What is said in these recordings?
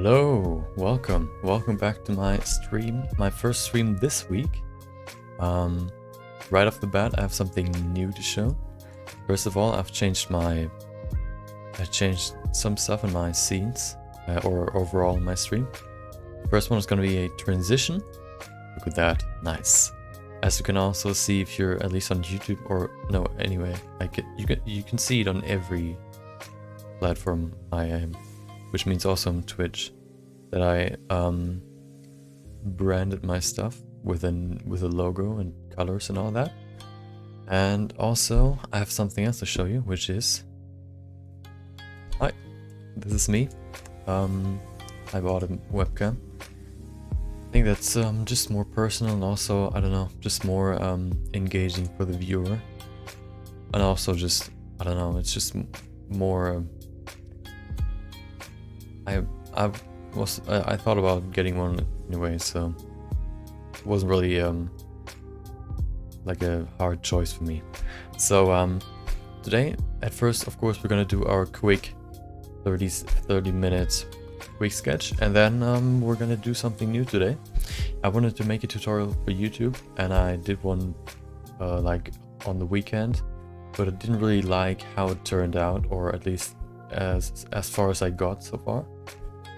Welcome back to my stream, my first stream this week. Right off the bat, I have something new to show. First of all, I changed some stuff in my scenes, or overall in my stream. First one is going to be a transition. Look at that, nice. As you can also see if you're at least on YouTube, or no, anyway, you can see it on every platform I am, which means also on Twitch, that I branded my stuff with a logo and colors and all that. And also I have something else to show you, which is, hi, this is me. I bought a webcam. I think that's just more personal, and also, I don't know, just more engaging for the viewer. And also just, I don't know, it's just more, I thought about getting one anyway, so it wasn't really like a hard choice for me. So today, at first, of course, we're gonna do our quick 30 minutes quick sketch, and then we're gonna do something new today. I wanted to make a tutorial for YouTube, and I did one like on the weekend, but I didn't really like how it turned out, or at least as far as I got so far.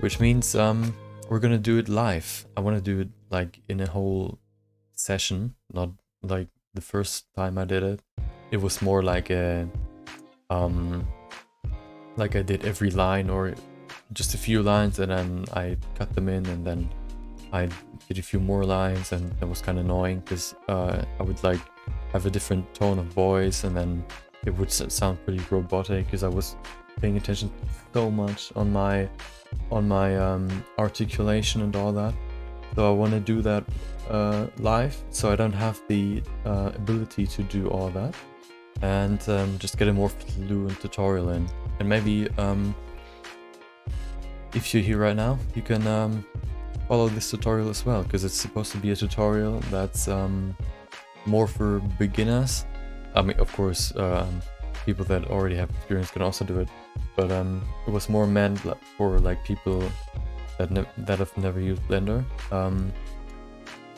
Which means we're gonna do it live. I want to do it like in a whole session, not like the first time I did it. It was more like a like I did every line or just a few lines, and then I cut them in, and then I did a few more lines, and that was kind of annoying because I would like have a different tone of voice, and then it would sound pretty robotic because I was paying attention so much on my articulation and all that. So I want to do that live, so I don't have the ability to do all that, and just get a more fluent tutorial in. And maybe if you're here right now, you can follow this tutorial as well, because it's supposed to be a tutorial that's more for beginners. I mean, of course, people that already have experience can also do it, but it was more meant for like people that have never used Blender.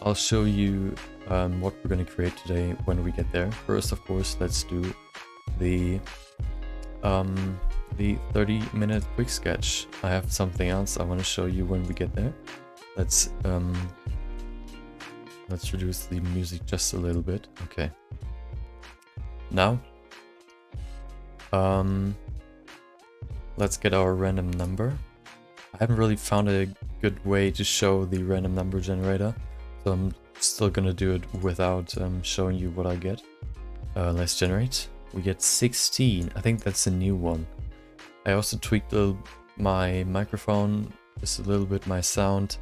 I'll show you what we're going to create today when we get there. First, of course, let's do the 30-minute quick sketch. I have something else I want to show you when we get there. Let's reduce the music just a little bit. Okay. Now, let's get our random number. I haven't really found a good way to show the random number generator, so I'm still gonna do it without showing you what I get. Let's generate. We get 16. I think that's a new one. I also tweaked my microphone just a little bit, my sound.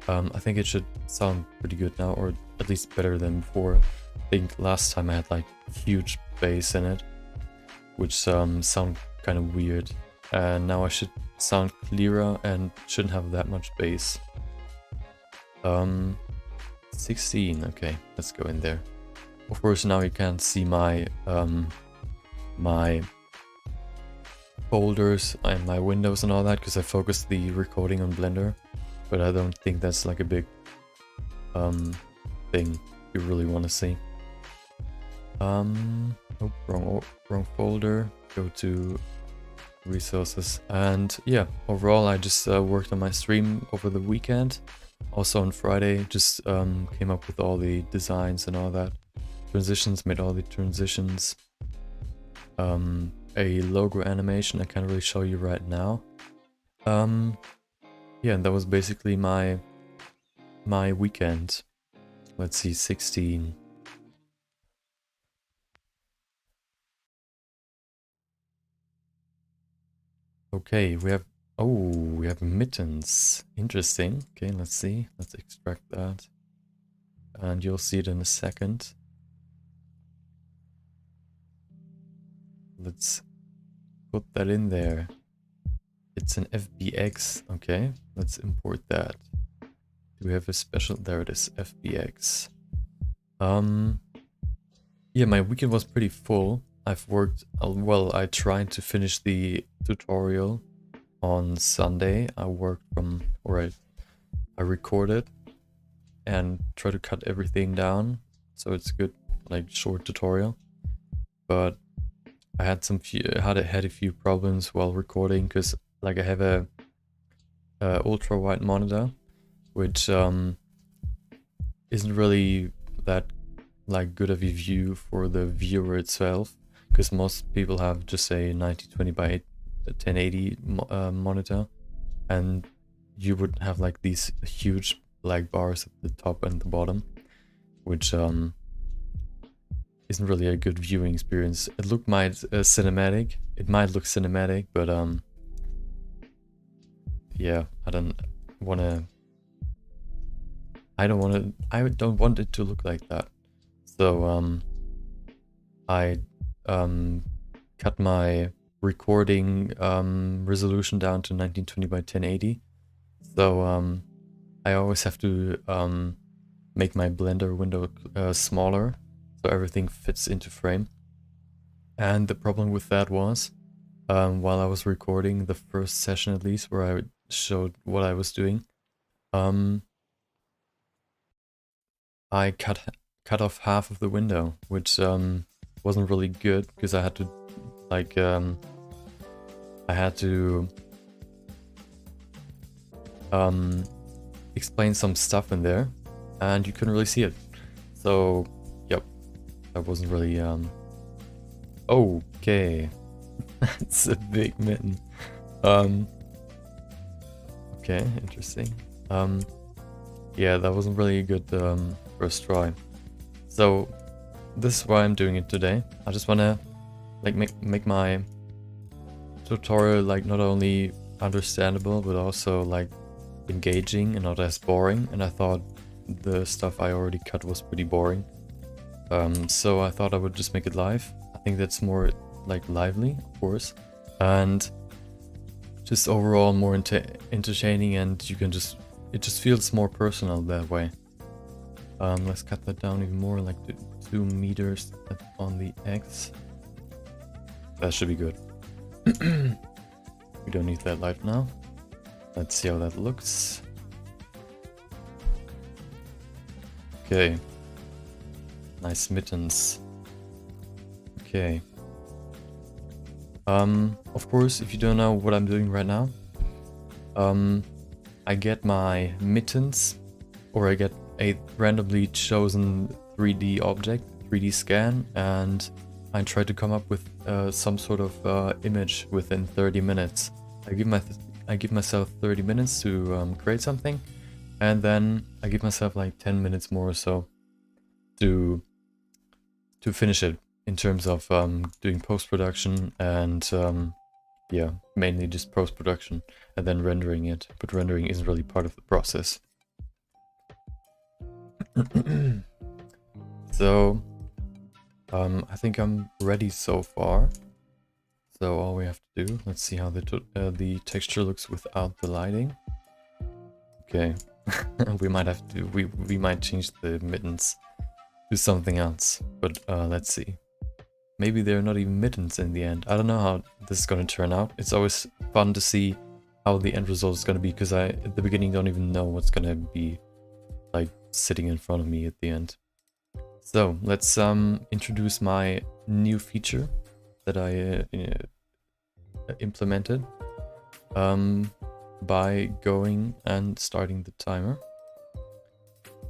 I think it should sound pretty good now, or at least better than before. I think last time I had like huge bass in it, which sound kind of weird. And now I should sound clearer and shouldn't have that much bass. 16, okay, let's go in there. Of course, now you can't see my my folders and my windows and all that, because I focused the recording on Blender, but I don't think that's like a big thing you really want to see. Oh, wrong folder. Go to resources, and yeah, overall I just worked on my stream over the weekend. Also on Friday, just came up with all the designs and all that. Transitions, made all the transitions. A logo animation I can't really show you right now. Yeah, and that was basically my weekend. Let's see, 16. Okay, we have mittens. Interesting. Okay, let's see. Let's extract that. And you'll see it in a second. Let's put that in there. It's an FBX. Okay, let's import that. Do we have a special? There it is, FBX. Yeah, my weekend was pretty full. I've worked, well, I tried to finish the tutorial on Sunday I worked from, or I recorded and try to cut everything down so it's good, like short tutorial. But I had had a few problems while recording because like I have a ultra wide monitor, which isn't really that like good of a view for the viewer itself, because most people have just a 1920 by 1080 monitor, and you would have like these huge black bars at the top and the bottom, which isn't really a good viewing experience. It might look cinematic, but yeah, I don't want it to look like that. So I cut my recording resolution down to 1920 by 1080. So I always have to make my Blender window smaller so everything fits into frame. And the problem with that was, while I was recording the first session at least, where I showed what I was doing, I cut off half of the window, which wasn't really good because I had to like explain some stuff in there, and you couldn't really see it. So, yep, that wasn't really okay. That's a big mitten. Okay, interesting. Yeah, that wasn't really a good first try. So this is why I'm doing it today. I just wanna like make my tutorial like not only understandable but also like engaging and not as boring. And I thought the stuff I already cut was pretty boring. So I thought I would just make it live. I think that's more like lively, of course, and just overall more entertaining, and it just feels more personal that way. Let's cut that down even more, like 2 meters on the X. That should be good. We don't need that light now. Let's see how that looks. Okay. Nice mittens. Okay. Of course, if you don't know what I'm doing right now, I get my mittens, or I get a randomly chosen 3D object, 3D scan, and I try to come up with some sort of image within 30 minutes. I give myself 30 minutes to create something, and then I give myself like 10 minutes more or so to finish it in terms of doing post-production and yeah, mainly just post-production and then rendering it, but rendering isn't really part of the process. So I think I'm ready so far. So all we have to do, let's see how the texture looks without the lighting. Okay, we might change the mittens to something else, but let's see. Maybe they're not even mittens in the end. I don't know how this is going to turn out. It's always fun to see how the end result is going to be, because I at the beginning don't even know what's going to be like sitting in front of me at the end. So let's introduce my new feature that I implemented by going and starting the timer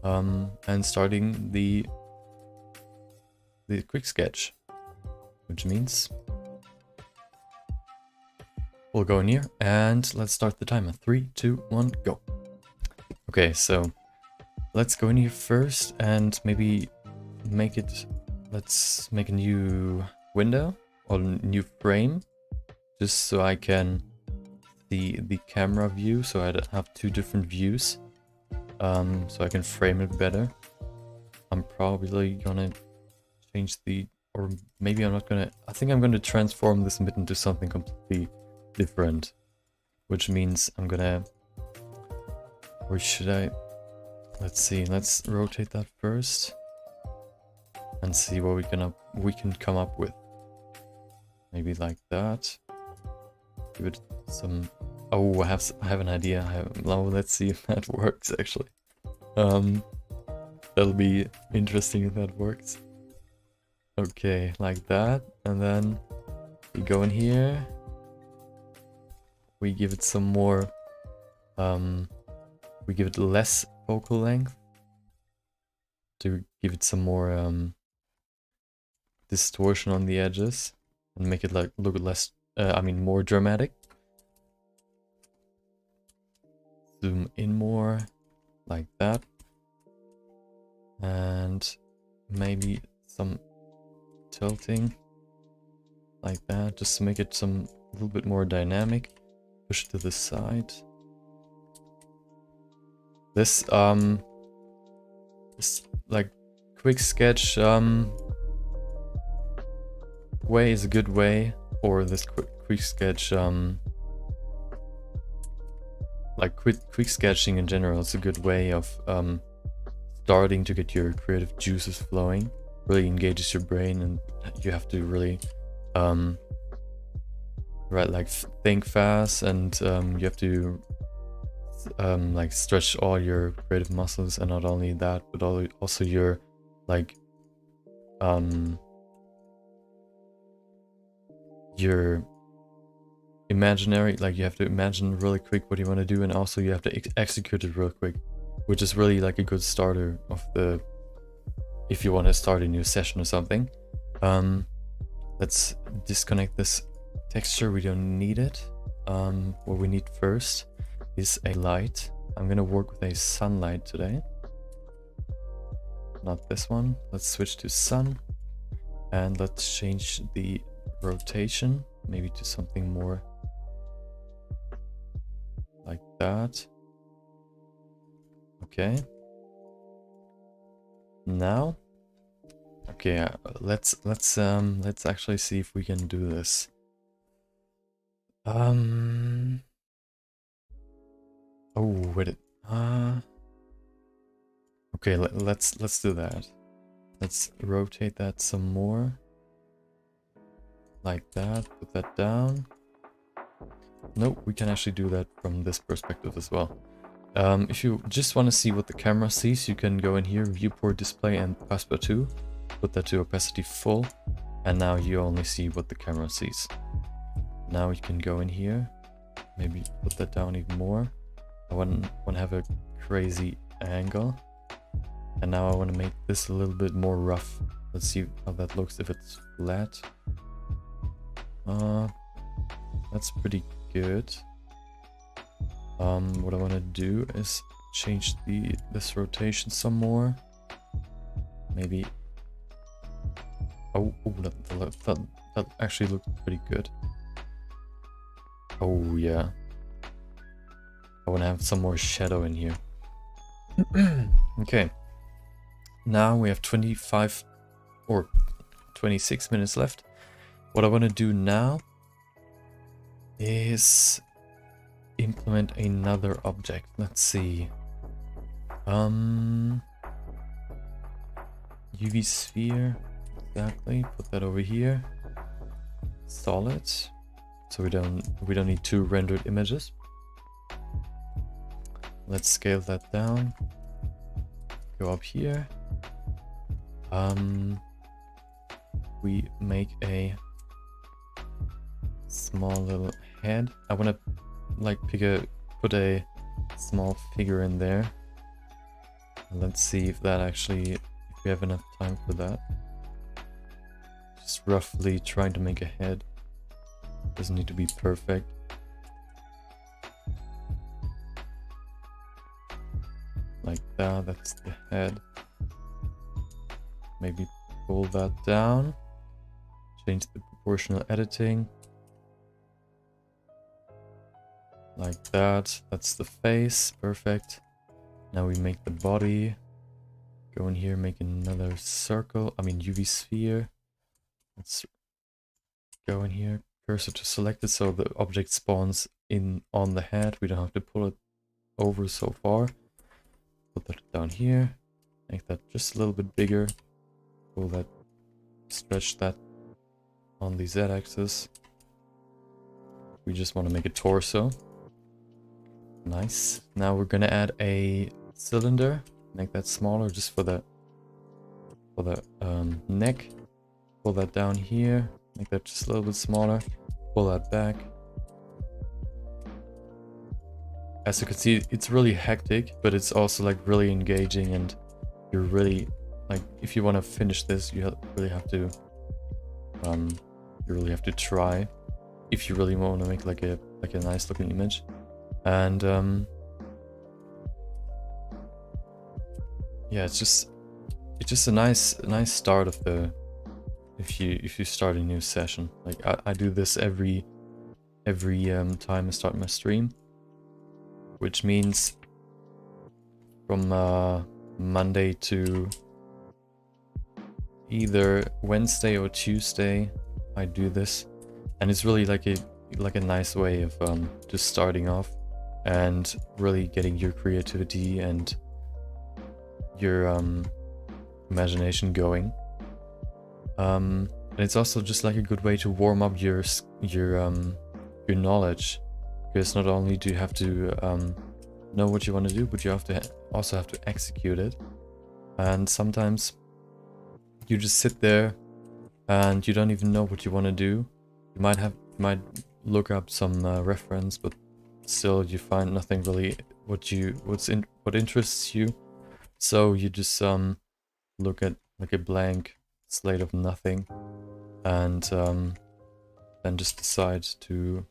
and starting the quick sketch, which means we'll go in here and let's start the timer. 3, 2, 1, go. Okay, so let's go in here first and maybe let's make a new window or new frame, just so I can see the camera view, so I have 2 different views, so I can frame it better. I'm probably gonna change or maybe I'm not gonna, I think I'm gonna transform this mitten to something completely different, which means I'm gonna, or should I, let's see, let's rotate that first and see what we can come up with. Maybe like that. Give it some Oh, I have an idea. Now let's see if that works actually. Um, that'll be interesting if that works. Okay, like that, and then we go in here. We give it some more. We give it less focal length to give it some more distortion on the edges and make it like look less. I mean, more dramatic. Zoom in more, like that, and maybe some tilting, like that, just to make it a little bit more dynamic. Push it to the side. This like quick sketch way is a good way, or this quick sketch like quick sketching in general is a good way of starting to get your creative juices flowing. Really engages your brain, and you have to really think fast, and you have to like stretch all your creative muscles, and not only that, but also your like your imaginary, like you have to imagine really quick what you want to do, and also you have to execute it real quick, which is really like a good starter of the, if you want to start a new session or something. Let's disconnect this texture, we don't need it. What we need first is a light. I'm gonna work with a sunlight today, not this one. Let's switch to sun, and let's change the rotation maybe to something more like that. Okay, now okay, let's actually see if we can do this. Oh wait, okay, let's do that. Let's rotate that some more, like that. Put that down. Nope, we can actually do that from this perspective as well. If you just want to see what the camera sees, you can go in here, viewport display, and passepartout. Put that to opacity full, and now you only see what the camera sees. Now we can go in here, maybe put that down even more. I want to have a crazy angle, and now I want to make this a little bit more rough. Let's see how that looks if it's flat. That's pretty good. What I want to do is change this rotation some more. Maybe. Oh, that actually looked pretty good. Oh yeah. I want to have some more shadow in here. Okay. Now we have 25 or 26 minutes left. What I want to do now is implement another object. Let's see. UV sphere. Exactly. Put that over here. Solid. So we don't need two rendered images. Let's scale that down. Go up here. We make a small little head. I want to like put a small figure in there. Let's see if we have enough time for that. Just roughly trying to make a head. Doesn't need to be perfect. Like that, that's the head. Maybe pull that down. Change the proportional editing. Like that, that's the face, perfect. Now we make the body. Go in here, make another circle, UV sphere. Let's go in here, cursor to selected so the object spawns in on the head. We don't have to pull it over so far. Put that down here, make that just a little bit bigger. Pull that, stretch that on the Z-axis. We just want to make a torso. Nice. Now we're gonna add a cylinder. Make that smaller just for the neck. Pull that down here. Make that just a little bit smaller. Pull that back. As you can see, it's really hectic, but it's also like really engaging, and you're really like, if you want to finish this, you really have to try, if you really want to make like a nice looking image. And yeah, it's just a nice start of the, if you start a new session. Like I do this every time I start my stream, which means from Monday to either Wednesday or Tuesday I do this, and it's really like a nice way of just starting off and really getting your creativity and your imagination going. And it's also just like a good way to warm up your knowledge, because not only do you have to know what you want to do, but you also have to execute it. And sometimes you just sit there and you don't even know what you want to do. You might look up some reference, but still you find nothing really what interests you. So you just look at like a blank slate of nothing, and then just decide to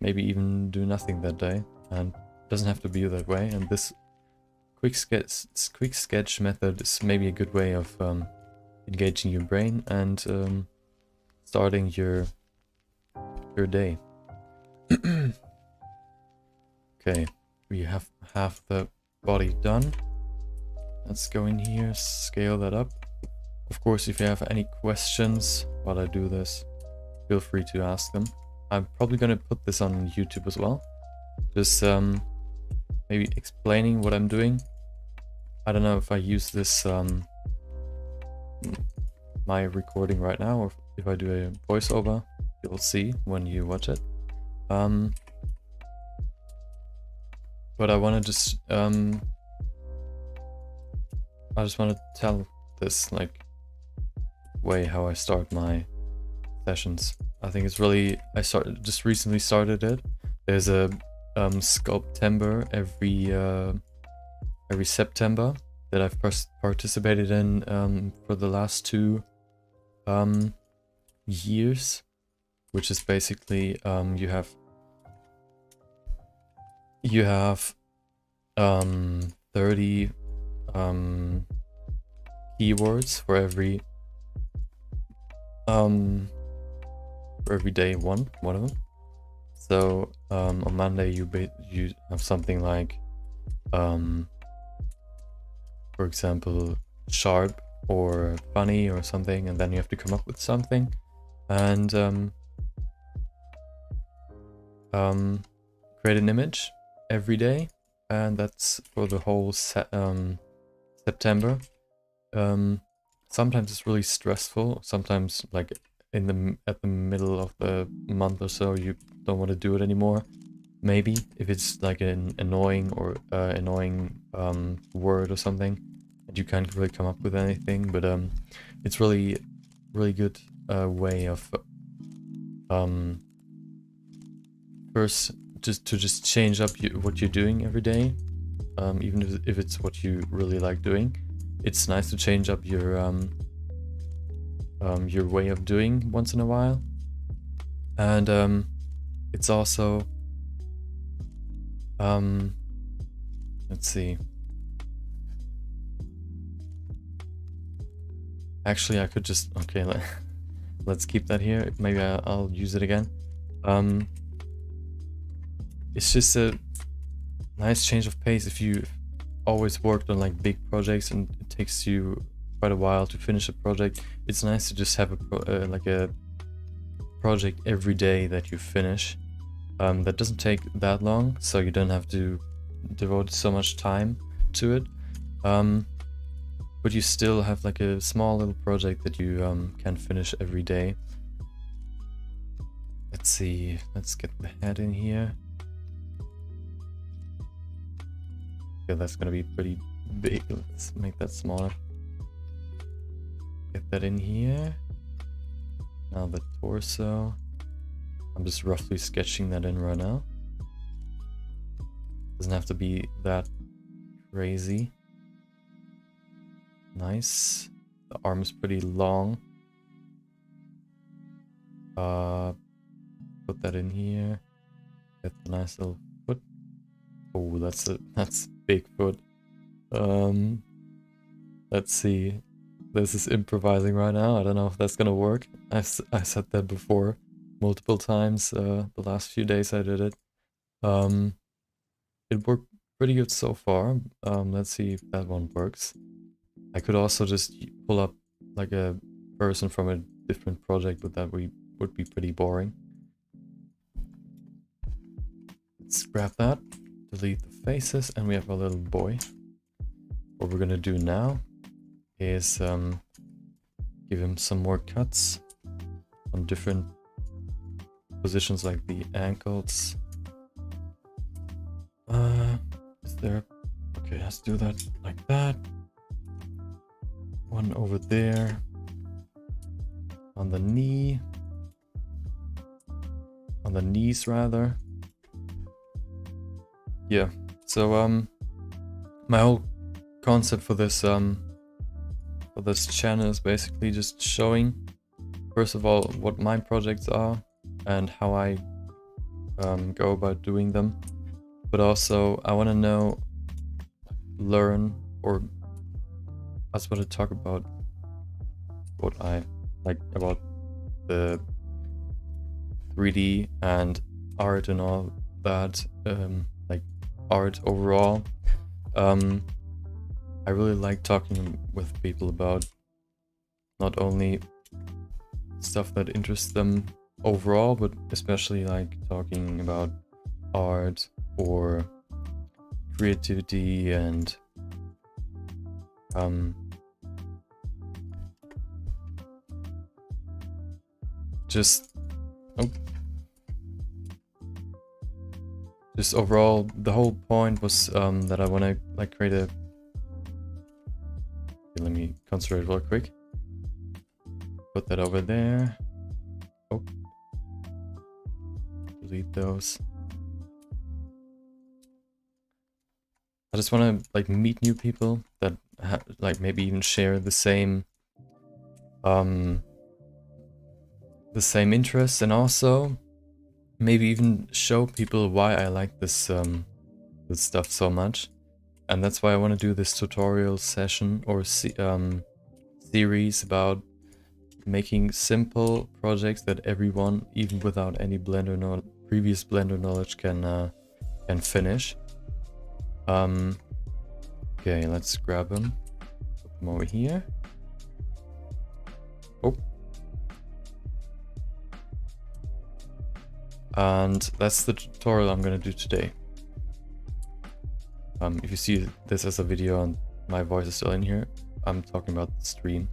maybe even do nothing that day. And it doesn't have to be that way. And this quick sketch method is maybe a good way of engaging your brain and starting your day. Okay, we have half the body done. Let's go in here, scale that up. Of course, if you have any questions while I do this, feel free to ask them. I'm probably gonna put this on YouTube as well. Just maybe explaining what I'm doing. I don't know if I use this my recording right now, or if I do a voiceover. You'll see when you watch it. But I want to just I just want to tell this like way how I start my sessions. I think it's really, just recently started it. There's a Sculptember every September that I've participated in for the last 2 years, which is basically you have 30 keywords for every day, one of them. So on Monday you have something like for example sharp or funny or something, and then you have to come up with something and create an image every day, and that's for the whole September. Sometimes it's really stressful. Sometimes like at the middle of the month or so, you don't want to do it anymore. Maybe if it's like an annoying word or something, and you can't really come up with anything. But it's really good way of first just change up what you're doing every day, even if it's what you really like doing. It's nice to change up your way of doing once in a while. And it's also let's see, actually I could just, okay, let's keep that here. Maybe I'll use it again. It's just a nice change of pace. If you always worked on like big projects and it takes you quite a while to finish a project, it's nice to just have a project every day that you finish. That doesn't take that long, so you don't have to devote so much time to it. But you still have like a small little project that you can finish every day. Let's see, let's get the head in here. Yeah, that's gonna be pretty big. Let's make that smaller. Get that in here. Now the torso. I'm just roughly sketching that in right now. Doesn't have to be that crazy. Nice. The arm is pretty long. Put that in here. Get the nice little foot. Oh, that's big foot. Let's see. This is improvising right now. I don't know if that's gonna work. I said that before multiple times. The last few days I did it. It worked pretty good so far. Let's see if that one works. I could also just pull up like a person from a different project, but that would be pretty boring. Let's grab that, delete the faces, and we have a little boy. What we're gonna do now is give him some more cuts on different positions like the ankles. Is there... Okay, let's do that like that. One over there. On the knee. On the knees, rather. Yeah, so my whole concept for this channel is basically just showing, first of all, what my projects are and how I go about doing them. But also, I want to learn, or I just want to talk about what I like about the 3D and art and all that, like art overall. I really like talking with people about not only stuff that interests them overall, but especially like talking about art or creativity and just overall, the whole point was that I want to like create a... Okay, let me concentrate real quick. Put that over there. Oh, delete those. I just want to like meet new people that like maybe even share the same interests, and also maybe even show people why I like this this stuff so much. And that's why I want to do this tutorial session or series about making simple projects that everyone, even without any previous Blender knowledge, can finish. Okay, let's grab them. Put them over here. Oh. And that's the tutorial I'm gonna do today. If you see this as a video and my voice is still in here, I'm talking about the stream.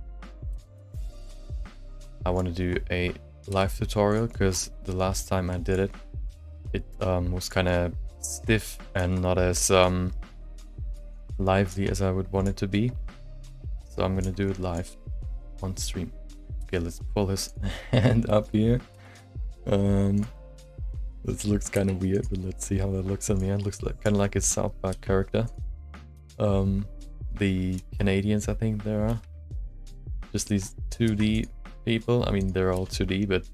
I want to do a live tutorial because the last time I did it, it was kind of stiff and not as lively as I would want it to be. So I'm gonna do it live on stream. Okay, let's pull his hand up here. This looks kind of weird, but let's see how that looks in the end. Looks like kind of like a South Park character. The Canadians, I think there are just these 2D people. I mean, they're all 2D, but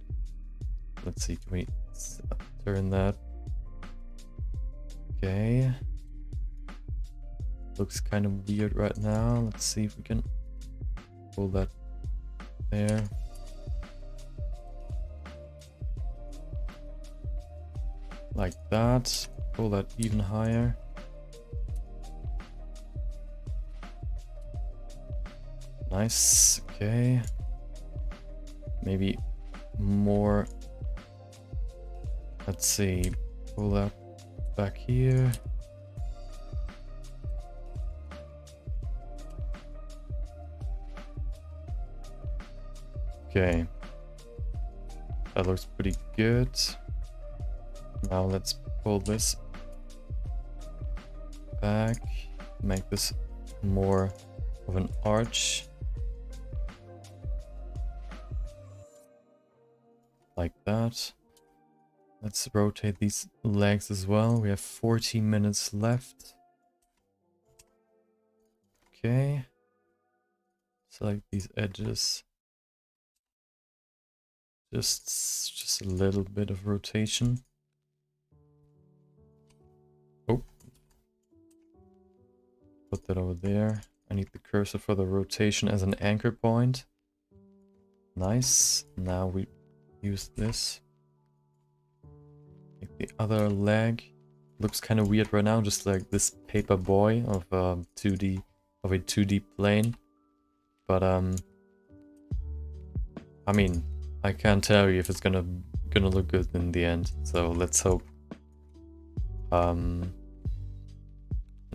let's see. Can we turn that? Okay. Looks kind of weird right now. Let's see if we can pull that there. Like that. Pull that even higher. Nice. Okay. Maybe more. Let's see. Pull that back here. Okay. That looks pretty good. Now let's pull this back. make this more of an arch. Like that. Let's rotate these legs as well. We have 40 minutes left. Okay. Select these edges. Just a little bit of rotation. Oh. Put that over there. I need the cursor for the rotation as an anchor point. Nice. Now we use this. Make the other leg. Looks kind of weird right now, just like this paper boy of a 2D plane. But I mean, I can't tell you if it's gonna look good in the end. So let's hope.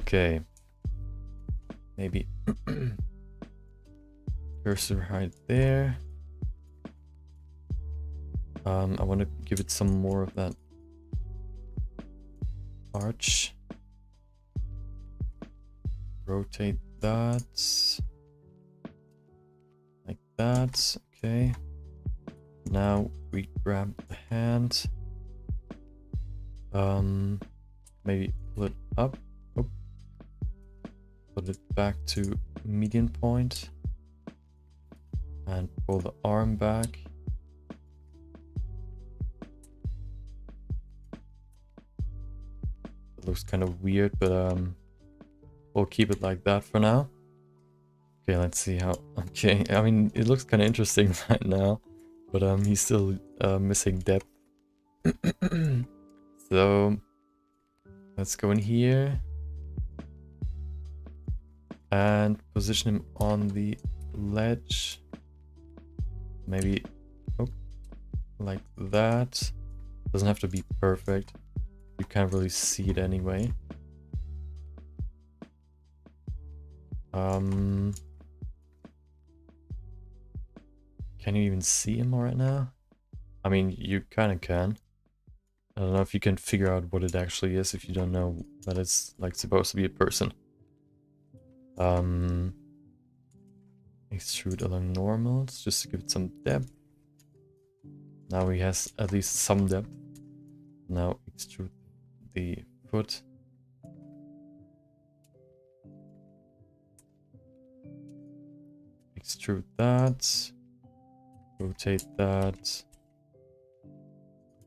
Okay. Maybe cursor right there. I want to give it some more of that arch. Rotate that. Like that. Okay. Now we grab the hand. Maybe pull it up. Oh. Put it back to median point. And pull the arm back. It looks kind of weird, but we'll keep it like that for now. Okay, let's see how... Okay, I mean, it looks kind of interesting right now. But he's still missing depth. So let's go in here and position him on the ledge. Maybe like that. Doesn't have to be perfect. You can't really see it anyway. Can you even see him right now? I mean, you kind of can. I don't know if you can figure out what it actually is if you don't know that it's like supposed to be a person. Extrude along normals just to give it some depth. Now he has at least some depth. Now extrude the foot. Extrude that. Rotate that.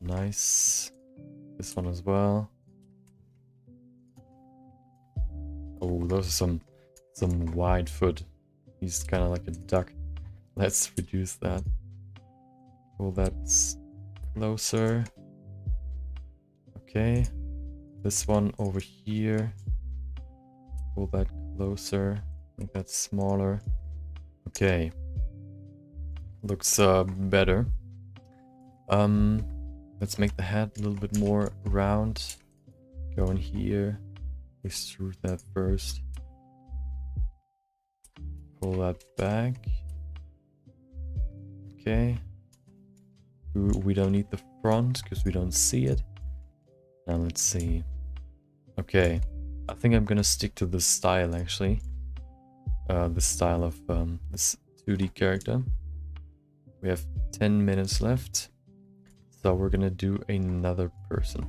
Nice. This one as well. Oh, those are some wide foot. He's kind of like a duck. Let's reduce that. Pull that closer. Okay. This one over here. Pull that closer. Make that smaller. Okay. Looks better. Let's make the head a little bit more round. Go in here. Extrude that first. Pull that back. Okay. We don't need the front because we don't see it. Now let's see. Okay. I think I'm gonna stick to this style actually. The style of this 2D character. We have 10 minutes left. So we're gonna do another person.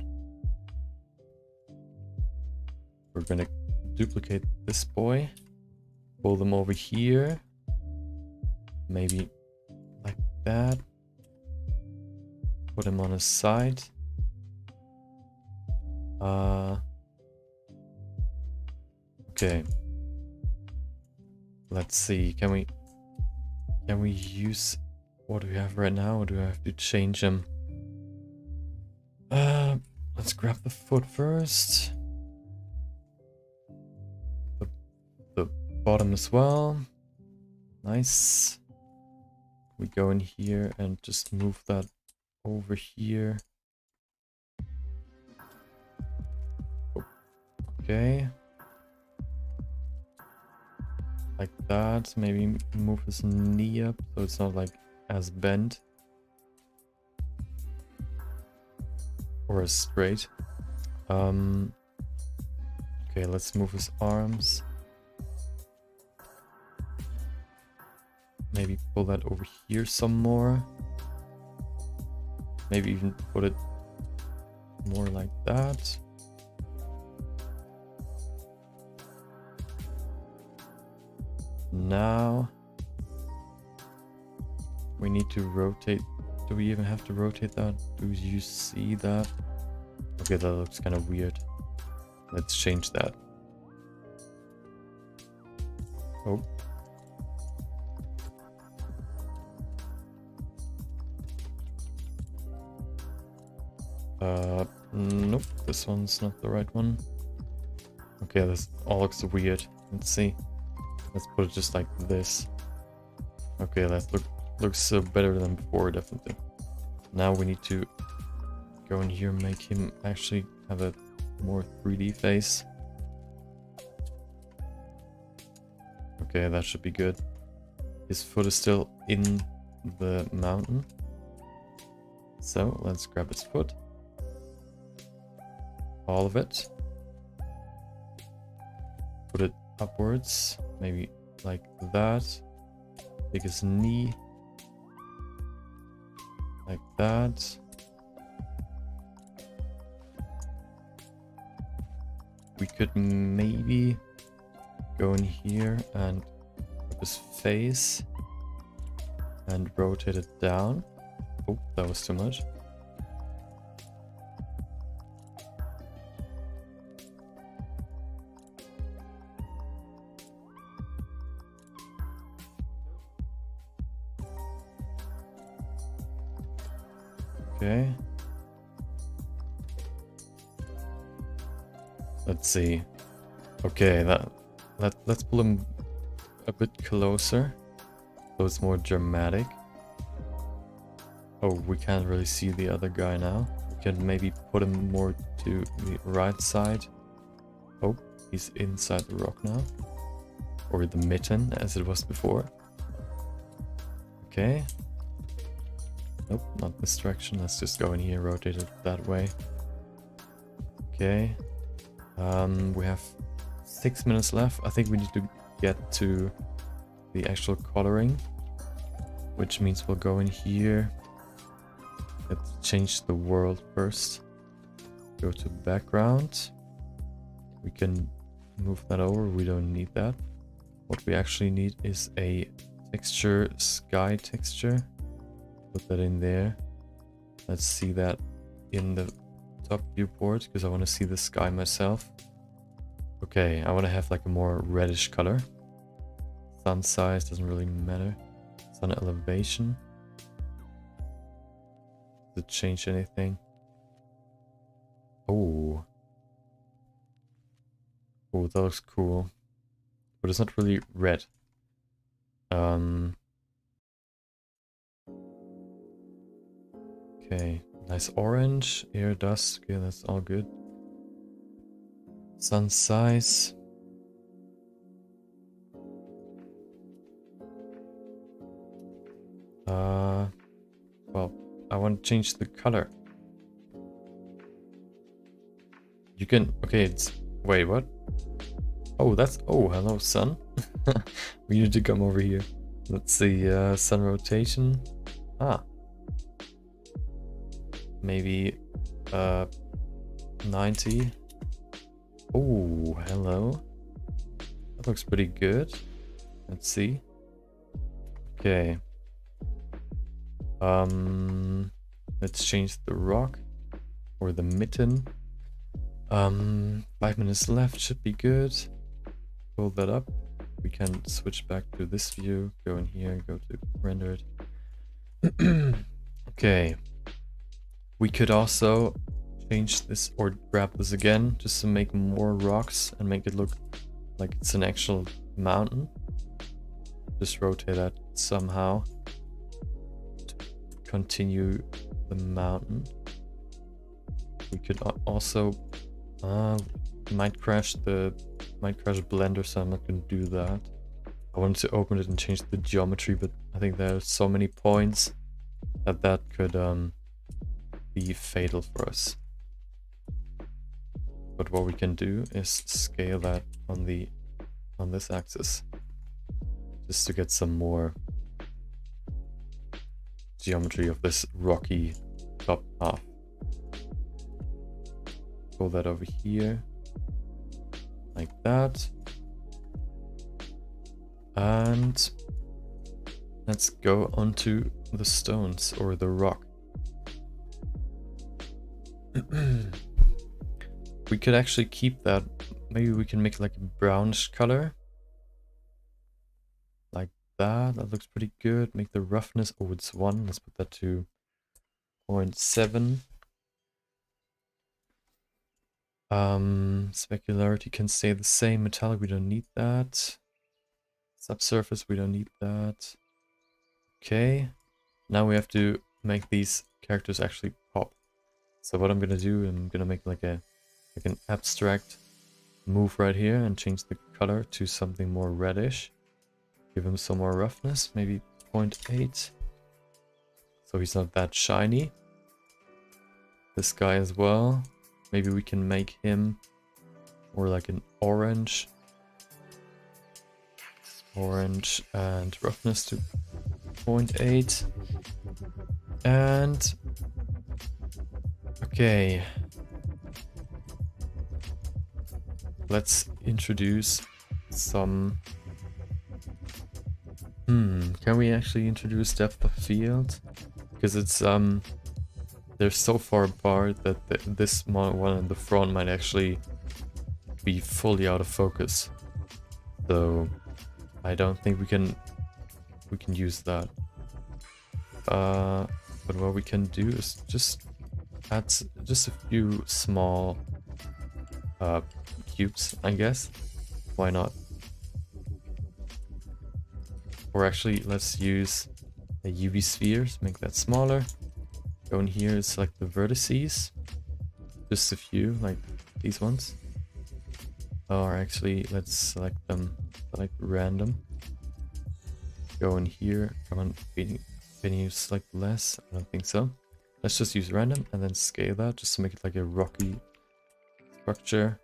We're gonna duplicate this boy. Pull them over here. Maybe like that. Put him on his side. Okay. Let's see. Can we use what do we have right now, or do I have to change him? Let's grab the foot first. The bottom as well. Nice. We go in here and just move that over here. Okay. Like that. Maybe move his knee up so it's not like as bent. Or as straight. Okay, let's move his arms. Maybe pull that over here some more. Maybe even put it more like that. Now we need to rotate. Do we even have to rotate that? Do you see that? Okay, that looks kind of weird. Let's change that. Oh. Nope, this one's not the right one. Okay, this all looks weird. Let's see. Let's put it just like this. Okay, that looks better than before, definitely. Now we need to go in here and make him actually have a more 3D face. Okay, that should be good. His foot is still in the mountain. So let's grab his foot. All of it. Put it upwards, maybe like that. Take his knee. Like that. We could maybe go in here and put his face and rotate it down. Oh, that was too much. Okay. Let's see. Okay, let's pull him a bit closer so it's more dramatic. Oh, we can't really see the other guy now. We can maybe put him more to the right side. Oh, he's inside the rock now. Or the mitten as it was before. Okay. Nope, not this direction. Let's just go in here, rotate it that way. Okay. We have 6 minutes left. I think we need to get to the actual coloring, which means we'll go in here. Let's change the world first. Go to background. We can move that over. We don't need that. What we actually need is a texture, sky texture. Put that in there. Let's see that in the top viewport because I want to see the sky myself. Okay, I want to have like a more reddish color. Sun size doesn't really matter. Sun elevation. Does it change anything? Oh. Oh, that looks cool. But it's not really red. Okay, nice orange, air dust, okay, that's all good. Sun size. Well, I want to change the color. You can, okay, it's, wait, what? Oh, that's, oh, hello, sun. We need to come over here. Let's see, sun rotation. Ah. Maybe 90. Oh, hello. That looks pretty good. Let's see. Okay. Let's change the rock or the mitten. 5 minutes left should be good. Pull that up. We can switch back to this view. Go in here, go to rendered. Okay. We could also change this or grab this again just to make more rocks and make it look like it's an actual mountain. Just rotate that somehow to continue the mountain. We could also might crash Blender, so I'm not gonna do that. I wanted to open it and change the geometry, but I think there's so many points that could be fatal for us. But what we can do is scale that on this axis, just to get some more geometry of this rocky top half. Pull that over here, like that. And let's go onto the stones or the rock. We could actually keep that. Maybe we can make like a brownish color. Like that. That looks pretty good. Make the roughness. Oh, it's 1. Let's put that to 0.7. Specularity can stay the same. Metallic, we don't need that. Subsurface, we don't need that. Okay. Now we have to make these characters actually pop. So what I'm gonna do, I'm gonna make like an abstract move right here and change the color to something more reddish. Give him some more roughness, maybe 0.8. So he's not that shiny. This guy as well. Maybe we can make him more like an orange. Orange and roughness to 0.8. And okay. Let's introduce some... can we actually introduce depth of field? Because it's they're so far apart that this one in the front might actually be fully out of focus. So I don't think we can use that. But what we can do is just add just a few small cubes, I guess. Why not? Or actually, let's use a UV spheres, make that smaller. Go in here, select the vertices. Just a few, like these ones. Or actually, let's select them, select random. Go in here, come on, can you select less? I don't think so. Let's just use random and then scale that just to make it like a rocky structure.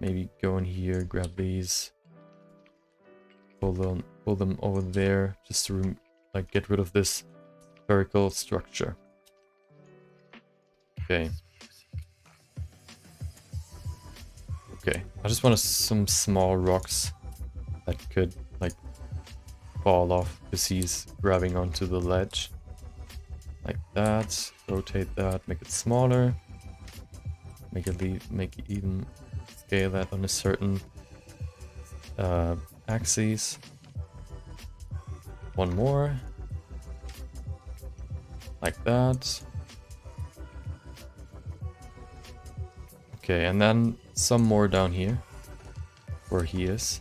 Maybe go in here, grab these, pull them over there, just to like get rid of this spherical structure. Okay. Okay. I just want some small rocks that could like fall off because he's grabbing onto the ledge. Like that. Rotate that. Make it smaller. Make it even scale that on a certain axis. One more. Like that. Okay, and then some more down here where he is.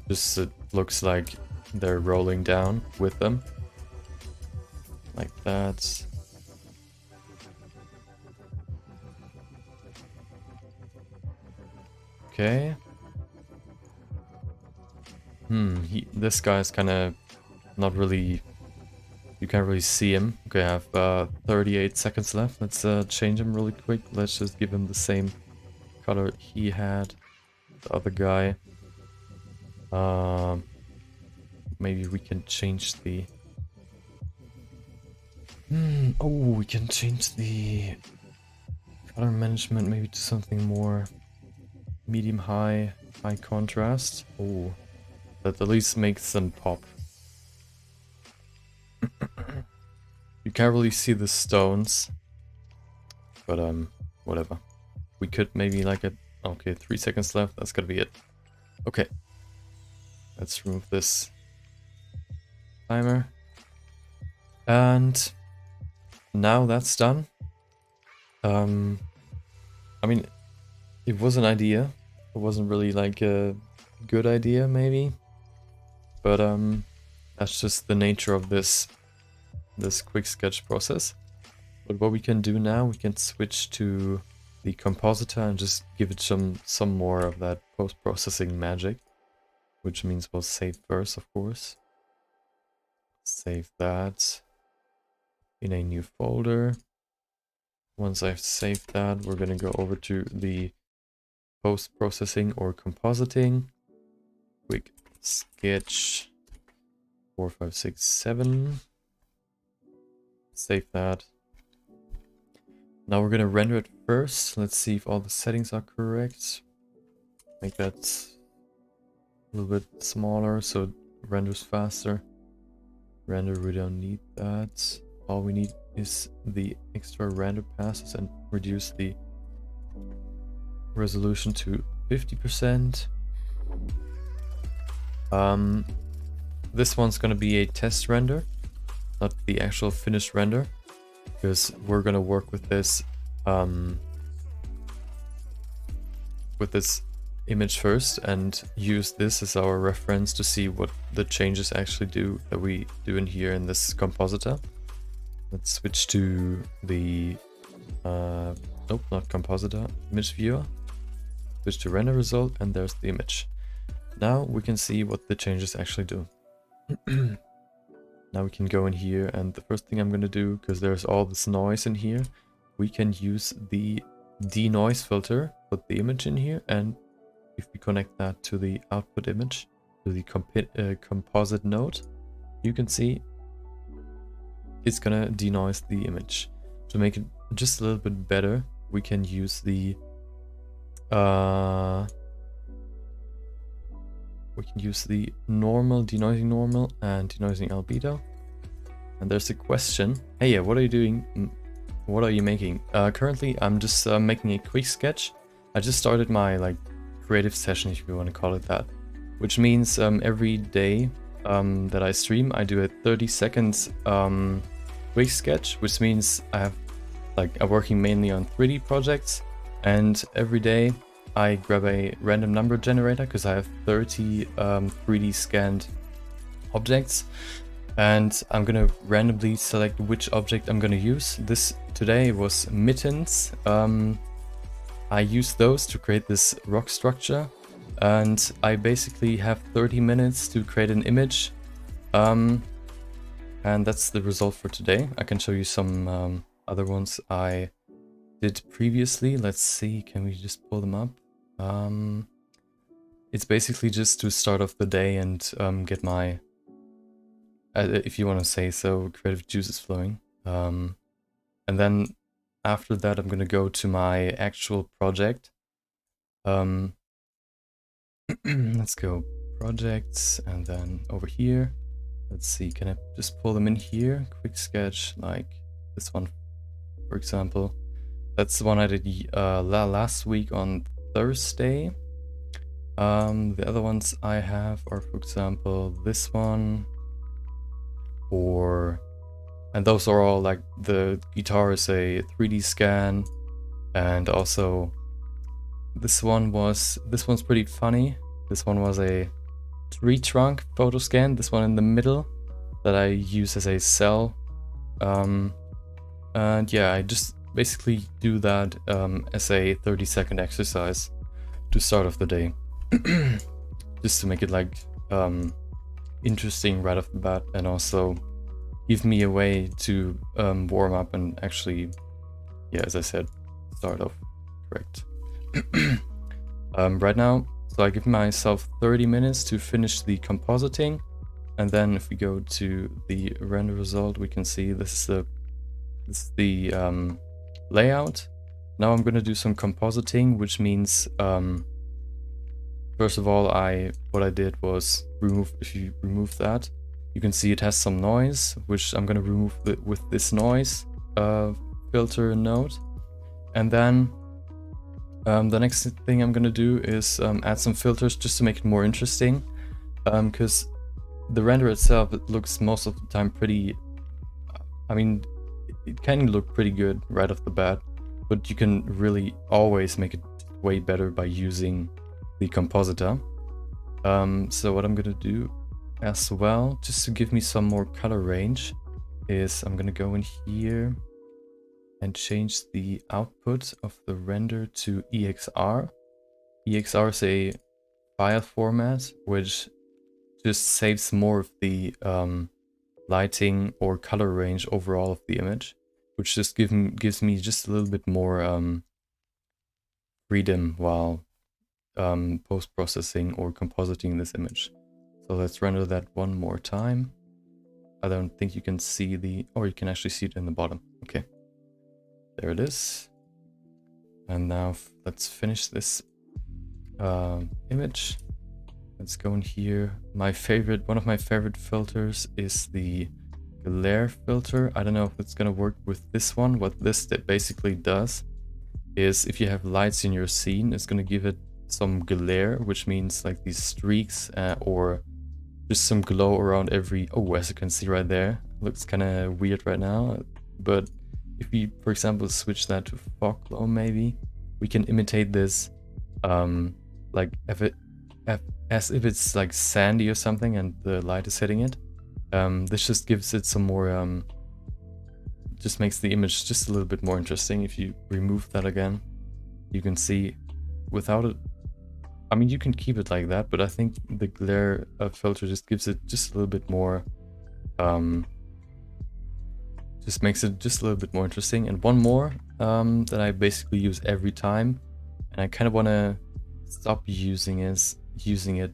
Just it looks like they're rolling down with them. Like that. Okay. This guy's kind of not really... You can't really see him. Okay, I have 38 seconds left. Let's change him really quick. Let's just give him the same color he had. The other guy. Maybe we can change the... Oh, we can change the color management maybe to something more medium high contrast. Oh, that at least makes them pop. You can't really see the stones, but whatever. We could maybe like it. Okay, 3 seconds left. That's gonna be it. Okay, let's remove this timer, and now that's done. I mean, it was an idea. It wasn't really like a good idea, maybe, but that's just the nature of this quick sketch process. But what we can do now, we can switch to the compositor and just give it some more of that post-processing magic, which means we'll save first, of course. Save that in a new folder. Once I've saved that, we're gonna go over to the post-processing or compositing. Quick sketch 4, 5, 6, 7. Save that. Now we're gonna render it first. Let's see if all the settings are correct. Make that a little bit smaller so it renders faster. Render, we don't need that. All we need is the extra render passes and reduce the resolution to 50%. This one's gonna be a test render, not the actual finished render, because we're gonna work with this image first and use this as our reference to see what the changes actually do that we do in here in this compositor. Let's switch to the nope, not compositor, image viewer. Switch to render result, and there's the image. Now we can see what the changes actually do. Now we can go in here, and the first thing I'm gonna do, because there's all this noise in here, we can use the denoise filter, put the image in here, and if we connect that to the output image, to the composite node, you can see it's gonna denoise the image. To make it just a little bit better, we can use the normal, denoising normal, and denoising albedo. And there's a question. Hey, yeah, what are you doing? What are you making? Currently, I'm just making a quick sketch. I just started my creative session, if you want to call it that, which means every day that I stream, I do a 30 seconds quick sketch, which means I'm working mainly on 3D projects, and every day I grab a random number generator because I have 30 3D scanned objects, and I'm gonna randomly select which object I'm gonna use. This today was mittens. I used those to create this rock structure, and I basically have 30 minutes to create an image, and that's the result for today. I can show you some other ones I did previously. Let's see, can we just pull them up? It's basically just to start off the day and get my, if you want to say so, creative juices flowing. And then after that, I'm going to go to my actual project. Let's go projects, and then over here, let's see, can I just pull them in here? Quick sketch, like this one, for example. That's the one I did last week on Thursday. The other ones I have are, for example, this one, and those are all like, the guitar is a 3D scan, and also this one's pretty funny. This one was a tree trunk photo scan, this one in the middle that I use as a cell. And yeah, I just basically do that as a 30-second exercise to start off the day. Just to make it interesting right off the bat, and also give me a way to warm up and actually, yeah, as I said, start off correct. Right now, so I give myself 30 minutes to finish the compositing, and then if we go to the render result, we can see this is the layout. Now I'm going to do some compositing, which means first of all, what I did was remove, if you remove that, you can see it has some noise, which I'm going to remove with this noise filter node. And then the next thing I'm going to do is add some filters just to make it more interesting, because the render itself, it looks most of the time pretty, I mean, it can look pretty good right off the bat, but you can really always make it way better by using the compositor. So what I'm gonna do as well, just to give me some more color range, is I'm gonna go in here and change the output of the render to EXR. EXR is a file format which just saves more of the lighting or color range overall of the image. which just gives me just a little bit more freedom while post-processing or compositing this image. So let's render that one more time. I don't think you can see or you can actually see it in the bottom. Okay, there it is. And now let's finish this image. Let's go in here. One of my favorite filters is the glare filter. I don't know if it's gonna work with this one. What this basically does is if you have lights in your scene, it's gonna give it some glare, which means like these streaks or just some glow around every... Oh, as you can see right there, looks kind of weird right now. But if we, for example, switch that to fog glow, maybe we can imitate this, like as if it's like sandy or something, and the light is hitting it. This just gives it some more, just makes the image just a little bit more interesting. If you remove that again, you can see without it. I mean, you can keep it like that, but I think the glare filter just gives it just a little bit more, just makes it just a little bit more interesting. And one more that I basically use every time, and I kind of want to stop using it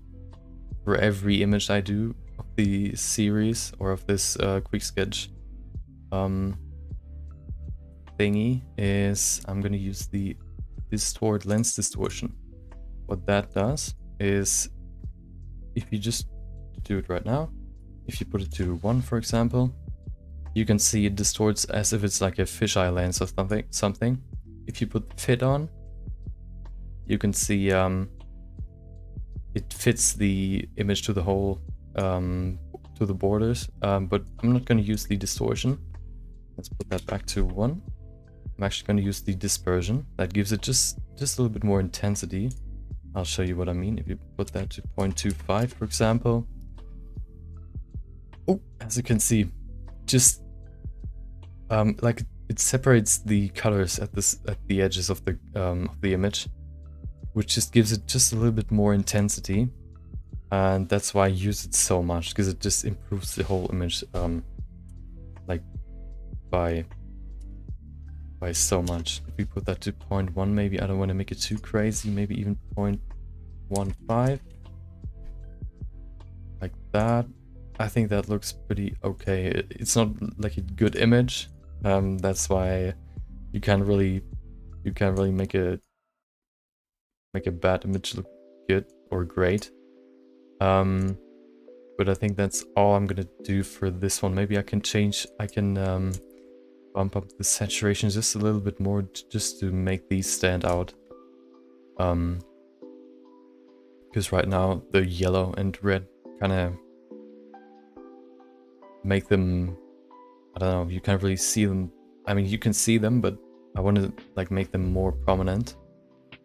for every image I do of the series or of this quick sketch thingy, is I'm going to use the lens distortion. What that does is, if you just do it right now, if you put it to 1, for example, you can see it distorts as if it's like a fisheye lens or something. If you put fit on, you can see it fits the image to the whole, to the borders, but I'm not going to use the distortion. Let's put that back to 1. I'm actually going to use the dispersion. That gives it just a little bit more intensity. I'll show you what I mean. If you put that to 0.25, for example. Oh, as you can see, just like it separates the colors at the edges of the image, which just gives it just a little bit more intensity. And that's why I use it so much, because it just improves the whole image like by so much. If we put that to 0.1, maybe, I don't want to make it too crazy, maybe even 0.15, like that. I think that looks pretty okay. It's not like a good image, that's why you can't really make a bad image look good or great. But I think that's all I'm gonna do for this one. Maybe I can bump up the saturation just a little bit more, just to make these stand out. Because right now the yellow and red kind of make them, I don't know, you can't really see them. I mean, you can see them, but I want to like make them more prominent.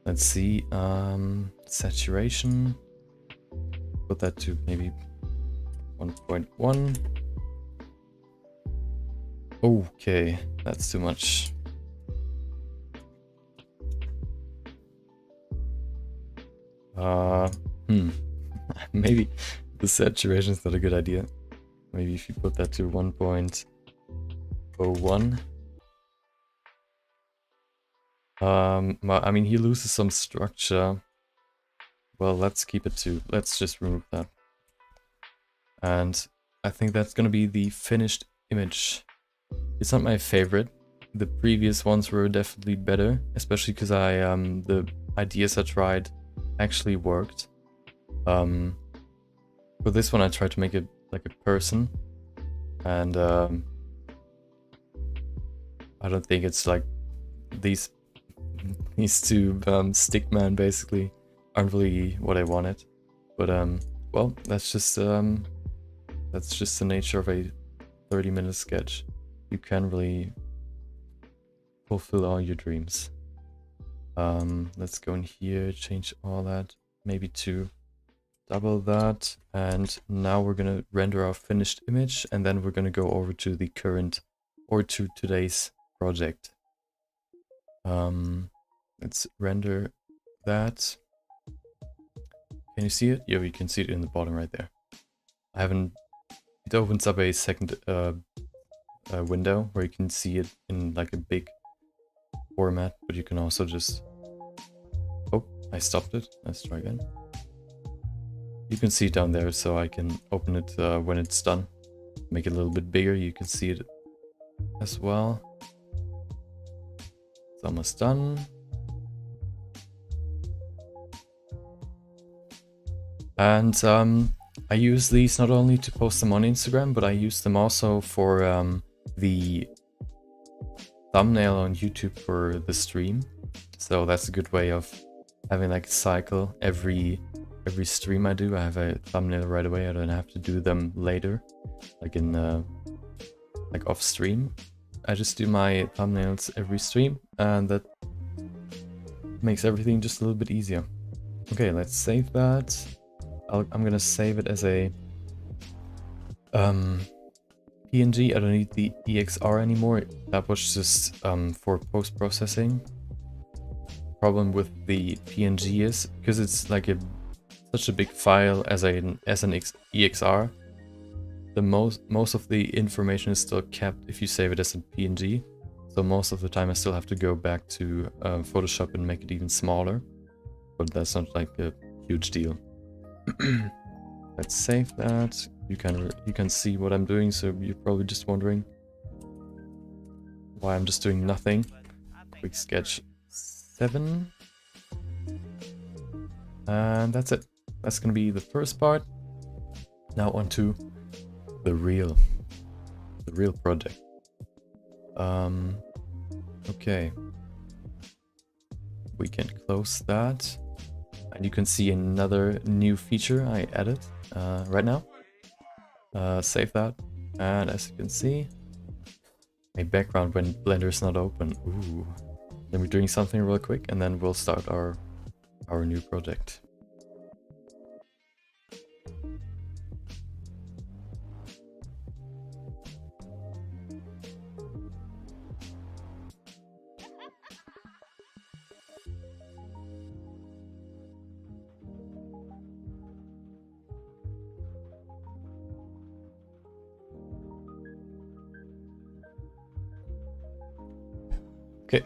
Let's see, saturation, put that to maybe 1.1. Okay, that's too much. Maybe the saturation is not a good idea. Maybe if you put that to 1.01. I mean, he loses some structure. Well, let's keep it to, let's just remove that. And I think that's gonna be the finished image. It's not my favorite. The previous ones were definitely better, especially because the ideas I tried actually worked. For this one I tried to make it like a person, and I don't think it's like these two stickman basically aren't really what I wanted. But well, that's just the nature of a 30-minute sketch. You can really fulfill all your dreams. Let's go in here, change all that, maybe to double that, and now we're gonna render our finished image, and then we're gonna go over to the current, or to today's project. Let's render that. Can you see it? Yeah, you can see it in the bottom right there. It opens up a second window where you can see it in like a big format, but you can also just... Oh, I stopped it. Let's try again. You can see it down there, so I can open it when it's done. Make it a little bit bigger, you can see it as well. It's almost done. And I use these not only to post them on Instagram, but I use them also for the thumbnail on YouTube for the stream. So that's a good way of having like a cycle. Every stream I do, I have a thumbnail right away. I don't have to do them later, like in like off stream. I just do my thumbnails every stream, and that makes everything just a little bit easier. Okay, let's save that. I'm gonna save it as a PNG. I don't need the EXR anymore. That was just for post-processing. Problem with the PNG is because it's like such a big file as an EXR. The most of the information is still kept if you save it as a PNG. So most of the time I still have to go back to Photoshop and make it even smaller. But that's not like a huge deal. Let's save that. You can see what I'm doing, so you're probably just wondering why I'm just doing nothing. Quick sketch 7. And that's it. That's gonna be the first part. Now on to the real project. Okay. We can close that. And you can see another new feature I added right now. Save that. And as you can see, a background when Blender is not open. Ooh. Then we're doing something real quick and then we'll start our new project. Okay.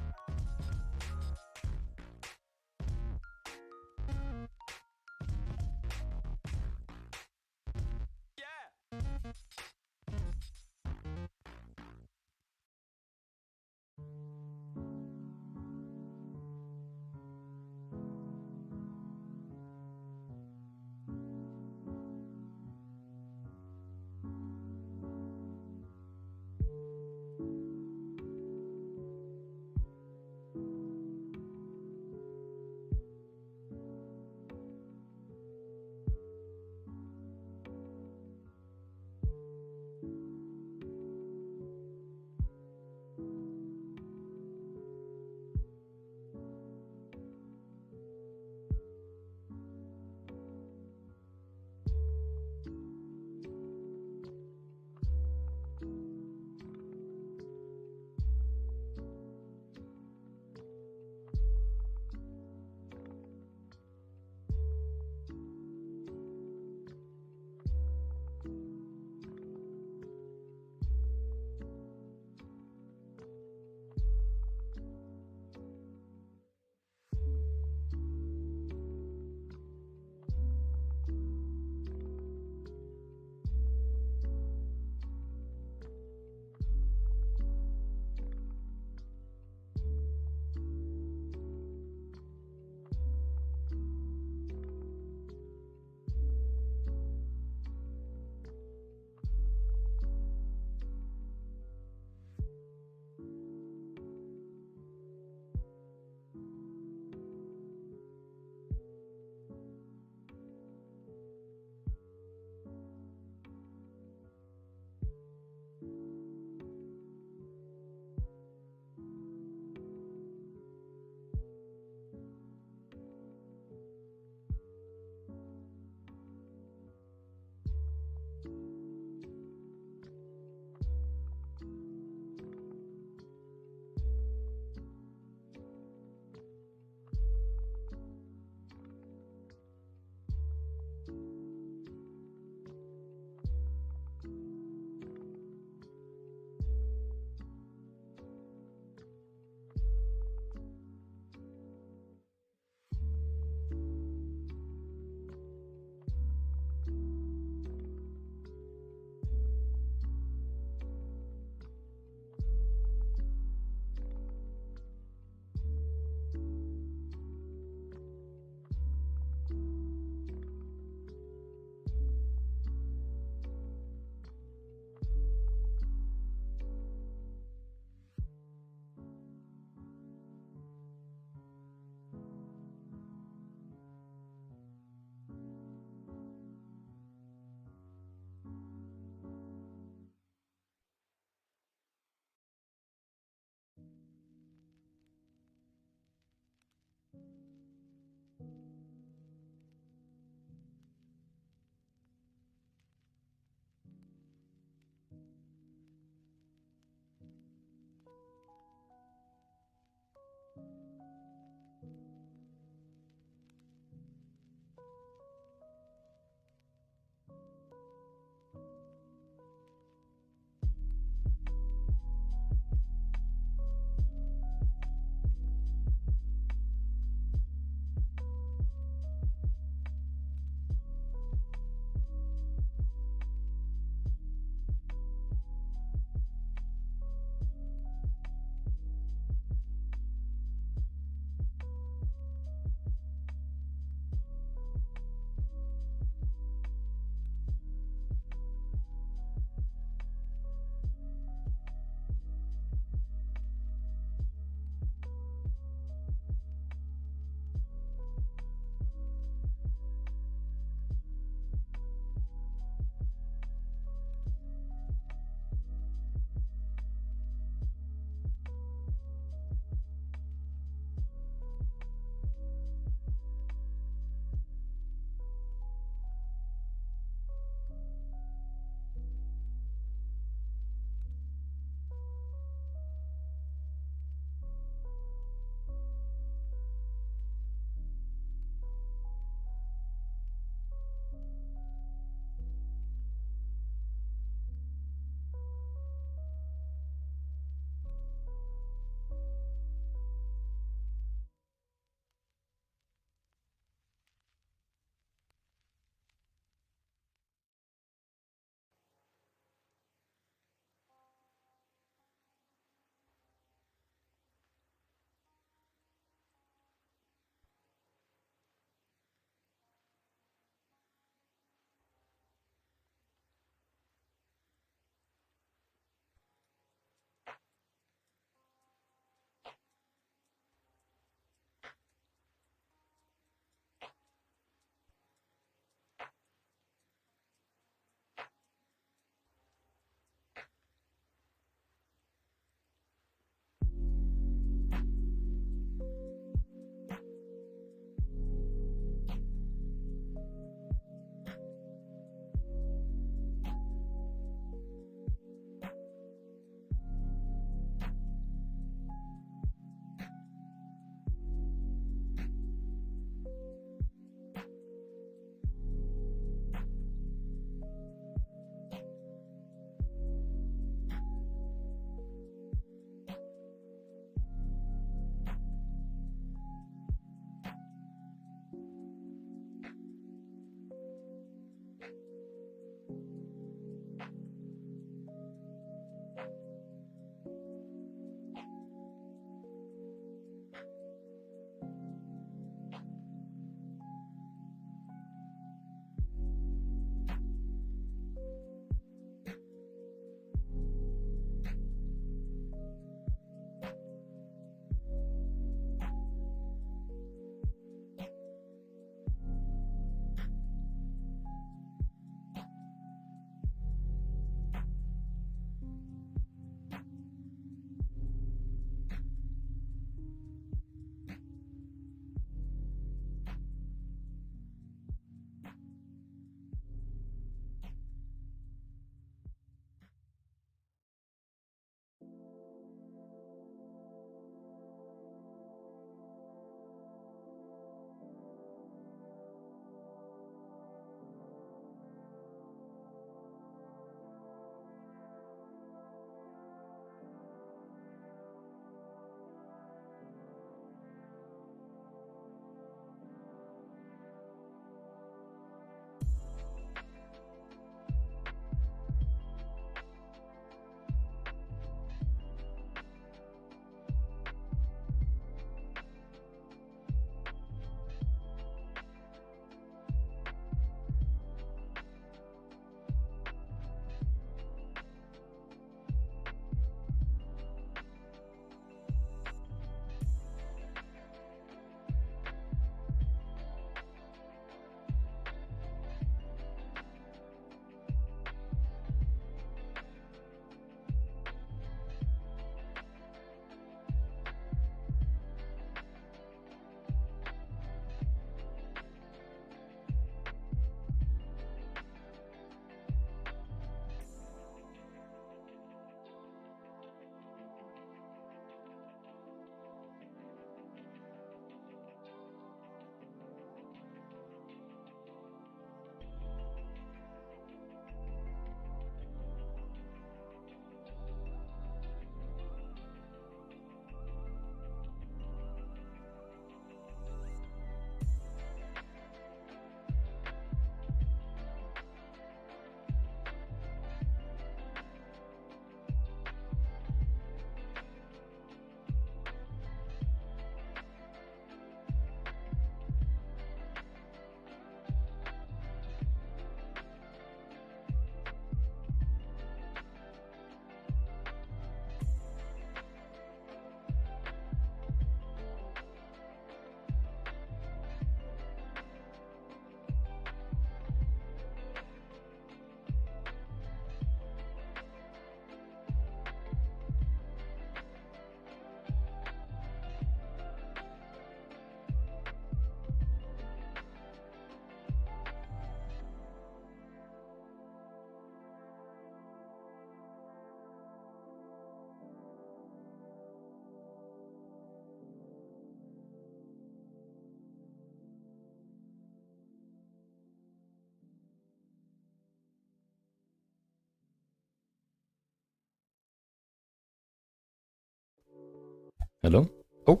Hello? Oh,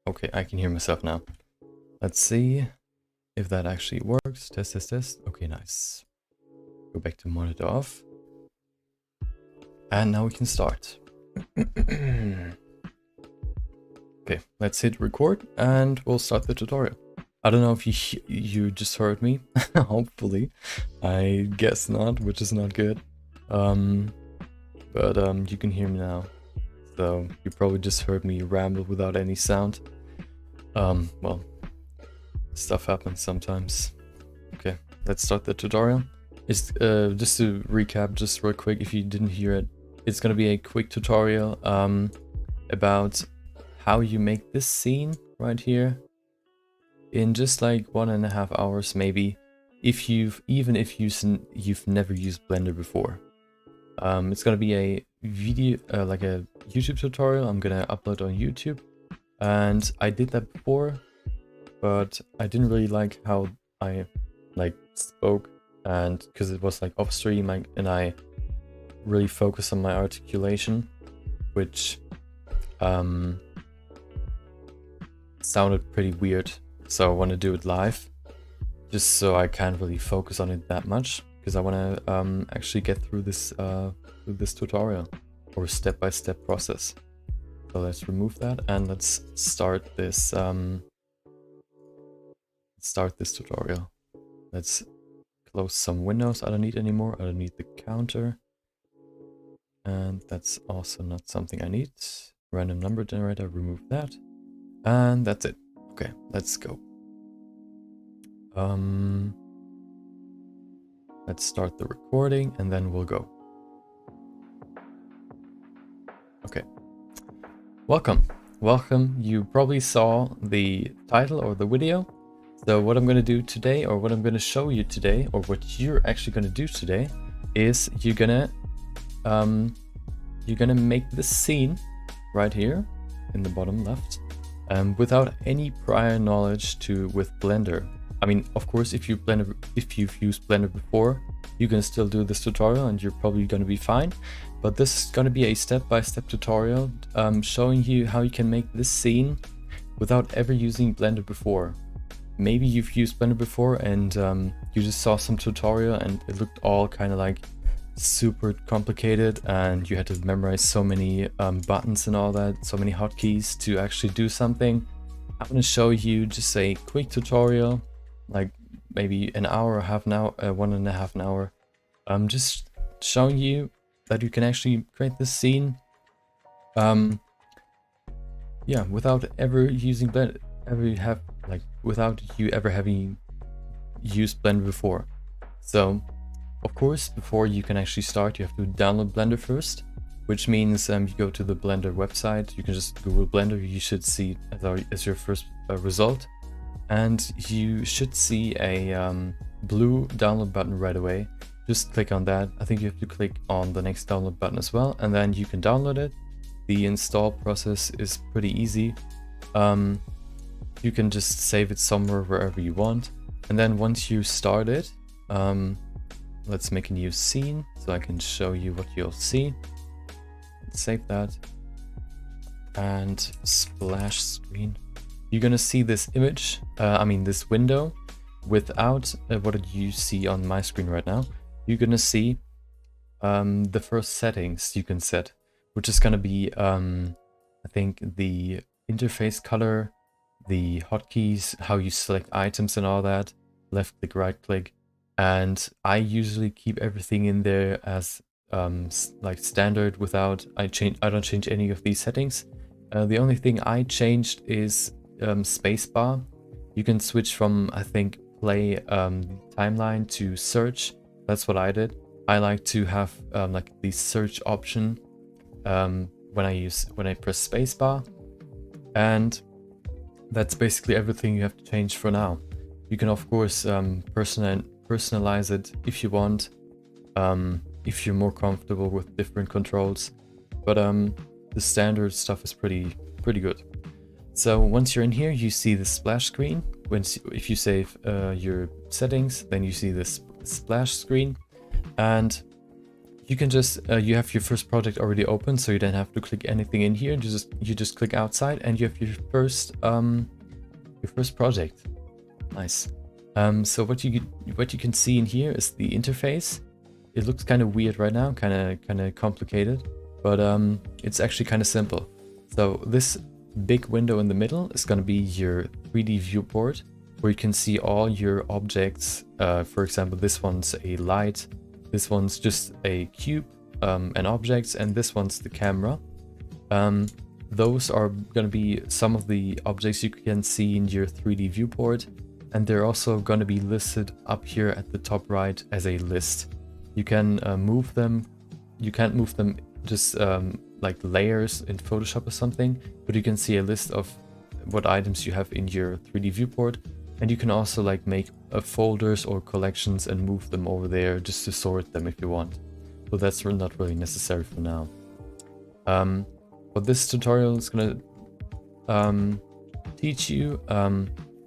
okay, I can hear myself now. Let's see if that actually works. Test, test, test. Okay, nice. Go back to monitor off. And now we can start. Okay, let's hit record and we'll start the tutorial. I don't know if you just heard me. Hopefully. I guess not, which is not good. But you can hear me now. So you probably just heard me ramble without any sound. Well, stuff happens sometimes. Okay, let's start the tutorial. It's just to recap just real quick if you didn't hear it. It's gonna be a quick tutorial about how you make this scene right here in just like 1.5 hours maybe, if you've never used Blender before. It's gonna be a video, like a YouTube tutorial I'm gonna upload on YouTube, and I did that before, but I didn't really like how I spoke, and because it was like off stream, and I really focused on my articulation, which sounded pretty weird. So I want to do it live, just so I can't really focus on it that much, because I want to actually get through this tutorial or step-by-step process. So let's remove that and let's start this tutorial. Let's close some windows I don't need anymore. I don't need the counter, and that's also not something I need. Random number generator, remove that, and that's it. Okay, let's go. Let's start the recording and then we'll go. Okay. Welcome. You probably saw the title or the video. So what I'm going to do today, or what I'm going to show you today, or what you're actually going to do today, is you're gonna make this scene right here in the bottom left, without any prior knowledge with Blender. I mean, of course, if you've used Blender before, you can still do this tutorial and you're probably going to be fine. But this is going to be a step-by-step tutorial showing you how you can make this scene without ever using Blender before. Maybe you've used Blender before and you just saw some tutorial and it looked all kind of like super complicated and you had to memorize so many buttons and all that, so many hotkeys to actually do something. I'm going to show you just a quick tutorial, like maybe an hour or half an hour, 1.5 hour. Just showing you that you can actually create this scene, yeah, without ever using Blender, without you ever having used Blender before. So, of course, before you can actually start, you have to download Blender first, which means you go to the Blender website. You can just Google Blender. You should see as your first result, and you should see a blue download button right away. Just click on that. I think you have to click on the next download button as well, and then you can download it. The install process is pretty easy. You can just save it somewhere wherever you want, and then once you start it, let's make a new scene so I can show you what you'll see. Save that and splash screen. You're gonna see this image, this window, without what you see on my screen right now. You're gonna see the first settings you can set, which is gonna be I think the interface color, the hotkeys, how you select items and all that, left click, right click. And I usually keep everything in there as like standard without I don't change any of these settings. The only thing I changed is spacebar. You can switch from, I think, play timeline to search. That's what I did. I like to have like the search option when I press spacebar, and that's basically everything you have to change for now. You can of course personalize it if you want, if you're more comfortable with different controls, but the standard stuff is pretty good. So once you're in here, you see the splash screen. If you save your settings, then you see this splash screen, and you can just, you have your first project already open, so you don't have to click anything in here. You just click outside and you have your first project. Nice. So what you can see in here is the interface. It looks kind of weird right now, kind of complicated, but it's actually kind of simple. So this big window in the middle is going to be your 3D viewport, where you can see all your objects. For example, this one's a light, this one's just a cube and objects, and this one's the camera. Those are going to be some of the objects you can see in your 3D viewport, and they're also going to be listed up here at the top right as a list. You can move them. You can't move them just like layers in Photoshop or something, but you can see a list of what items you have in your 3D viewport, and you can also like make folders or collections and move them over there just to sort them if you want. So that's not really necessary for now. What this tutorial is going to teach you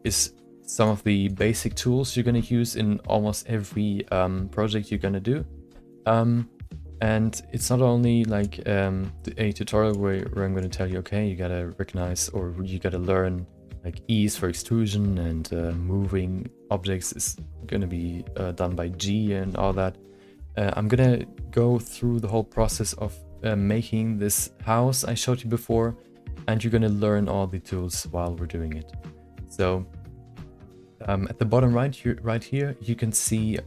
is some of the basic tools you're going to use in almost every project you're going to do. And it's not only like a tutorial where I'm going to tell you, okay, you got to recognize or you got to learn like ease for extrusion, and moving objects is going to be done by G and all that. I'm going to go through the whole process of making this house I showed you before, and you're going to learn all the tools while we're doing it. So at the bottom right here, you can see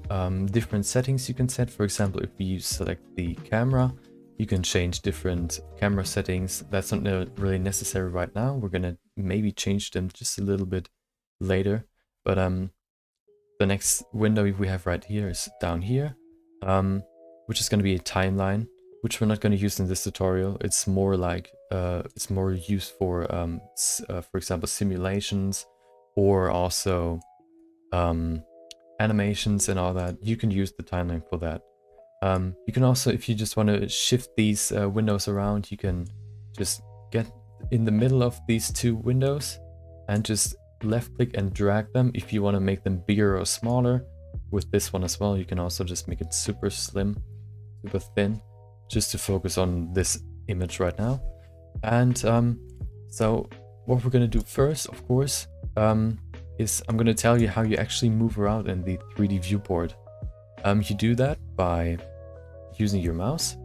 different settings you can set. For example, if you select the camera, you can change different camera settings. That's not really necessary right now. We're going to maybe change them just a little bit later. But the next window we have right here is down here, which is going to be a timeline, which we're not going to use in this tutorial. It's more like it's more used for example, simulations, or also animations and all that. You can use the timeline for that. You can also, if you just want to shift these windows around, you can just get in the middle of these two windows and just left click and drag them if you want to make them bigger or smaller. With this one as well, you can also just make it super slim, super thin, just to focus on this image right now. And so what we're going to do first, of course, is I'm going to tell you how you actually move around in the 3D viewport. You do that by using your mouse.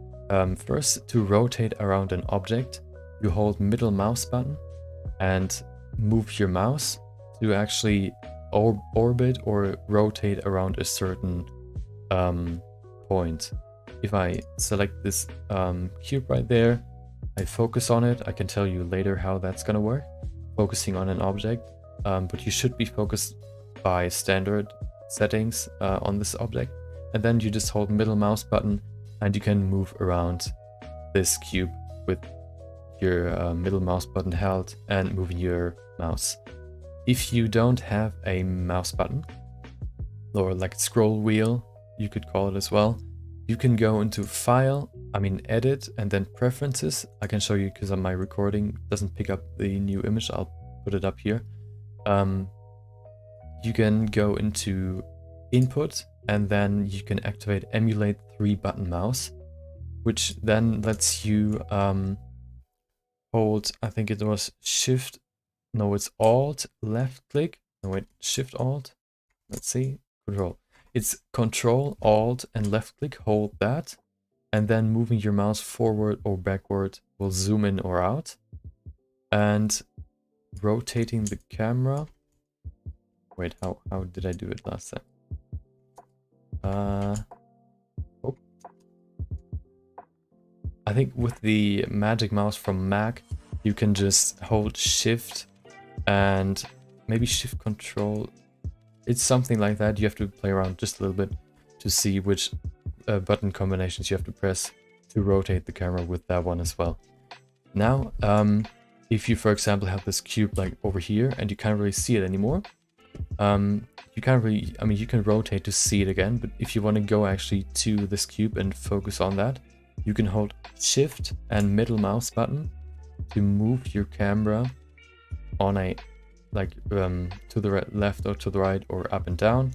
First, to rotate around an object, you hold middle mouse button and move your mouse to actually orbit or rotate around a certain point. If I select this cube right there, I focus on it. I can tell you later how that's going to work, focusing on an object. But you should be focused by standard settings on this object. And then you just hold middle mouse button and you can move around this cube with your middle mouse button held and moving your mouse. If you don't have a mouse button, or like a scroll wheel, you could call it as well, you can go into File, Edit, and then Preferences. I can show you because on my recording doesn't pick up the new image. I'll put it up here. You can go into Input, and then you can activate Emulate 3-button mouse, which then lets you hold, I think it was Shift, no, it's Alt, left click, no wait, Shift Alt, let's see, Control. It's Control, Alt, and left click, hold that, and then moving your mouse forward or backward will zoom in or out. And rotating the camera. Wait, how did I do it last time? Oh. I think with the Magic Mouse from Mac, you can just hold Shift and maybe Shift Control. It's something like that. You have to play around just a little bit to see which button combinations you have to press to rotate the camera with that one as well. Now, if you, for example, have this cube like over here and you can't really see it anymore, you can't really, you can rotate to see it again, but if you want to go actually to this cube and focus on that, you can hold Shift and middle mouse button to move your camera on a, to the left or to the right or up and down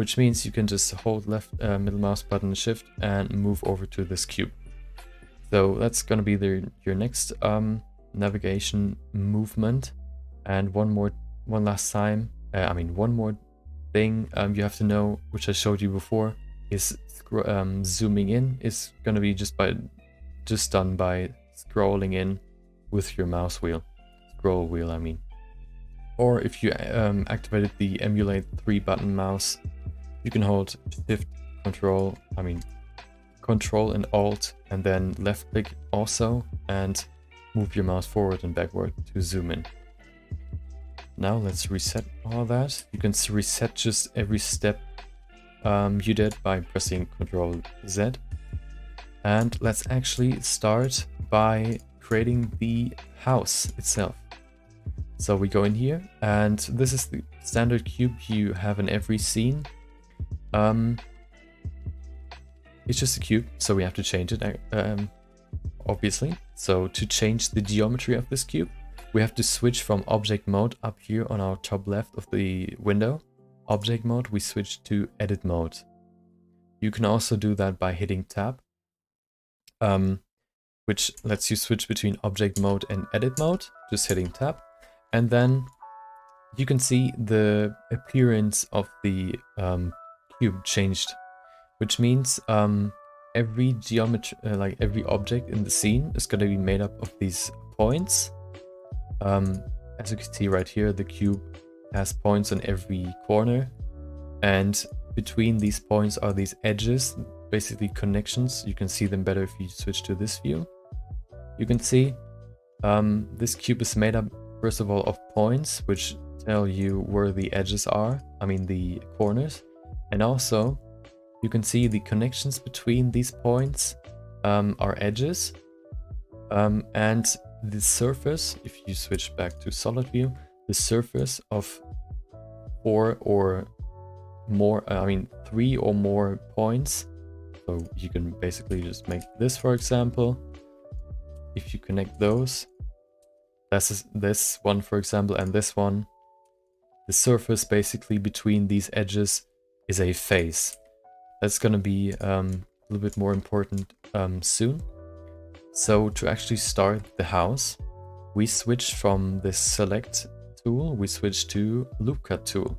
which means you can just hold left middle mouse button and shift and move over to this cube. So that's going to be your next navigation movement. And one more thing you have to know, which I showed you before, is zooming in is going to be just done by scrolling in with your mouse wheel, scroll wheel I mean. Or if you activated the emulate 3 button mouse, you can hold shift control and alt and then left click also and move your mouse forward and backward to zoom in. Now let's reset all that. You can reset just every step you did by pressing Ctrl Z. And let's actually start by creating the house itself. So we go in here, and this is the standard cube you have in every scene. It's just a cube, so we have to change it, obviously. So to change the geometry of this cube, we have to switch from object mode up here on our top left of the window. Object mode, we switch to edit mode. You can also do that by hitting tab, which lets you switch between object mode and edit mode, just hitting tab. And then you can see the appearance of the cube changed, which means every geometry, every object in the scene is going to be made up of these points. As you can see right here, the cube has points on every corner, and between these points are these edges, basically connections. You can see them better if you switch to this view. You can see this cube is made up first of all of points, which tell you where the edges are, the corners, and also you can see the connections between these points are edges, and the surface, if you switch back to solid view, the surface of 3 or more points. So you can basically just make this, for example. If you connect those, this one, for example, and this one, the surface basically between these edges is a face. That's going to be a little bit more important soon. So to actually start the house, we switch from this select tool, we switch to loop cut tool.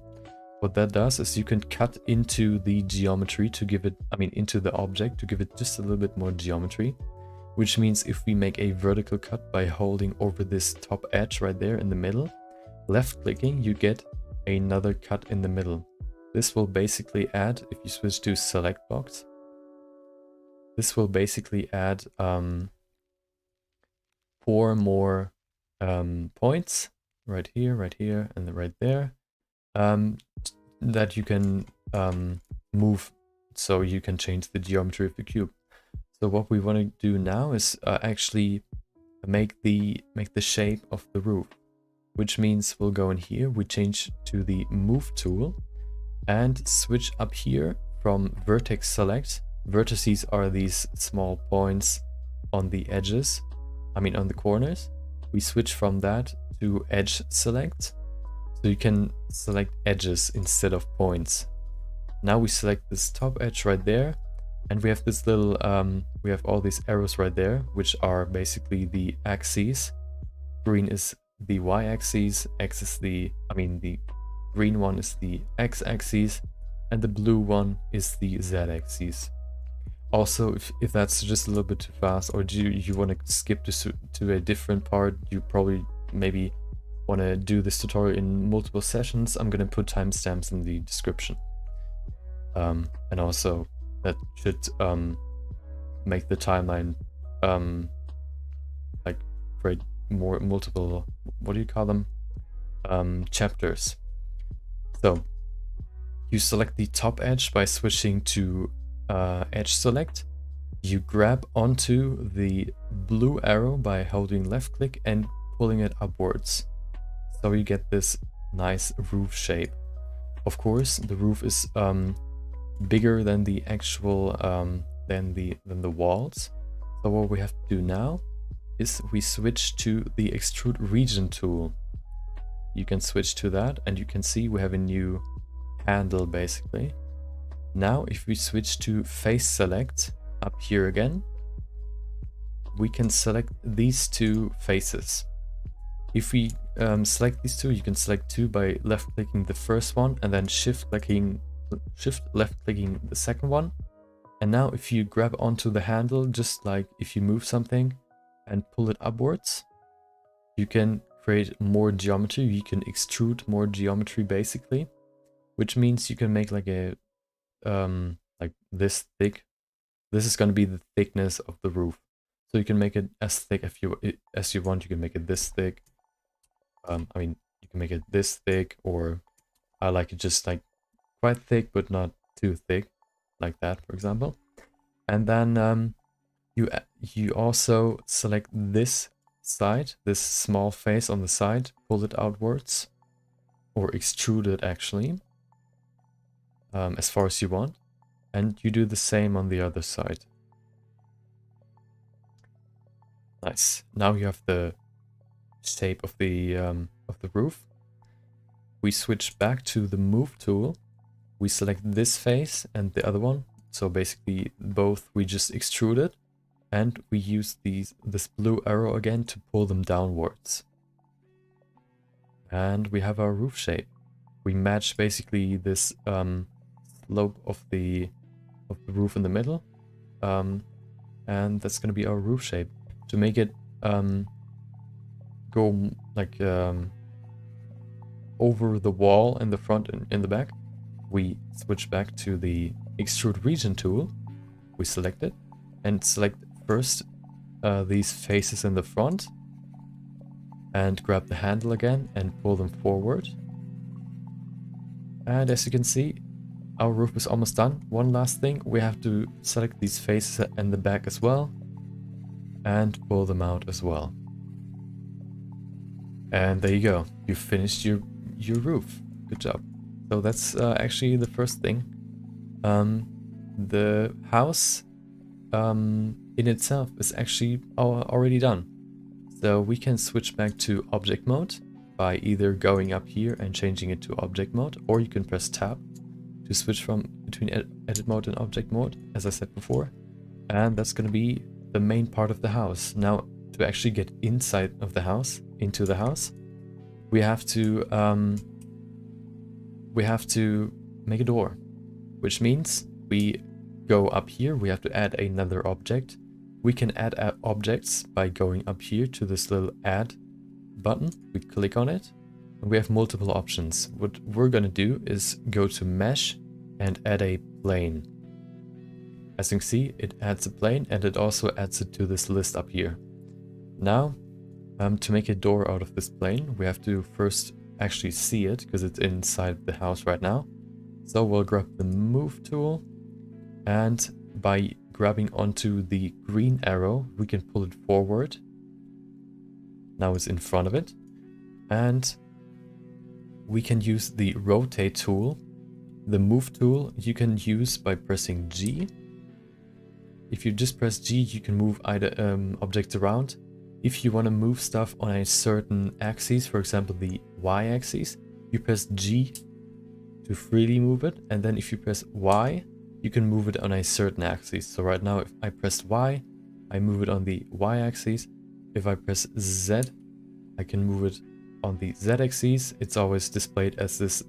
What that does is you can cut into the geometry to give it, into the object to give it just a little bit more geometry. Which means if we make a vertical cut by holding over this top edge right there in the middle, left clicking, you get another cut in the middle. This will basically add, if you switch to select box, this will basically add 4 more points right here, and right there, that you can move, so you can change the geometry of the cube. So what we want to do now is actually make the shape of the roof, which means we'll go in here, we change to the move tool and switch up here from vertex select. Vertices are these small points on the edges, on the corners. We switch from that to edge select, so you can select edges instead of points. Now we select this top edge right there, and we have this little, we have all these arrows right there, which are basically the axes. Green is the y-axis, X is the green one is the x-axis, and the blue one is the z-axis. Also, if that's just a little bit too fast, or do you want to skip to a different part, you probably maybe want to do this tutorial in multiple sessions, I'm going to put timestamps in the description. And also that should make the timeline create multiple, what do you call them, chapters. So you select the top edge by switching to edge select. You grab onto the blue arrow by holding left click and pulling it upwards, so you get this nice roof shape. Of course, the roof is bigger than the actual than the walls. So what we have to do now is we switch to the extrude region tool. You can switch to that, and you can see we have a new handle basically. Now, if we switch to face select up here again, we can select these two faces. If we select these two, you can select two by left clicking the first one and then shift left clicking the second one. And now if you grab onto the handle, just like if you move something and pull it upwards, you can create more geometry. You can extrude more geometry basically, which means you can make like a like this thick. This is going to be the thickness of the roof. So you can make it as thick as you want. You can make it this thick. I mean, you can make it this thick, or I like it just like quite thick, but not too thick, like that, for example. And then you also select this side, this small face on the side, pull it outwards, or extrude it actually, as far as you want. And you do the same on the other side. Nice. Now you have the shape of the roof. We switch back to the move tool. We select this face and the other one. So basically both we just extrude it, and we use this blue arrow again to pull them downwards. And we have our roof shape. We match basically this slope of the roof in the middle, and that's going to be our roof shape. To make it go like over the wall in the front and in the back, we switch back to the extrude region tool. We select it and select first these faces in the front, and grab the handle again and pull them forward. And as you can see, our roof is almost done. One last thing, we have to select these faces in the back as well and pull them out as well. And there you go, you finished your roof. Good job. So that's actually the first thing. The house in itself is actually already done. So we can switch back to object mode by either going up here and changing it to object mode, or you can press tab to switch between edit mode and object mode, as I said before. And that's going to be the main part of the house. Now, to actually get inside of the house, into the house, we have to make a door, which means we go up here. We have to add another object. We can add objects by going up here to this little add button. We click on it, and we have multiple options. What we're going to do is go to mesh and add a plane. As you can see, it adds a plane, and it also adds it to this list up here. Now, to make a door out of this plane, we have to first actually see it, because it's inside the house right now. So we'll grab the move tool, and by grabbing onto the green arrow, we can pull it forward. Now it's in front of it. And we can use the rotate tool. The move tool you can use by pressing G. If you just press G, you can move either objects around. If you want to move stuff on a certain axis, for example the Y axis, you press G to freely move it, and then if you press Y, you can move it on a certain axis. So right now, if I press Y, I move it on the Y axis. If I press Z, I can move it on the Z axis. It's always displayed as this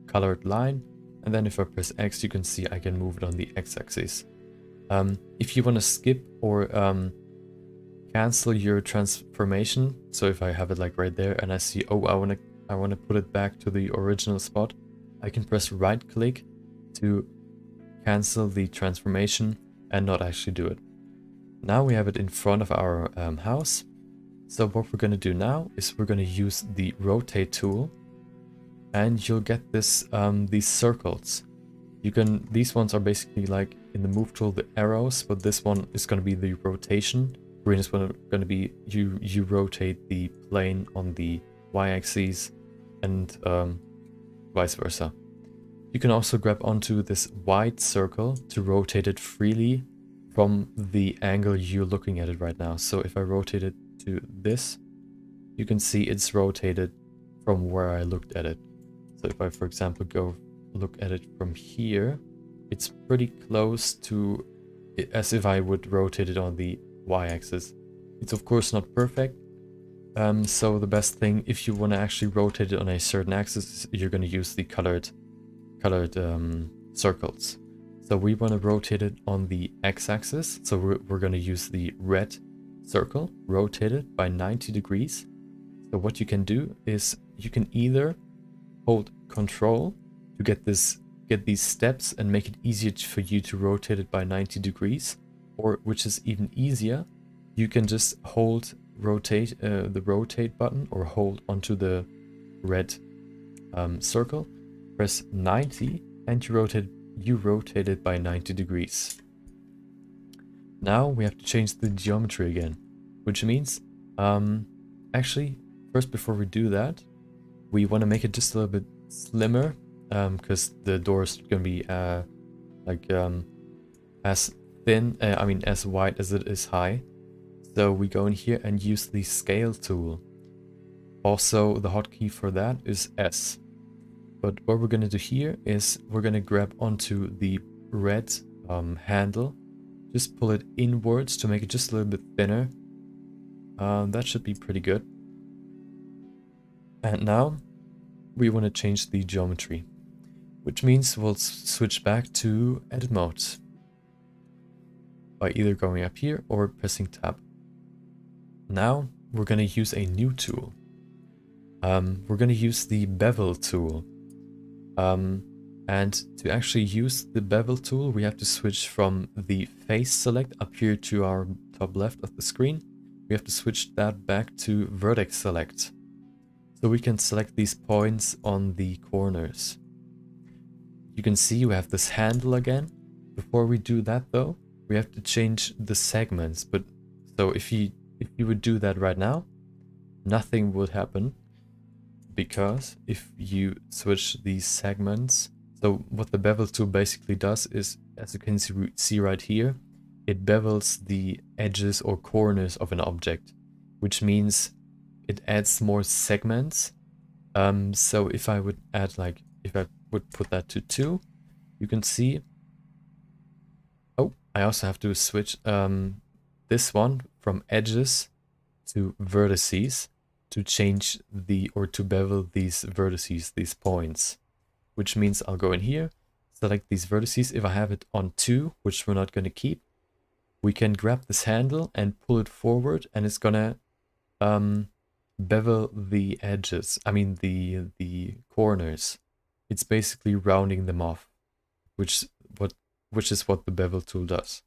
colored line. And then if I press X, you can see I can move it on the X axis. If you want to skip or cancel your transformation, so if I have it like right there and I see, oh, I want to put it back to the original spot, I can press right click to cancel the transformation and not actually do it. Now we have it in front of our house. So what we're going to do now is we're going to use the rotate tool, and you'll get this these circles. These ones are basically like in the move tool the arrows, but this one is going to be the rotation. Green is going to be you rotate the plane on the y-axis, and vice versa. You can also grab onto this white circle to rotate it freely from the angle you're looking at it right now. So if I rotate it to this, you can see it's rotated from where I looked at it. So if I, for example, go look at it from here, it's pretty close to as if I would rotate it on the y-axis. It's of course not perfect, so the best thing if you want to actually rotate it on a certain axis, you're going to use the colored circles. So we want to rotate it on the x-axis, so we're going to use the red circle, rotate it by 90 degrees. So what you can do is you can either hold Control to get these steps and make it easier for you to rotate it by 90 degrees, or which is even easier, you can just hold the rotate button or hold onto the red circle, press 90, and you rotate it by 90 degrees. Now we have to change the geometry again, which means actually first, before we do that, we want to make it just a little bit slimmer, because the door is going to be as thin, as wide as it is high. So we go in here and use the scale tool. Also, the hotkey for that is S. But what we're going to do here is we're going to grab onto the red handle, just pull it inwards to make it just a little bit thinner. That should be pretty good. And now we want to change the geometry, which means we'll switch back to edit mode by either going up here or pressing tab. Now we're going to use a new tool. We're going to use the bevel tool. And to actually use the bevel tool, we have to switch from the face select up here to our top left of the screen. We have to switch that back to vertex select, so we can select these points on the corners. You can see we have this handle again. Before we do that though, we have to change the segments. But so if you would do that right now, nothing would happen, because if you switch these segments, so what the bevel tool basically does is, as you can see right here, it bevels the edges or corners of an object, which means it adds more segments. So if I would add, like, if I would put that to 2, you can see, oh, I also have to switch this one from edges to vertices to change or to bevel these vertices, these points, which means I'll go in here, select these vertices. If I have it on 2, which we're not going to keep, we can grab this handle and pull it forward, and it's gonna bevel the edges, the corners. It's basically rounding them off, which is what the bevel tool does.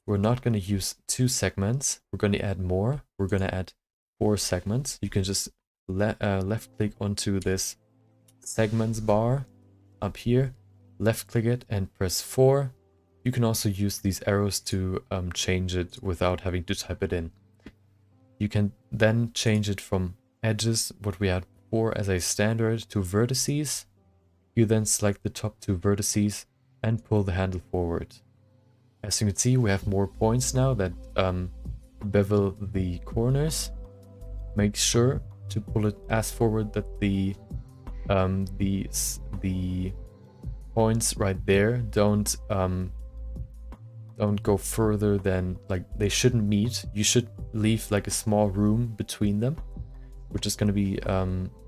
We're not going to use 2 segments. We're going to add more. We're going to add 4 segments. You can just left click onto this segments bar up here, left click it and press 4. You can also use these arrows to change it without having to type it in. You can then change it from edges, what we had before as a standard, to vertices. You then select the top 2 vertices and pull the handle forward. As you can see, we have more points now that bevel the corners. Make sure to pull it as forward that the points right there don't go further than, like, they shouldn't meet. You should leave like a small room between them, which is going to be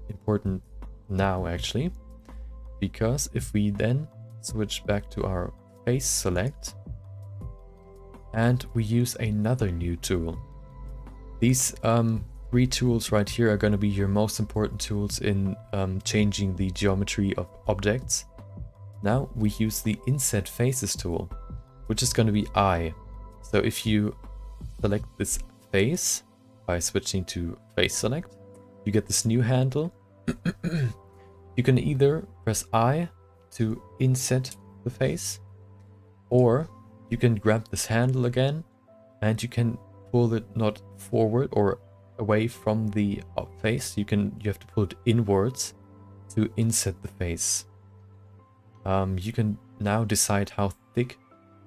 important now actually, because if we then switch back to our face select and we use another new tool, these 3 tools right here are going to be your most important tools in changing the geometry of objects. Now we use the inset faces tool, which is going to be eye. So if you select this face by switching to face select, you get this new handle. You can either press I to inset the face, or you can grab this handle again and you can pull it not forward or away from the face. You have to pull it inwards to inset the face. You can now decide how thick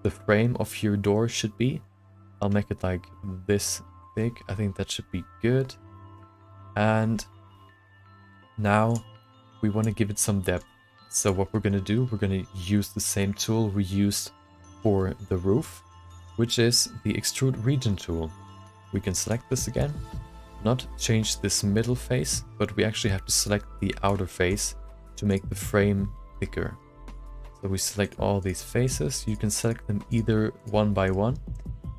the frame of your door should be. I'll make it like this thick. I think that should be good. And now we want to give it some depth. So what we're gonna do, we're gonna use the same tool we used for the roof, which is the extrude region tool. We can select this again, not change this middle face, but we actually have to select the outer face to make the frame thicker. So we select all these faces. You can select them either one by one,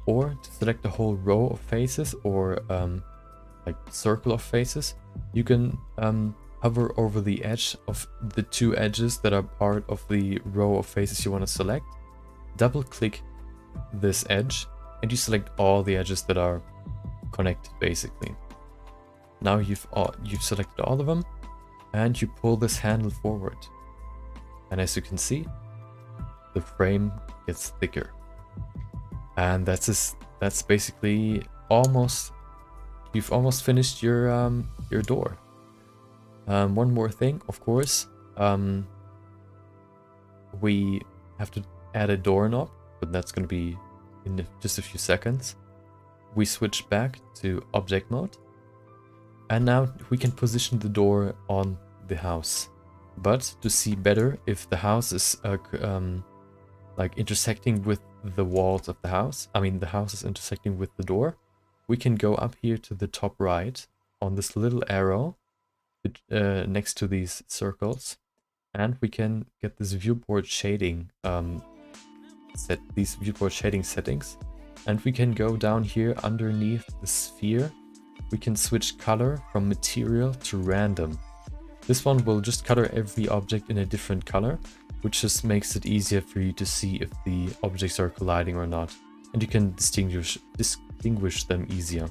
or to select the whole row of faces, or like circle of faces, you can hover over the edge of the two edges that are part of the row of faces you want to select. Double click this edge and you select all the edges that are connected basically. Now you've selected all of them and you pull this handle forward. And as you can see, the frame gets thicker. And that's basically you've almost finished your door. One more thing, of course, we have to add a doorknob, but that's going to be in just a few seconds. We switch back to object mode, and now we can position the door on the house. But to see better if the house is like intersecting with the walls of the house, the house is intersecting with the door, we can go up here to the top right on this little arrow next to these circles, and we can get this viewport shading these viewport shading settings, and we can go down here underneath the sphere. We can switch color from material to random. This one will just color every object in a different color, which just makes it easier for you to see if the objects are colliding or not, and you can distinguish them easier.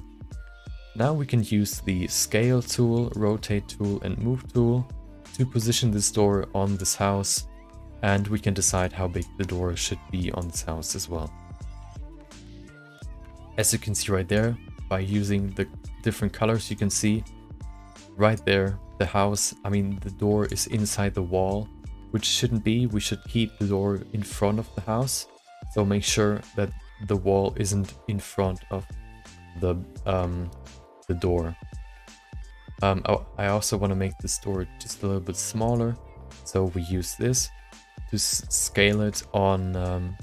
Now we can use the scale tool, rotate tool and move tool to position this door on this house, and we can decide how big the door should be on this house as well. As you can see right there, by using the different colors, you can see right there the house, the door is inside the wall, which shouldn't be. We should keep the door in front of the house, so make sure that the wall isn't in front of the door. I also want to make this door just a little bit smaller, so we use this to scale it on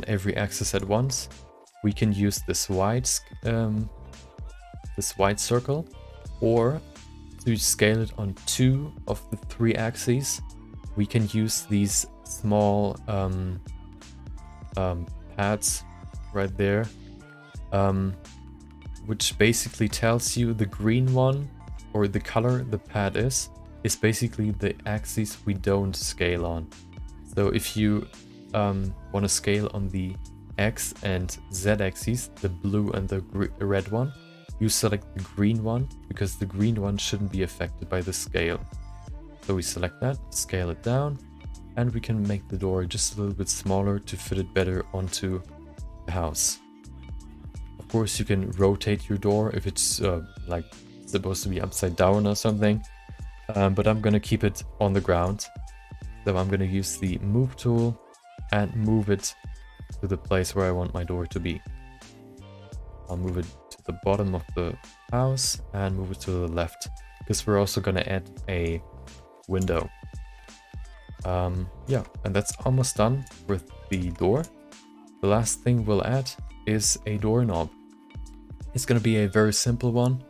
every axis at once. We can use this wide circle, or to scale it on 2 of the 3 axes, we can use these small pads right there, which basically tells you the green one, or the color the pad is basically the axis we don't scale on. So if you want to scale on the X and Z axes, the blue and the red one, you select the green one, because the green one shouldn't be affected by the scale. So we select that, scale it down, and we can make the door just a little bit smaller to fit it better onto the house. Of course, you can rotate your door if it's like supposed to be upside down or something, but I'm gonna keep it on the ground. So I'm gonna use the move tool and move it to the place where I want my door to be. I'll move it to the bottom of the house and move it to the left, because we're also gonna add a window. Yeah, and that's almost done with the door. The last thing we'll add is a doorknob. It's gonna be a very simple one.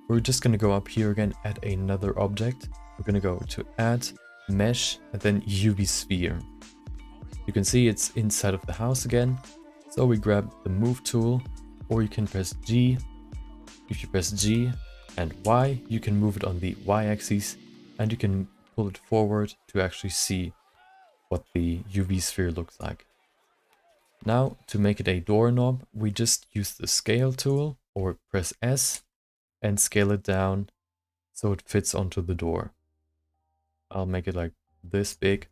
We're just gonna go up here again, add another object. We're gonna go to add, mesh, and then UV sphere. You can see it's inside of the house again. So we grab the move tool, or you can press G. If you press G and Y, you can move it on the Y axis, and you can pull it forward to actually see what the UV sphere looks like. Now, to make it a doorknob, we just use the scale tool, or press S and scale it down so it fits onto the door. I'll make it like this big.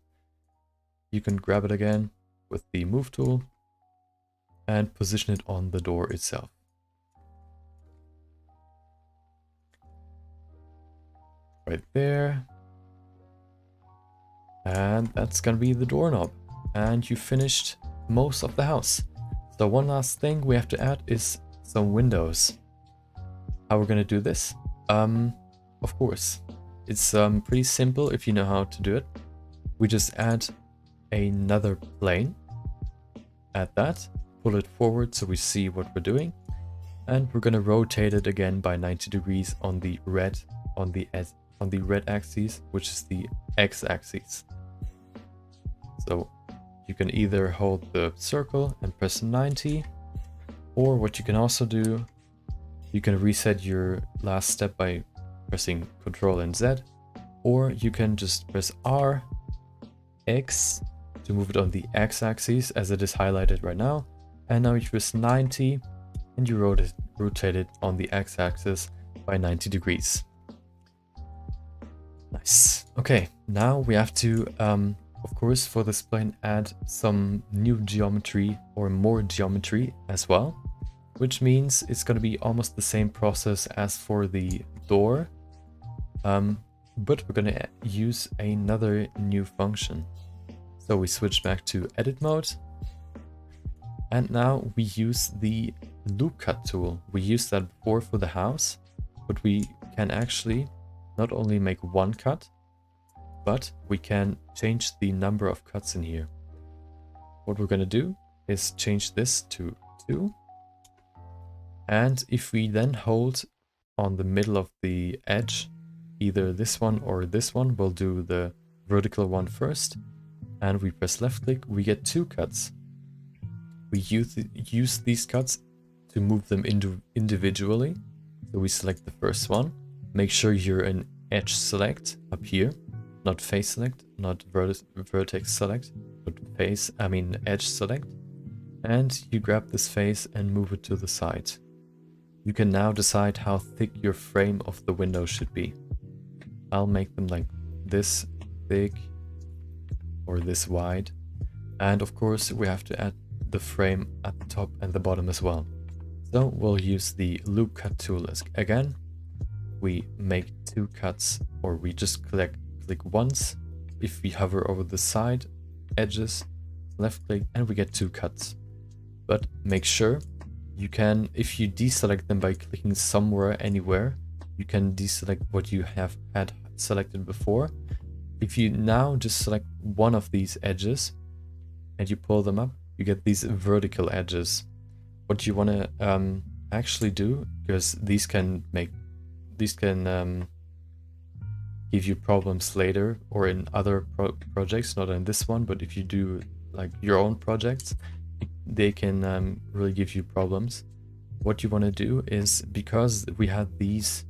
You can grab it again with the move tool and position it on the door itself. Right there. And that's gonna be the doorknob. And you finished most of the house. So one last thing we have to add is some windows. How we're gonna do this? Of course, it's pretty simple if you know how to do it. we just add another plane, add that, pull it forward so we see what we're doing, and we're going to rotate it again by 90 degrees on the red axis, which is the x-axis. So you can either hold the circle and press 90, or what you can also do, you can reset your last step by pressing Ctrl and Z, or you can just press R, X to move it on the x-axis as it is highlighted right now, and now you press 90 and you rotate it on the x-axis by 90 degrees. Nice. Okay, now we have to, of course, for this plane add some new geometry or more geometry as well, which means it's going to be almost the same process as for the door, but we're going to use another new function. So we switch back to edit mode, and now we use the loop cut tool. We used that before for the house, but we can actually not only make one cut, but we can change the number of cuts in here. What we're going to do is change this to 2. And if we then hold on the middle of the edge, either this one or this one, we'll do the vertical one first, and we press left click, we get 2 cuts. We use these cuts to move them individually. So we select the first one, make sure you're in edge select up here, not face select, not vertex select, but edge select, and you grab this face and move it to the side. You can now decide how thick your frame of the window should be. I'll make them like this thick or this wide. And of course we have to add the frame at the top and the bottom as well. So we'll use the loop cut tool again. We make 2 cuts, or we just click once. If we hover over the side edges, left click, and we get 2 cuts. But make sure you can, if you deselect them by clicking somewhere, anywhere, you can deselect what you have had selected before. If you now just select one of these edges and you pull them up, you get these vertical edges. What you want to actually do, because these can give you problems later or in other projects, not in this one, but if you do like your own projects, they can really give you problems. What you want to do is, because we had these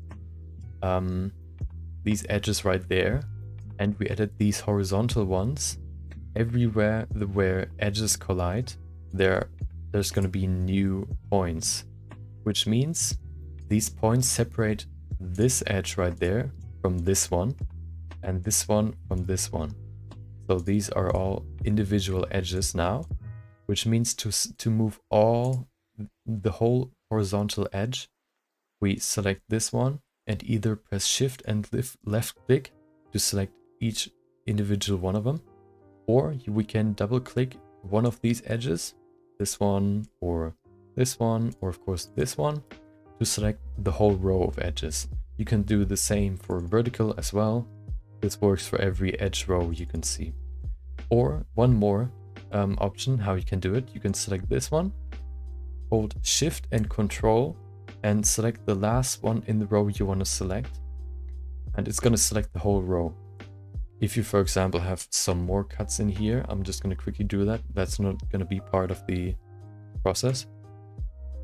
edges right there, and we added these horizontal ones, everywhere where edges collide, there's going to be new points, which means these points separate this edge right there from this one, and this one from this one. So these are all individual edges now, which means to move the whole horizontal edge, we select this one and either press shift and left click to select each individual one of them, or we can double click one of these edges, this one, or of course this one, to select the whole row of edges. You can do the same for vertical as well. This works for every edge row you can see. Or one more option how you can do it, you can select this one, hold shift and control, and select the last one in the row you want to select, and it's going to select the whole row. If you, for example, have some more cuts in here, I'm just going to quickly do that. That's not going to be part of the process.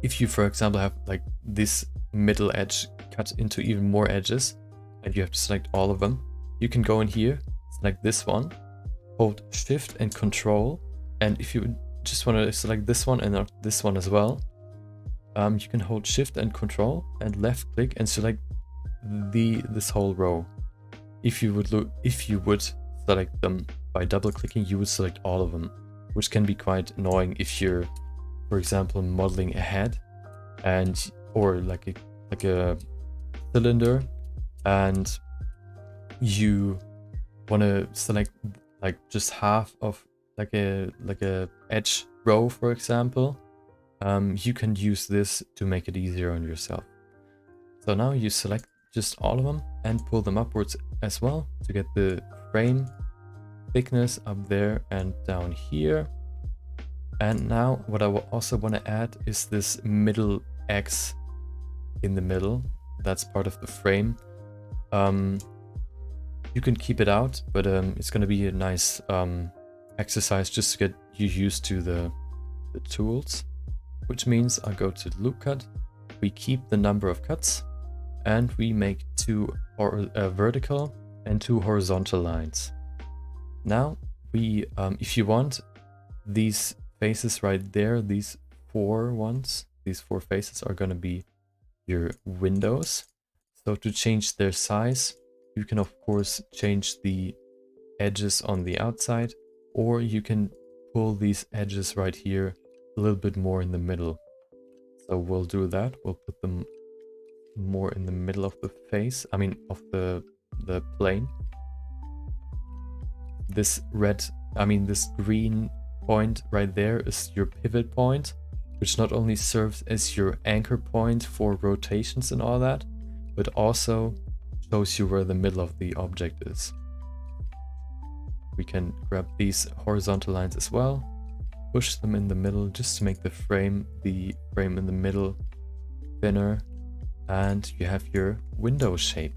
If you, for example, have like this middle edge cut into even more edges, and you have to select all of them, you can go in here, select this one, hold shift and control, and if you just want to select this one and not this one as well, you can hold shift and control and left click and select this whole row. If you would select them by double clicking, you would select all of them, which can be quite annoying if you're, for example, modeling a head or like a cylinder, and you want to select like just half of like a edge row, for example. You can use this to make it easier on yourself. So now you select just all of them and pull them upwards as well to get the frame thickness up there and down here. And now what I will also want to add is this middle X in the middle. That's part of the frame. You can keep it out, but it's going to be a nice exercise just to get you used to the tools, which means I'll go to the loop cut. We keep the number of cuts and we make two vertical and two horizontal lines. Now we, if you want, these faces right there, these four faces are going to be your windows. So to change their size, you can of course change the edges on the outside, or you can pull these edges right here a little bit more in the middle. So we'll do that. We'll put them more in the middle of the face, of the plane. This green point right there is your pivot point, which not only serves as your anchor point for rotations and all that, but also shows you where the middle of the object is. We can grab these horizontal lines as well, push them in the middle just to make the frame in the middle thinner, and you have your window shape.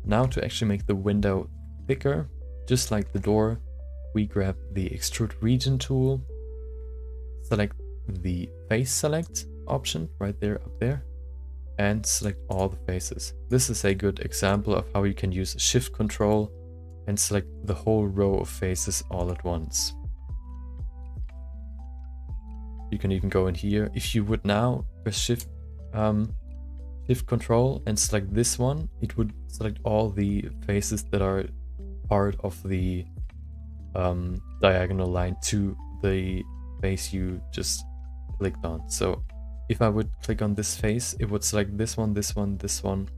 Now to actually make the window thicker, just like the door, we grab the extrude region tool, select the face select option right there up there, and select all the faces. This is a good example of how you can use shift control and select the whole row of faces all at once. You can even go in here. If you would now press shift control and select this one, it would select all the faces that are part of the diagonal line to the face you just clicked on. So if I would click on this face, it would select this one, this one, this one,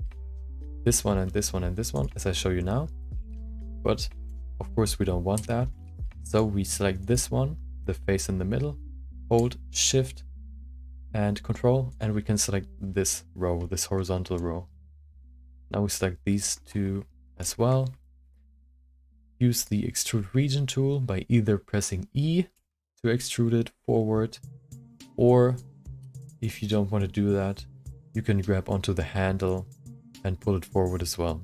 this one, and this one, and this one, as I show you now. But of course we don't want that. So we select this one, the face in the middle, hold shift and control, and we can select this row, this horizontal row. Now we select these two as well. Use the extrude region tool by either pressing E to extrude it forward, or if you don't want to do that, you can grab onto the handle and pull it forward as well.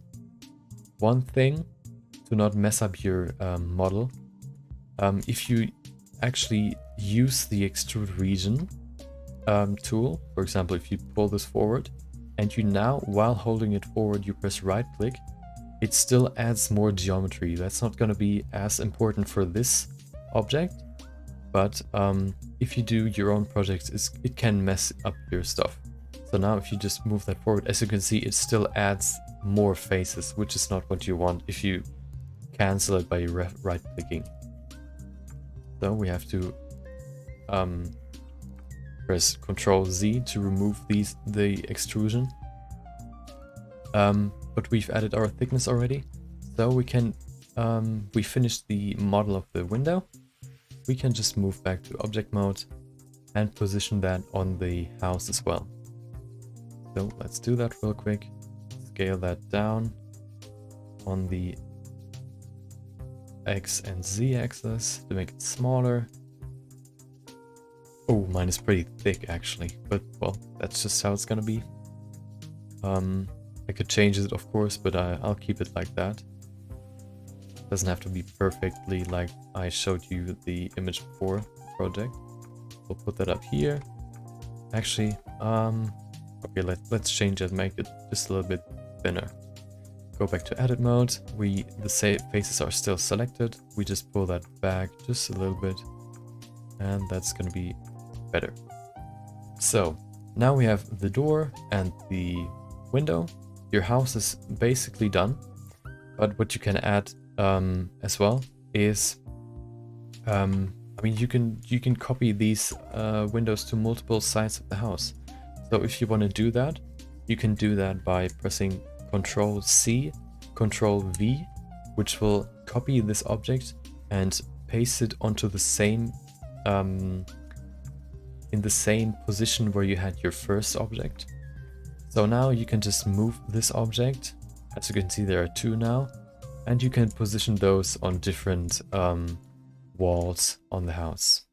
One thing to not mess up your model, if you actually use the extrude region tool, for example, if you pull this forward and you now, while holding it forward, you press right click, it still adds more geometry. That's not going to be as important for this object, but if you do your own projects, it can mess up your stuff. So now if you just move that forward, as you can see, it still adds more faces, which is not what you want if you cancel it by right clicking. So we have to press Ctrl Z to remove the extrusion. But we've added our thickness already, so we can we finished the model of the window. We can just move back to object mode and position that on the house as well. So let's do that real quick. Scale that down on the X and Z axis to make it smaller. Oh, mine is pretty thick actually, but well, that's just how it's gonna be. I could change it, of course, but I'll keep it like that. Doesn't have to be perfectly like I showed you the image before the project. We'll put that up here. Actually, okay, let's change it, make it just a little bit thinner. Go back to edit mode. The faces are still selected. We just pull that back just a little bit, and that's gonna be better. So now we have the door and the window. Your house is basically done, but what you can add as well is, you can copy these windows to multiple sides of the house. So if you want to do that, you can do that by pressing Ctrl C, Ctrl V, which will copy this object and paste it onto the same in the same position where you had your first object. So now you can just move this object. As you can see, there are two now. And you can position those on different walls on the house.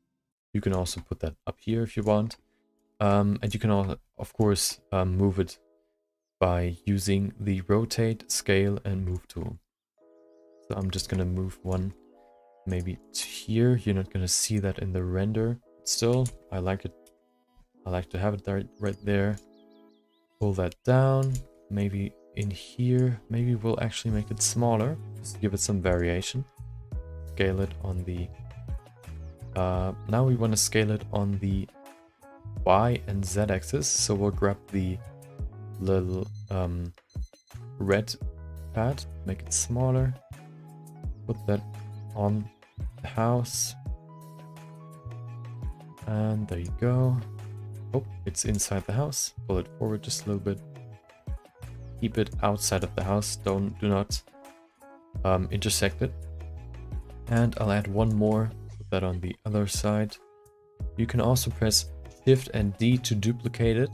You can also put that up here if you want. And you can all, of course, move it by using the rotate, scale, and move tool. So I'm just gonna move one maybe to here. You're not gonna see that in the render. Still, I like it. I like to have it right there. Pull that down, maybe in here. Maybe we'll actually make it smaller, just to give it some variation. Scale it on the... now we want to scale it on the Y and Z axis. So we'll grab the little red pad, make it smaller. Put that on the house. And there you go. Oh, it's inside the house. Pull it forward just a little bit. Keep it outside of the house. Do not intersect it. And I'll add one more. Put that on the other side. You can also press Shift and D to duplicate it.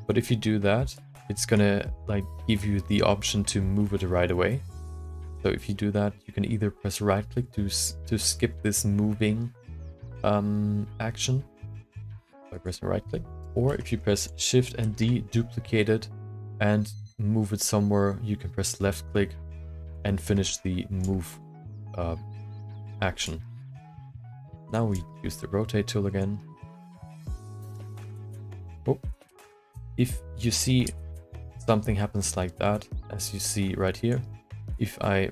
But if you do that, it's gonna like give you the option to move it right away. So if you do that, you can either press right click to skip this moving action by pressing right click, or if you press Shift and D, duplicate it and move it somewhere, you can press left click and finish the move action. Now we use the rotate tool again. Oh, if you see something happens like that, as you see right here, if I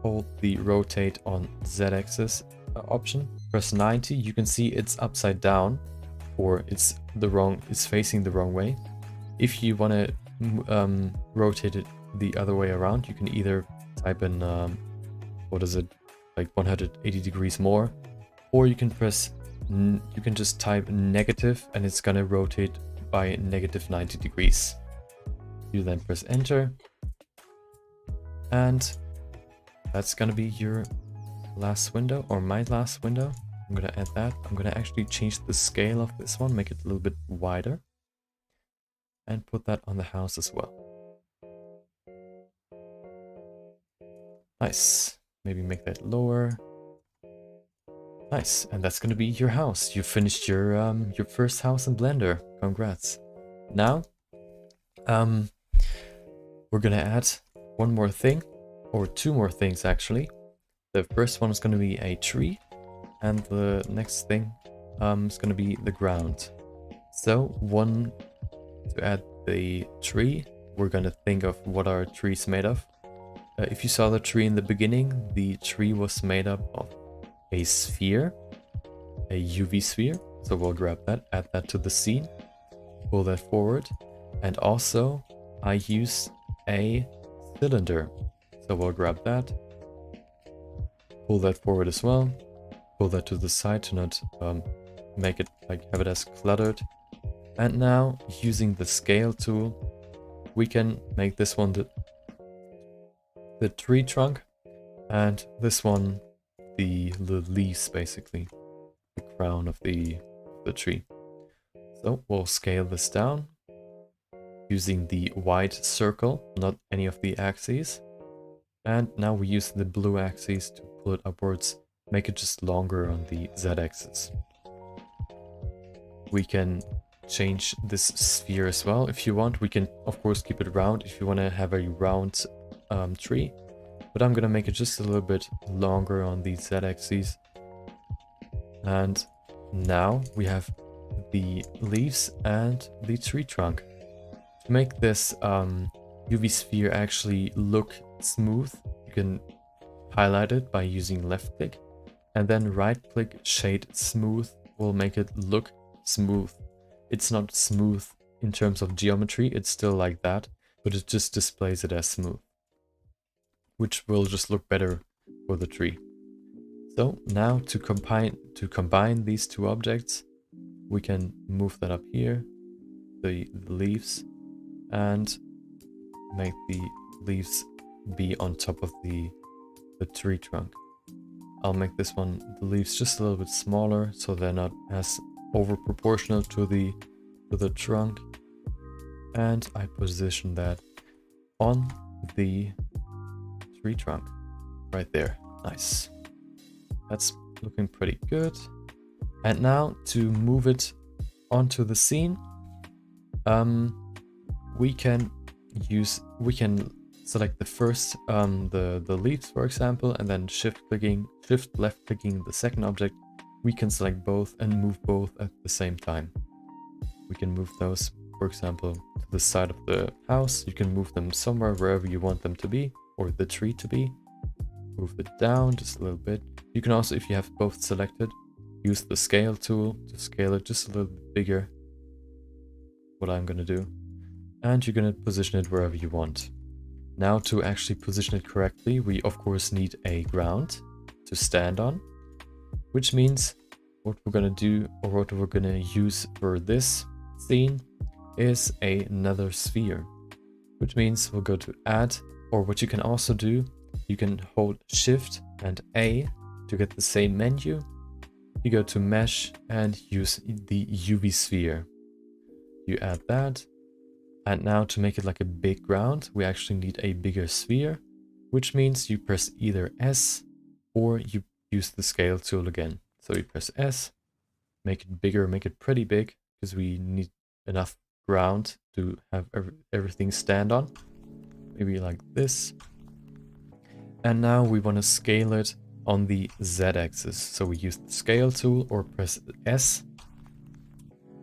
hold the rotate on Z-axis option, press 90, you can see it's upside down, or it's facing the wrong way. If you want to rotate it the other way around, you can either type in what is it, like 180 degrees more, or you can press you can just type negative and it's gonna rotate by negative 90 degrees. You then press enter, and that's gonna be your last window, or my last window. I'm gonna add that. I'm gonna actually change the scale of this one, make it a little bit wider, and put that on the house as well. Nice. Maybe make that lower. Nice. And that's gonna be your house. You finished your first house in Blender. Congrats. Now, we're gonna add one more thing, or two more things actually. The first one is gonna be a tree, and the next thing is gonna be the ground. So to add the tree, we're gonna think of what our trees made of. If you saw the tree in the beginning, the tree was made up of a sphere, a UV sphere. So we'll grab that, add that to the scene, pull that forward, and also I used a cylinder. So we'll grab that, pull that forward as well, pull that to the side to not make it like have it as cluttered. And now using the scale tool, we can make this one the tree trunk, and this one the leaves, basically the crown of the tree. So we'll scale this down using the white circle, not any of the axes. And now we use the blue axis to pull it upwards, make it just longer on the Z-axis. We can change this sphere as well if you want. We can of course keep it round if you want to have a round tree, but I'm gonna make it just a little bit longer on the Z-axis. And now we have the leaves and the tree trunk. To make this UV sphere actually look smooth, you can highlight it by using left click, and then right click shade smooth will make it look smooth. It's not smooth in terms of geometry, it's still like that, but it just displays it as smooth, which will just look better for the tree. So now to combine these two objects, we can move that up here, the leaves, and make the leaves be on top of the tree trunk. I'll make this one, the leaves, just a little bit smaller so they're not as over proportional to the trunk, and I position that on the tree trunk. right there. Nice. That's looking pretty good. And now to move it onto the scene, we can select the first, the leaves, for example, and then shift left clicking the second object. We can select both and move both at the same time. We can move those, for example, to the side of the house. You can move them somewhere wherever you want them to be, or the tree to be. Move it down just a little bit. You can also, if you have both selected, use the scale tool to scale it just a little bit bigger. What I'm gonna do. And you're gonna position it wherever you want. Now to actually position it correctly, we of course need a ground to stand on, which means what we're gonna do, or what we're gonna use for this scene, is another sphere, which means we'll go to add, or what you can also do, you can hold shift and A to get the same menu. You go to mesh and use the UV sphere. You add that. And now to make it like a big ground, we actually need a bigger sphere, which means you press either S or you use the scale tool again. So you press S, make it bigger, make it pretty big, because we need enough ground to have everything stand on. Maybe like this. And now we want to scale it on the Z axis. So we use the scale tool or press S,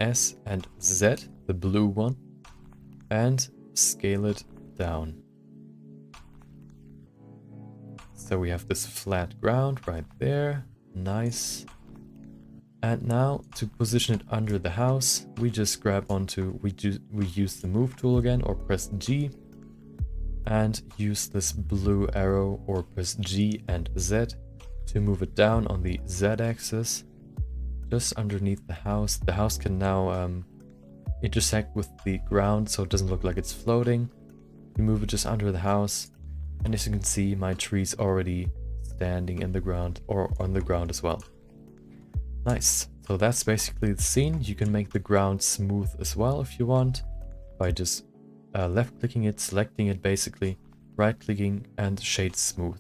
S and Z, the blue one, and scale it down. So we have this flat ground right there. Nice. And now to position it under the house, we just grab onto, we use the move tool again, or press G and use this blue arrow, or press G and Z to move it down on the Z axis just underneath the house. The house can now intersect with the ground so it doesn't look like it's floating. You move it just under the house, and as you can see, my tree's already standing in the ground, or on the ground as well. Nice. So that's basically the scene. You can make the ground smooth as well if you want, by just left clicking it, selecting it basically, right clicking and shade smooth.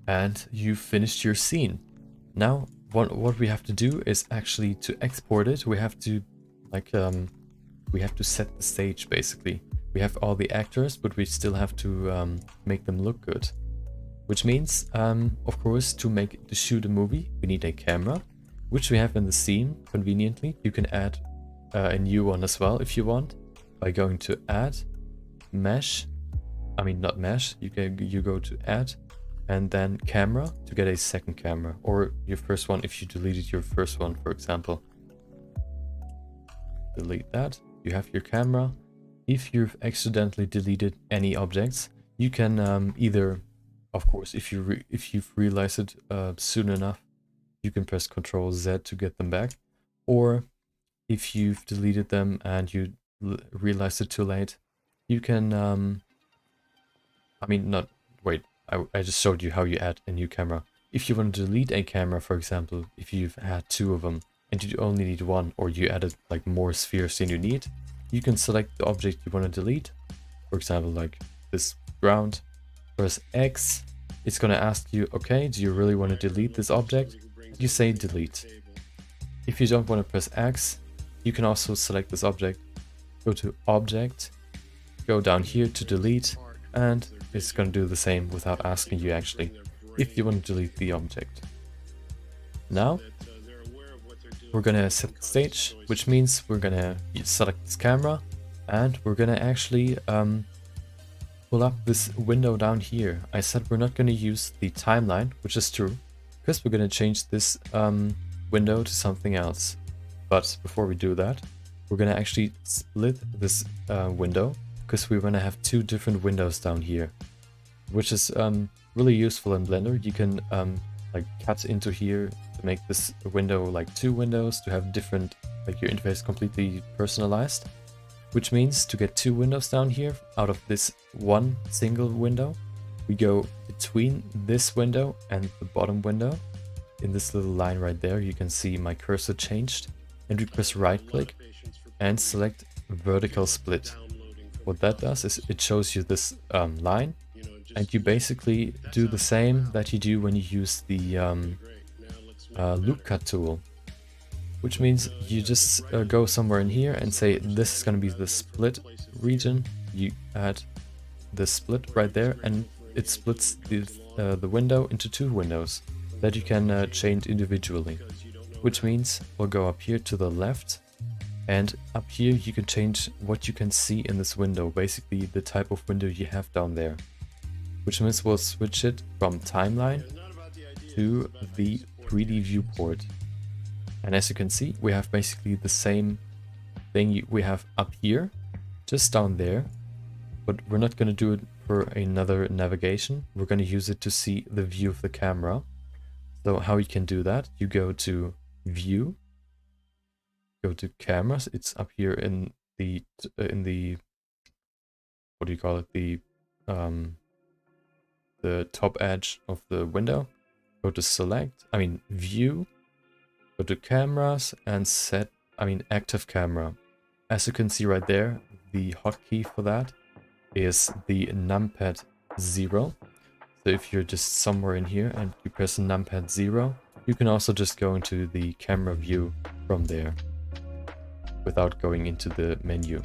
And you've finished your scene. Now what we have to do is actually to export it. We have to set the stage basically. We have all the actors, but we still have to make them look good. Which means, of course, to shoot a movie, we need a camera, which we have in the scene conveniently. You can add a new one as well if you want, by going to add, mesh, not mesh, you go to add, and then camera to get a second camera, or your first one if you deleted your first one, for example. Delete that. You have your camera. If you've accidentally deleted any objects, you can either, of course, if you've realized it soon enough, you can press Ctrl Z to get them back. Or if you've deleted them and you realized it too late, you can I just showed you how you add a new camera. If you want to delete a camera, for example, if you've had two of them and you only need one, or you added like more spheres than you need, you can select the object you want to delete. For example, like this ground. Press X. It's going to ask you, okay, do you really want to delete this object? You say delete. If you don't want to press X, you can also select this object, go to object, go down here to delete, and it's going to do the same without asking you actually if you want to delete the object. Now we're going to set the stage, which means we're going to select this camera, and we're going to actually pull up this window down here. I said we're not going to use the timeline, which is true, because we're going to change this window to something else. But before we do that, we're going to actually split this window, because we're going to have two different windows down here, which is really useful in Blender. You can like cut into here to make this window like two windows, to have different, like your interface completely personalized. Which means to get two windows down here out of this one single window, we go between this window and the bottom window. In this little line right there, you can see my cursor changed, and we press right click and select vertical split. What that does is it shows you this line, And you basically do the same that you do when you use the loop cut tool, which means you just go somewhere in here and say this is going to be the split region. You add the split right there, and it splits the window into two windows that you can change individually, which means we'll go up here to the left, and up here you can change what you can see in this window, basically the type of window you have down there, which means we'll switch it from timeline to the 3D viewport. And as you can see, we have basically the same thing we have up here, just down there, but we're not going to do it for another navigation. We're going to use it to see the view of the camera. So how you can do that, you go to view, go to cameras. It's up here in the what do you call it, the top edge of the window. Go to select, view, go to cameras and set, active camera. As you can see right there, the hotkey for that is the numpad 0. So if you're just somewhere in here and you press numpad 0, you can also just go into the camera view from there without going into the menu.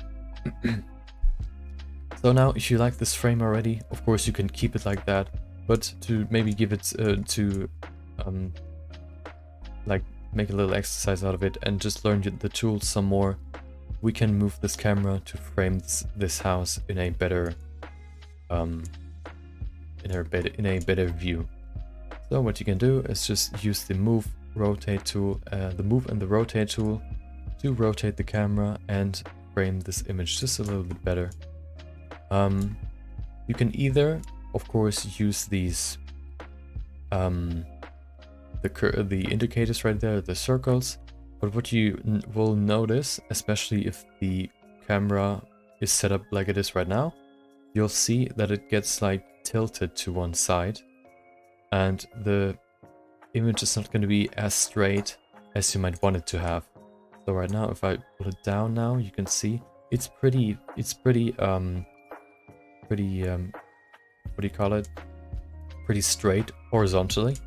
So now if you like this frame already, of course you can keep it like that, but to maybe give it like make a little exercise out of it and just learn the tools some more, we can move this camera to frame this house in a better in a better view. So what you can do is just use the move rotate tool, the move and the rotate tool to rotate the camera and frame this image just a little bit better. You can either, of course, use these the indicators right there, the circles, but what you will notice, especially if the camera is set up like it is right now, you'll see that it gets like tilted to one side and the image is not going to be as straight as you might want it to have. So right now, if I put it down now, you can see it's pretty what do you call it, pretty straight horizontally.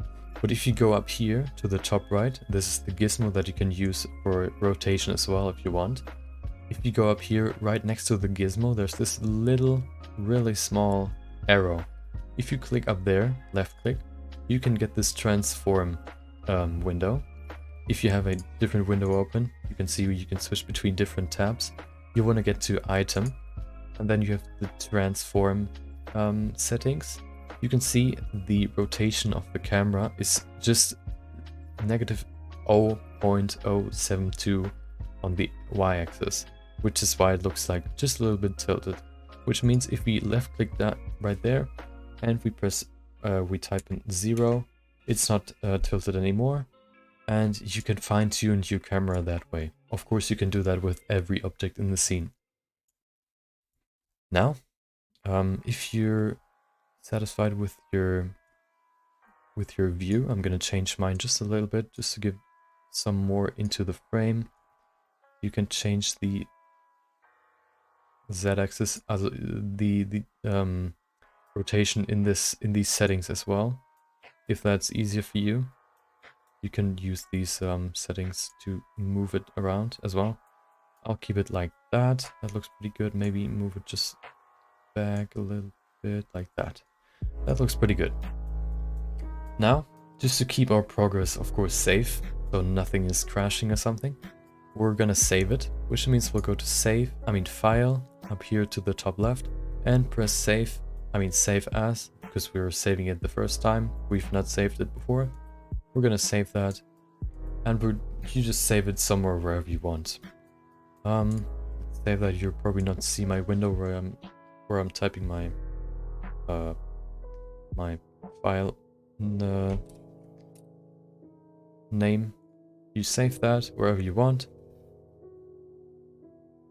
But if you go up here to the top right, this is the gizmo that you can use for rotation as well if you want. If you go up here right next to the gizmo, there's this little really small arrow. If you click up there, left click, you can get this transform window. If you have a different window open, you can see you can switch between different tabs. You want to get to item, and then you have the transform settings. You can see the rotation of the camera is just negative 0.072 on the y-axis, which is why it looks like just a little bit tilted. Which means if we left click that right there and we press, we type in 0, it's not tilted anymore, and you can fine tune your camera that way. Of course, you can do that with every object in the scene. Now, if you're satisfied with your view, I'm gonna change mine just a little bit, just to give some more into the frame. You can change the z-axis, the rotation in these settings as well, if that's easier for you. You can use these settings to move it around as well. I'll keep it like that. That looks pretty good. Maybe move it just back a little bit like that. That looks pretty good. Now, just to keep our progress, of course, safe, so nothing is crashing or something, we're gonna save it, which means we'll go to save, file, up here to the top left, and press save, save as, because we were saving it the first time. We've not saved it before. We're gonna save that, and you just save it somewhere wherever you want. Save that. You'll probably not see my window where I'm typing my my file name. You save that wherever you want,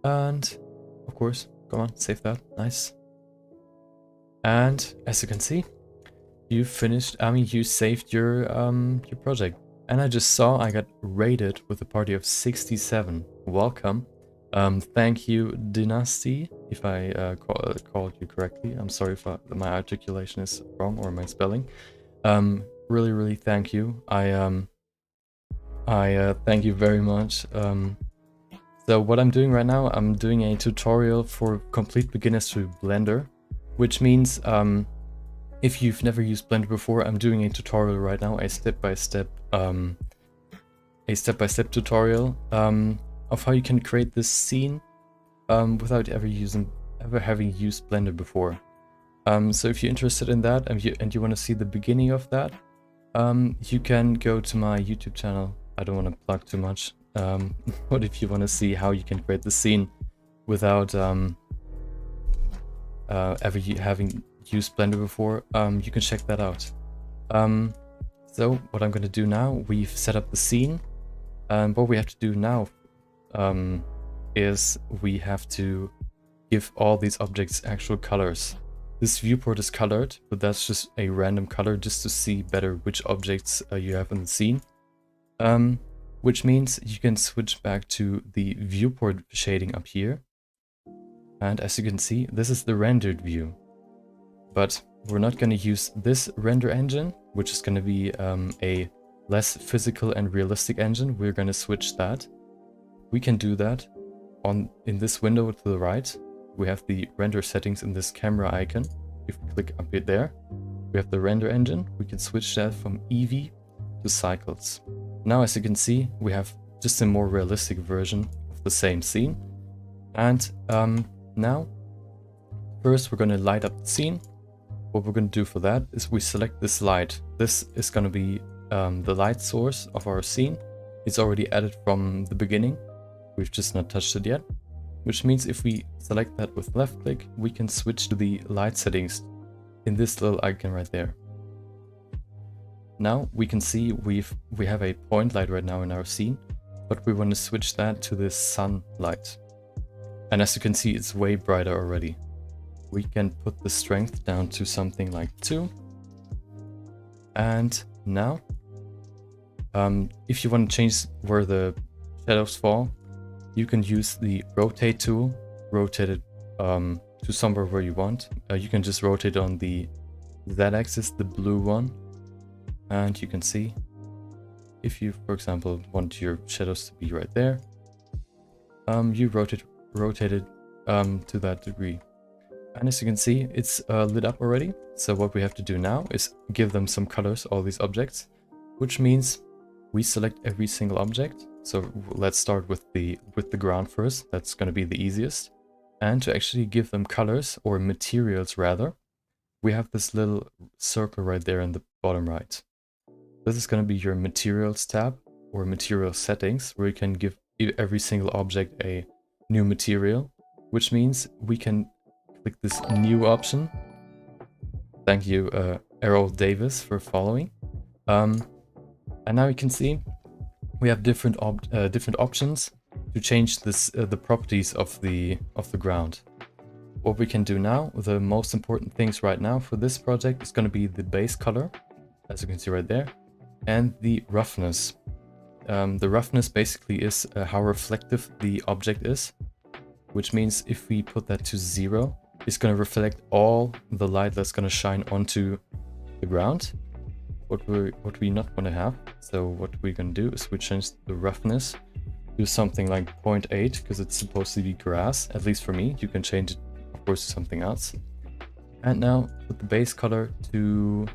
and of course, come on, save that. Nice. And as you can see, you finished. You saved your project, and I just saw I got rated with a party of 67. Welcome. Thank you, Dynasty, if I called you correctly. I'm sorry if my articulation is wrong or my spelling. Really thank you. I thank you very much. So what I'm doing right now, I'm doing a tutorial for complete beginners to Blender, which means if you've never used Blender before, I'm doing a tutorial right now, a step-by-step tutorial of how you can create this scene without ever having used Blender before. So if you're interested in that and you want to see the beginning of that, you can go to my YouTube channel. I don't want to plug too much, but if you want to see how you can create the scene without ever having used Blender before, you can check that out. So what I'm going to do now, we've set up the scene, and what we have to do now is we have to give all these objects actual colors. This viewport is colored, but that's just a random color just to see better which objects you have in the scene. Which means you can switch back to the viewport shading up here. And as you can see, this is the rendered view. But we're not going to use this render engine, which is going to be a less physical and realistic engine. We're going to switch that. We can do that in this window to the right. We have the render settings in this camera icon. If we click up here there, we have the render engine. We can switch that from Eevee to cycles. Now, as you can see, we have just a more realistic version of the same scene. And now, first we're going to light up the scene. What we're going to do for that is we select this light. This is going to be the light source of our scene. It's already added from the beginning. We've just not touched it yet. Which means if we select that with left click, we can switch to the light settings in this little icon right there. Now we can see we have a point light right now in our scene, but we want to switch that to this sun light. And as you can see, it's way brighter already. We can put the strength down to something like 2. And now, if you want to change where the shadows fall, you can use the rotate tool, rotate it to somewhere where you want. You can just rotate on the Z-axis, the blue one. And you can see, if you, for example, want your shadows to be right there, you rotate it to that degree. And as you can see, it's lit up already. So what we have to do now is give them some colors, all these objects, which means we select every single object. So let's start with the ground first. That's going to be the easiest. And to actually give them colors, or materials rather, we have this little circle right there in the bottom right. This is going to be your materials tab, or material settings, where you can give every single object a new material, which means we can click this new option. Thank you, Errol Davis, for following. And now you can see we have different options to change the properties of the ground. What we can do now, the most important things right now for this project is going to be the base color, as you can see right there, and the roughness. The roughness basically is how reflective the object is, which means if we put that to 0, it's going to reflect all the light that's going to shine onto the ground. What we not want to have. So what we're going to do is we change the roughness to something like 0.8, because it's supposed to be grass, at least for me. You can change it, of course, to something else. And now put the base color to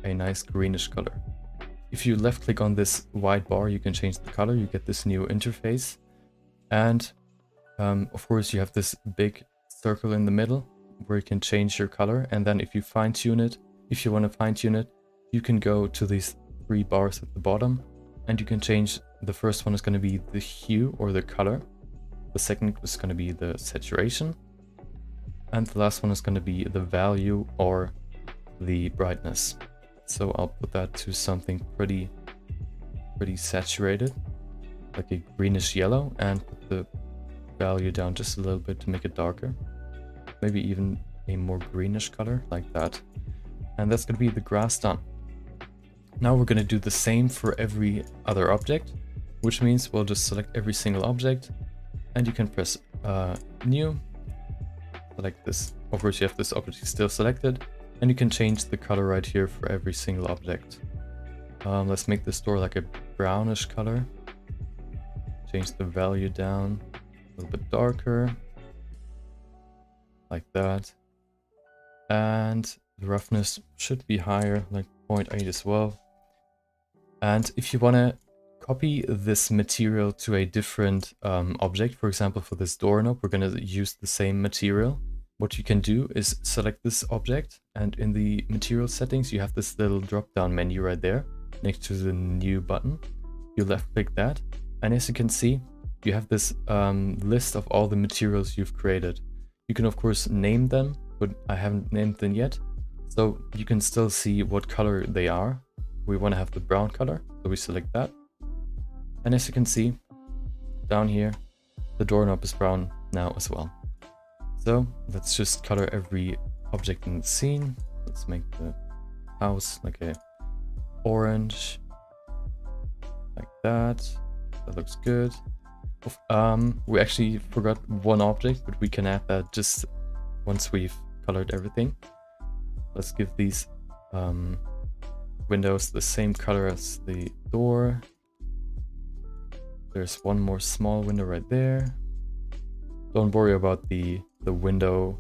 a nice greenish color. If you left click on this white bar, you can change the color. You get this new interface. And of course, you have this big circle in the middle where you can change your color. And then if you fine tune it, if you want to fine tune it, you can go to these 3 bars at the bottom, and you can change. The first one is going to be the hue, or the color. The second is going to be the saturation. And the last one is going to be the value, or the brightness. So I'll put that to something pretty saturated, like a greenish yellow, and put the value down just a little bit to make it darker. Maybe even a more greenish color, like that. And that's going to be the grass done. Now we're going to do the same for every other object, which means we'll just select every single object and you can press new, select this. Of course, you have this object still selected, and you can change the color right here for every single object. Let's make this door like a brownish color. Change the value down a little bit darker, like that. And the roughness should be higher, like 0.8 as well. And if you want to copy this material to a different object, for example, for this doorknob, we're going to use the same material. What you can do is select this object, and in the material settings, you have this little drop-down menu right there next to the new button. You left click that, and as you can see, you have this list of all the materials you've created. You can of course name them, but I haven't named them yet, so you can still see what color they are. We want to have the brown color, so we select that. And as you can see, down here, the doorknob is brown now as well. So let's just color every object in the scene. Let's make the house like a orange, like that. That looks good. We actually forgot one object, but we can add that just once we've colored everything. Let's give these windows the same color as the door. There's one more small window right there. Don't worry about the window,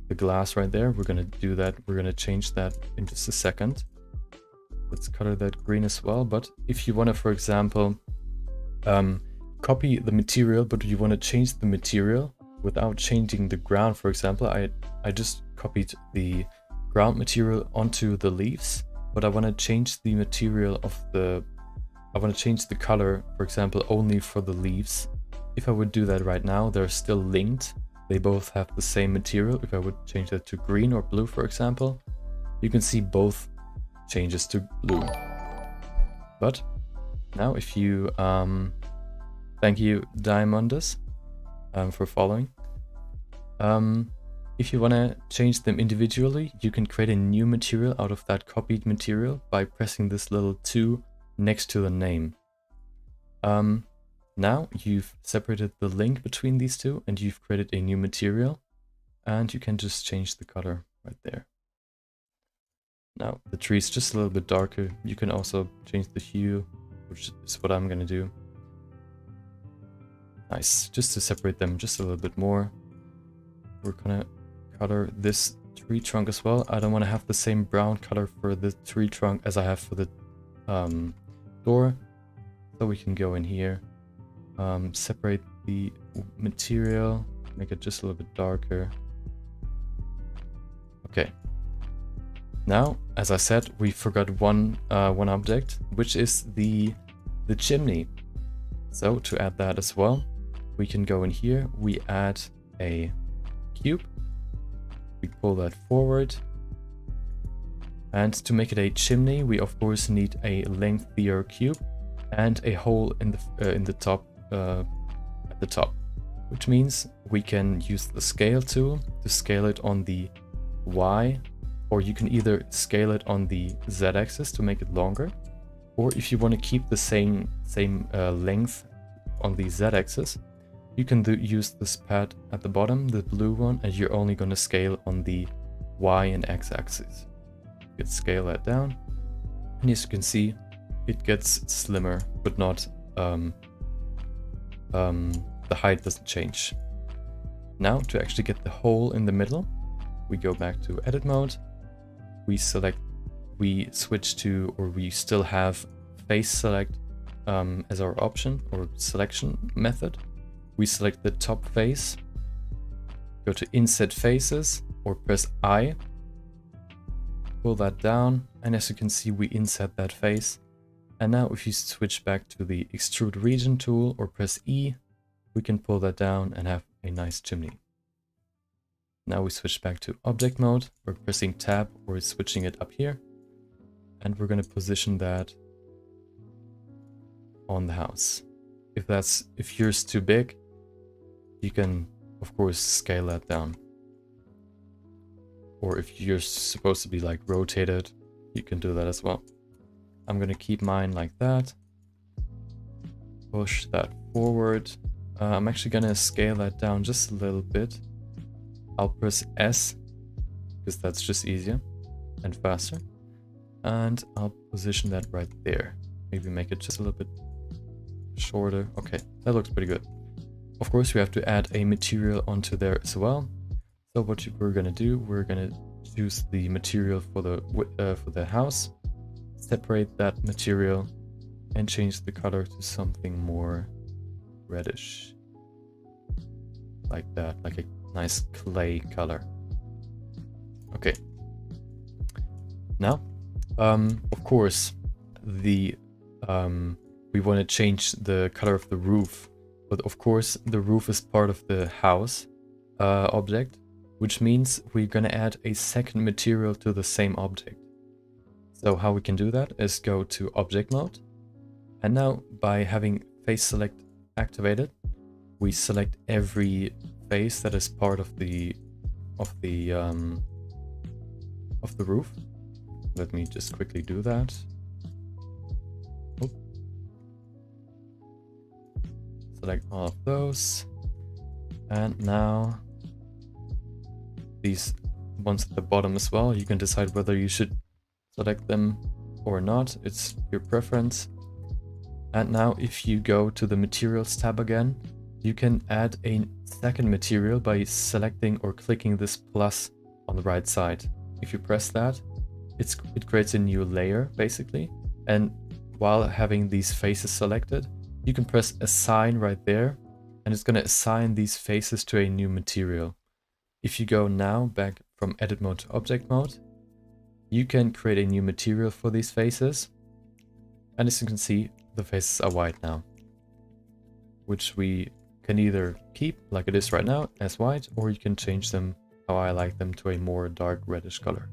the glass right there. We're gonna do that. We're gonna change that in just a second. Let's color that green as well. But if you want to, for example, copy the material, but you want to change the material without changing the ground, for example, I just copied the ground material onto the leaves, but I want to change the material of I want to change the color, for example, only for the leaves. If I would do that right now, they're still linked. They both have the same material. If I would change that to green or blue, for example, you can see both changes to blue. But now if you thank you Diamondus for following. If you want to change them individually, you can create a new material out of that copied material by pressing this little 2 next to the name. Now you've separated the link between these two and you've created a new material, and you can just change the color right there. Now the tree is just a little bit darker. You can also change the hue, which is what I'm gonna do. Nice, just to separate them just a little bit more. We're gonna color this tree trunk as well. I don't want to have the same brown color for the tree trunk as I have for the door. So we can go in here, separate the material, make it just a little bit darker. Okay. Now, as I said, we forgot one object, which is the chimney. So to add that as well, we can go in here, we add a cube, we pull that forward, and to make it a chimney, we of course need a lengthier cube and a hole in the top at the top, which means we can use the scale tool to scale it on the Y, or you can either scale it on the Z-axis to make it longer, or if you want to keep the same length on the Z-axis, you can use this pad at the bottom, the blue one, and you're only going to scale on the Y and X axis. You can scale that down, and as you can see, it gets slimmer, but not the height doesn't change. Now to actually get the hole in the middle, we go back to edit mode. We switch to, or we still have face select as our option or selection method. We select the top face, go to inset faces, or press I, pull that down, and as you can see, we inset that face. And now if you switch back to the extrude region tool or press E, we can pull that down and have a nice chimney. Now we switch back to object mode. We're pressing tab or switching it up here, and we're going to position that on the house. If yours too big, you can of course scale that down. Or if you're supposed to be like rotated, you can do that as well. I'm going to keep mine like that. Push that forward. I'm actually gonna scale that down just a little bit. I'll press S, because that's just easier and faster. And I'll position that right there. Maybe make it just a little bit shorter. Okay, that looks pretty good. Of course, we have to add a material onto there as well. So what we're gonna do, we're gonna choose the material for the house, separate that material, and change the color to something more reddish, like that, like a nice clay color. Okay. Now, of course, we want to change the color of the roof, but of course the roof is part of the house object, which means we're going to add a second material to the same object. So how we can do that is go to object mode, and now by having face select activated, we select every face that is part of the roof. Let me just quickly do that. Oop. Select all of those, and now these ones at the bottom as well. You can decide whether you should select them or not. It's your preference. And now if you go to the materials tab again, you can add a second material by selecting or clicking this plus on the right side. If you press that, it creates a new layer basically. And while having these faces selected, you can press assign right there, and it's going to assign these faces to a new material. If you go now back from edit mode to object mode, you can create a new material for these faces. And as you can see, the faces are white now, which we can either keep like it is right now as white, or you can change them how I like them to a more dark reddish color.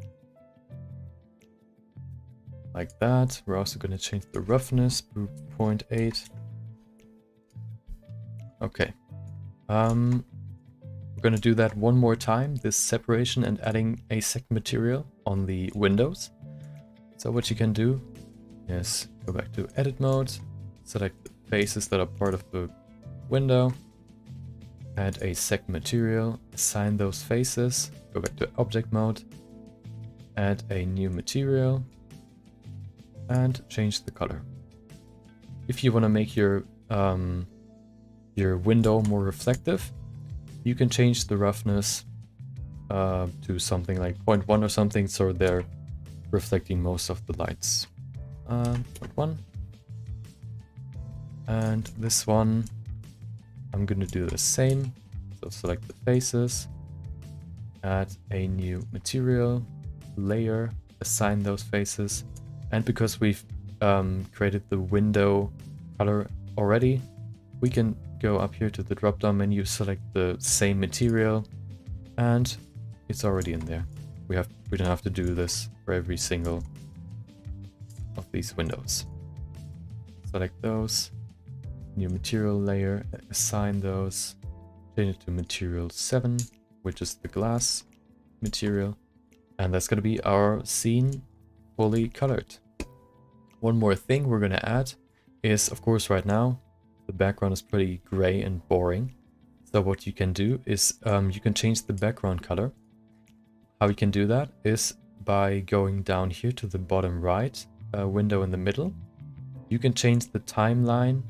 Like that. We're also going to change the roughness to 0.8. Okay. We're going to do that one more time, this separation and adding a second material on the windows. So what you can do is go back to edit mode, select the faces that are part of the window, add a second material, assign those faces, go back to object mode, add a new material, and change the color. If you want to make your window more reflective, you can change the roughness to something like 0.1 or something, so they're reflecting most of the lights. 0.1. And this one, I'm going to do the same. So select the faces, add a new material, layer, assign those faces. And because we've created the window color already, we can go up here to the drop down menu, select the same material, and it's already in there. We don't have to do this for every single of these windows. Select those, new material layer, assign those, change it to material 7, which is the glass material, and that's going to be our scene fully colored. One more thing we're going to add is, of course, right now the background is pretty gray and boring. So what you can do is you can change the background color. How you can do that is by going down here to the bottom right window in the middle. You can change the timeline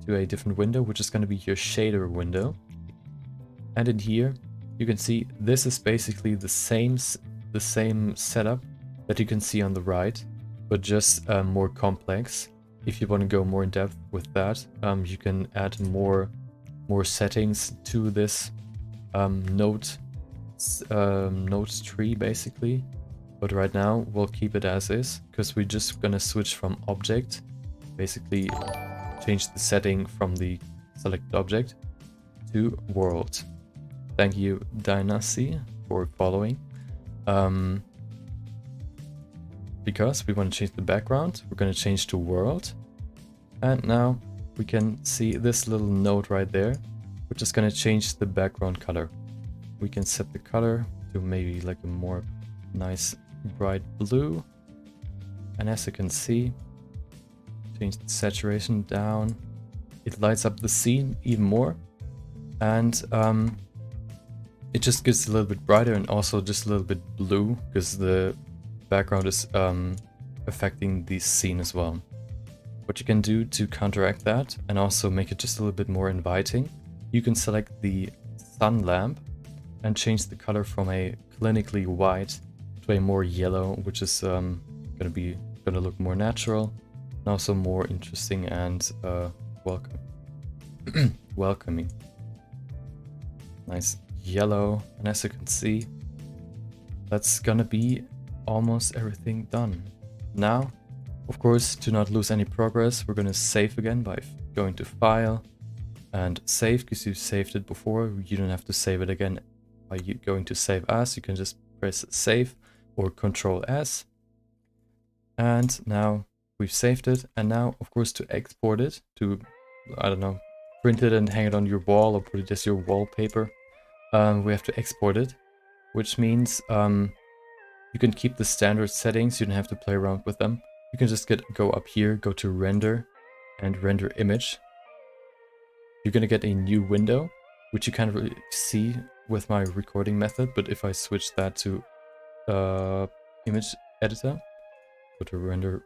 to a different window, which is going to be your shader window. And in here, you can see this is basically the same setup that you can see on the right, but just more complex. If you want to go more in depth with that, you can add more settings to this note tree basically. But right now we'll keep it as is, because we're just gonna switch from object, basically change the setting from the selected object to world. Thank you, Dynasty, for following. Because we want to change the background, we're going to change to world. And now we can see this little node right there, which is going to change the background color. We can set the color to maybe like a more nice bright blue. And as you can see, change the saturation down. It lights up the scene even more. and it just gets a little bit brighter and also just a little bit blue because the background is affecting the scene as well. What you can do to counteract that and also make it just a little bit more inviting, you can select the sun lamp and change the color from a clinically white to a more yellow, which is gonna look more natural and also more interesting and welcoming. Nice yellow, and as you can see, that's gonna be almost everything done. Now, of course, to not lose any progress, we're gonna save again by going to File and Save, because you saved it before. You don't have to save it again by going to Save As. You can just press Save or Control S. And now we've saved it. And now, of course, to export it, to, I don't know, print it and hang it on your wall or put it as your wallpaper, we have to export it, which means you can keep the standard settings. You don't have to play around with them. You can just go up here, go to Render and Render Image. You're gonna get a new window, which you can't really see with my recording method, but if I switch that to Image Editor, go to Render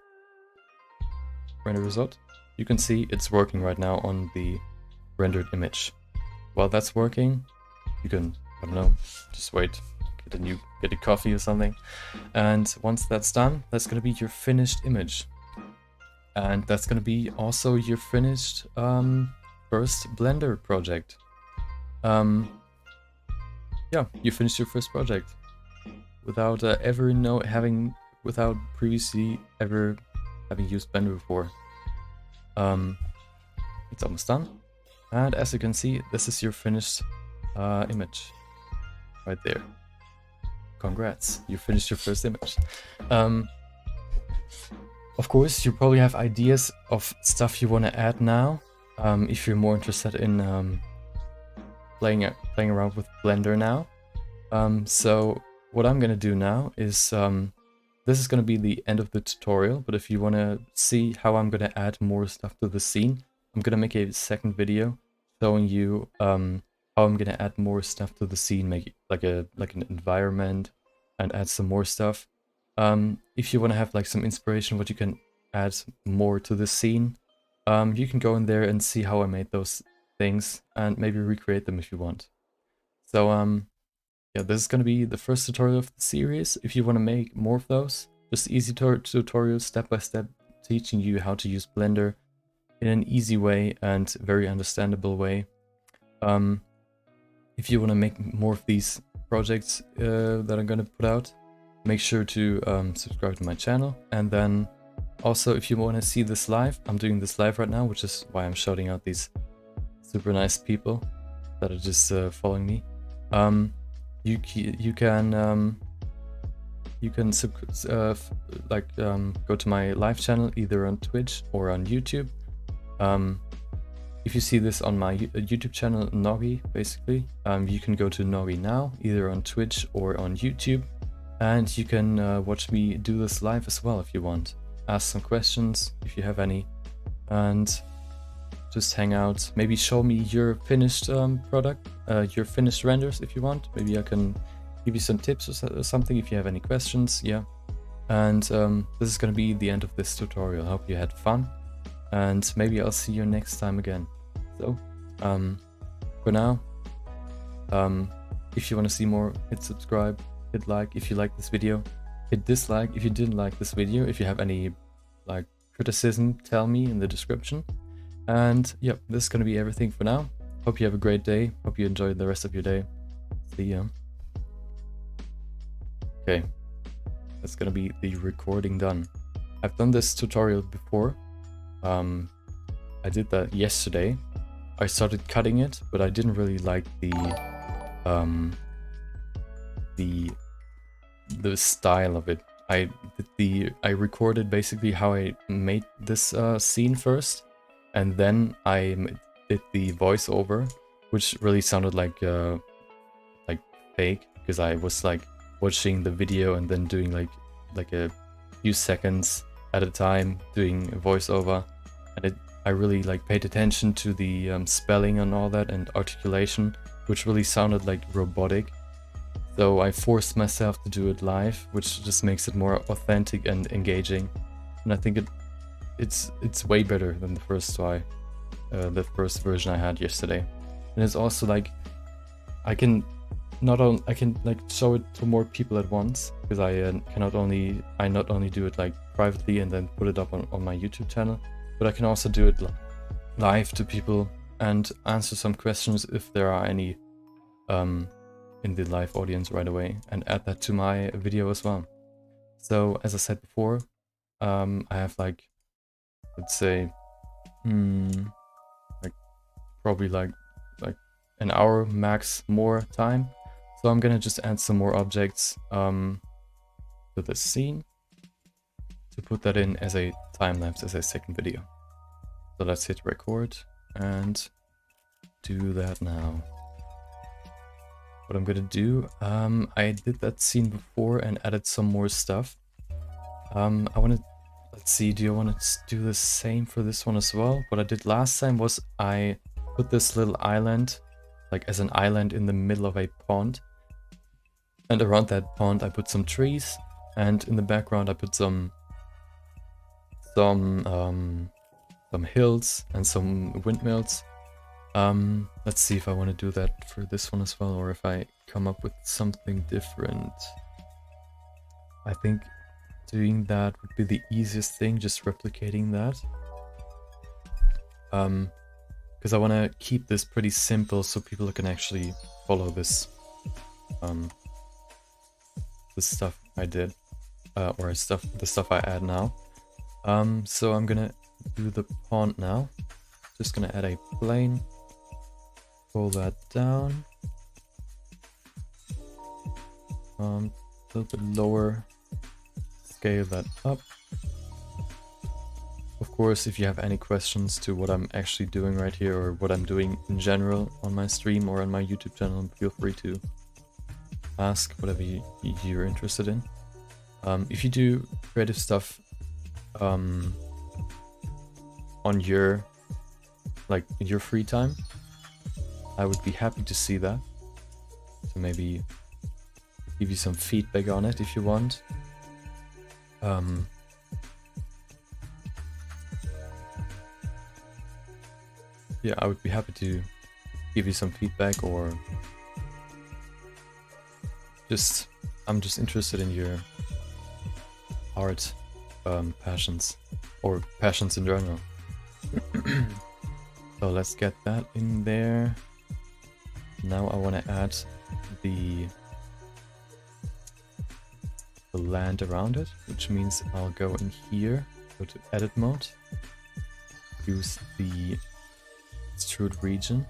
Result, you can see it's working right now on the rendered image. While that's working, you can, I don't know, just wait, get a coffee or something. And once that's done, that's gonna be your finished image. And that's gonna be also your finished first Blender project. Yeah, you finished your first project without without previously ever having used Blender before. It's almost done. And as you can see, this is your finished image right there. Congrats, you finished your first image. Of course, you probably have ideas of stuff you want to add now. If you're more interested in playing around with Blender now. So what I'm gonna do now is this is gonna be the end of the tutorial, but if you want to see how I'm gonna add more stuff to the scene, I'm gonna make a second video showing you how I'm gonna add more stuff to the scene, make it like an environment and add some more stuff. If you want to have like some inspiration what you can add more to the scene, you can go in there and see how I made those things and maybe recreate them if you want. So yeah, this is going to be the first tutorial of the series. If you want to make more of those, just easy tutorials, step by step, teaching you how to use Blender in an easy way and very understandable way. If you want to make more of these projects that I'm going to put out, make sure to subscribe to my channel. And then also, if you want to see this live, I'm doing this live right now, which is why I'm shouting out these super nice people that are just following me. You can go to my live channel either on Twitch or on YouTube. If you see this on my YouTube channel, Noggy, basically, you can go to Noggy now, either on Twitch or on YouTube, and you can watch me do this live as well if you want. Ask some questions if you have any, and just hang out. Maybe show me your finished product, your finished renders if you want. Maybe I can give you some tips or something if you have any questions. Yeah, and this is gonna be the end of this tutorial. I hope you had fun, and maybe I'll see you next time again. So for now, if you want to see more, hit subscribe, hit like if you like this video, hit dislike if you didn't like this video. If you have any like criticism, tell me in the description. And yep, this is gonna be everything for now. Hope you have a great day. Hope you enjoy the rest of your day. See ya. Okay, that's gonna be the recording done. I've done this tutorial before. I did that yesterday. I started cutting it, but I didn't really like the style of it. I recorded basically how I made this scene first, and then I did the voiceover, which really sounded like fake, because I was like watching the video and then doing like a few seconds at a time doing a voiceover, and I really like paid attention to the spelling and all that and articulation, which really sounded like robotic. So I forced myself to do it live, which just makes it more authentic and engaging. And I think it's way better than the first try, the first version I had yesterday. And it's also like I can like show it to more people at once, because I not only do it like privately and then put it up on my YouTube channel, but I can also do it live to people and answer some questions if there are any in the live audience right away, and add that to my video as well. So as I said before, I have like, let's say, like probably like an hour max more time. So I'm gonna just add some more objects to the scene to put that in as a time lapse, as a second video. So let's hit record and do that now. What I'm gonna do, I did that scene before and added some more stuff. Let's see, do you want to do the same for this one as well? What I did last time was I put this little island, like as an island in the middle of a pond. And around that pond I put some trees, and in the background I put some hills and some windmills. Let's see if I want to do that for this one as well, or if I come up with something different. I think doing that would be the easiest thing, just replicating that. Because I want to keep this pretty simple so people can actually follow this the stuff I did, or the stuff I add now. So I'm gonna do the pond now. Just gonna add a plane. Pull that down. A little bit lower. Scale that up. Of course, if you have any questions to what I'm actually doing right here, or what I'm doing in general on my stream or on my YouTube channel, feel free to ask whatever you're interested in. If you do creative stuff on your, like, in your free time, I would be happy to see that. So maybe give you some feedback on it if you want. Yeah, I would be happy to give you some feedback, or I'm just interested in your art passions, or passions in general. So let's get that in there. Now I want to add the land around it, which means I'll go in here, go to edit mode, use the extrude region.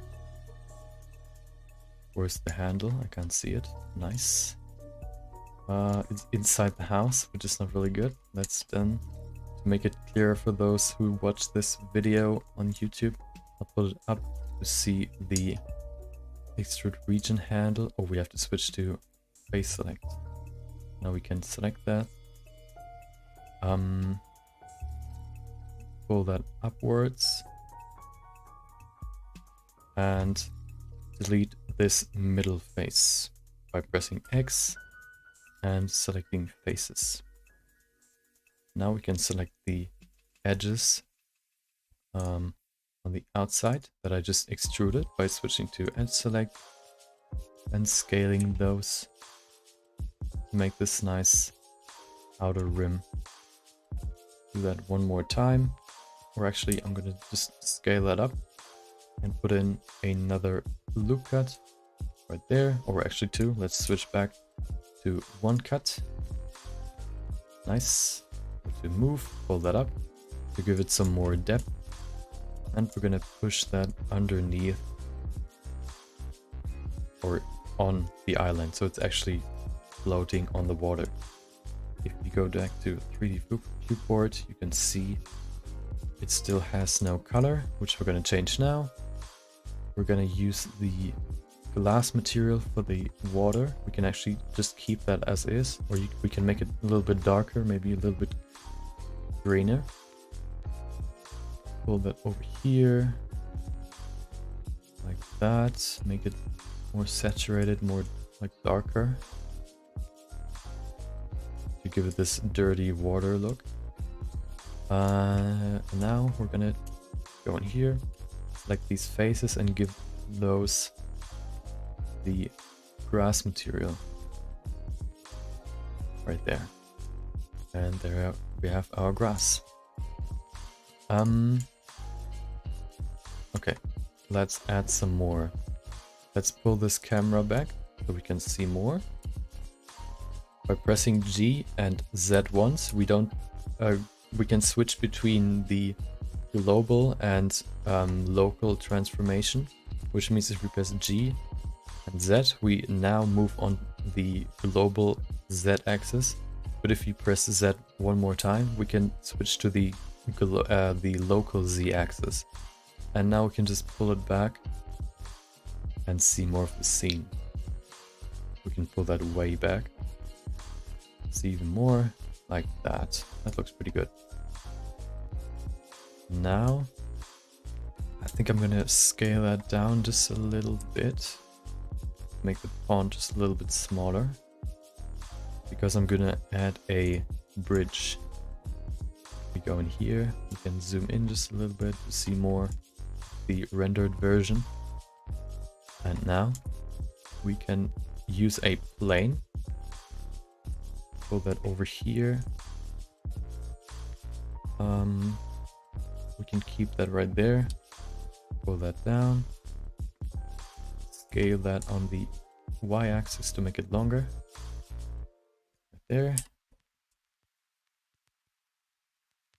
Where's the handle? I can't see it. Nice. It's inside the house, which is not really good. Let's then, to make it clearer for those who watch this video on YouTube, I'll put it up to see the extrude region handle. Oh, we have to switch to face select. Now we can select that. Pull that upwards. And delete this middle face by pressing X and selecting faces. Now we can select the edges on the outside that I just extruded by switching to edge select and scaling those to make this nice outer rim. Do that one more time, or actually I'm gonna just scale that up and put in another loop cut right there, or actually two. Let's switch back to one cut. Nice. To move, pull that up to give it some more depth, and we're gonna push that underneath or on the island, so it's actually floating on the water. If you go back to 3D viewport, you can see it still has no color, which we're gonna change now. We're gonna use the glass material for the water. We can actually just keep that as is, or we can make it a little bit darker, maybe a little bit greener. pull that over here. Like that. Make it more saturated, more like darker. To give it this dirty water look. Now we're gonna go in here, select these faces and give those the grass material right there. And there we have our grass. Okay, let's add some more. Let's pull this camera back so we can see more. By pressing G and Z once, we can switch between the global and local transformation, which means if we press G and Z, we now move on the global Z axis. But if you press Z one more time, we can switch to the local Z axis. And now we can just pull it back and see more of the scene. We can pull that way back. See even more like that. That looks pretty good. Now, I think I'm gonna scale that down just a little bit. Make the font just a little bit smaller. Because I'm gonna add a bridge. We go in here, you can zoom in just a little bit to see more the rendered version. And now we can use a plane. Pull that over here. We can keep that right there. Pull that down. Scale that on the y-axis to make it longer. Right there.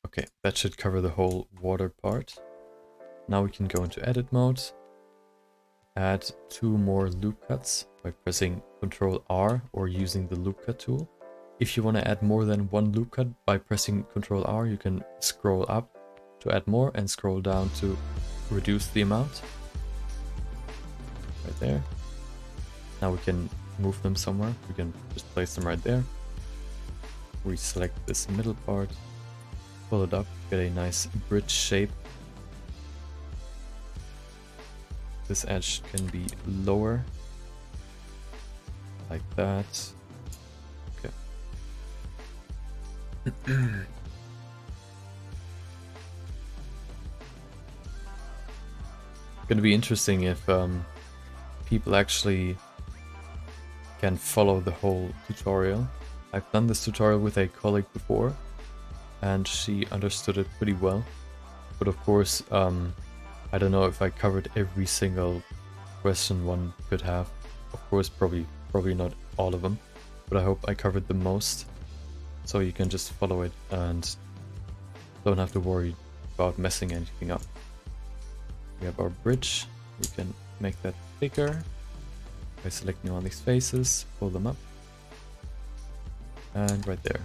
Okay, that should cover the whole water part. Now we can go into edit mode. Add 2 more loop cuts by pressing Ctrl R or using the loop cut tool. If you want to add more than 1 loop cut, by pressing Ctrl R, you can scroll up to add more and scroll down to reduce the amount. Right there. Now we can move them somewhere. We can just place them right there. We select this middle part, pull it up, get a nice bridge shape. This edge can be lower, like that. Gonna be interesting if people actually can follow the whole tutorial. I've done this tutorial with a colleague before and she understood it pretty well, but of course I don't know if I covered every single question one could have. Of course probably not all of them, but I hope I covered the most. So you can just follow it and don't have to worry about messing anything up. We have our bridge. We can make that bigger by selecting all these faces, pull them up. And right there.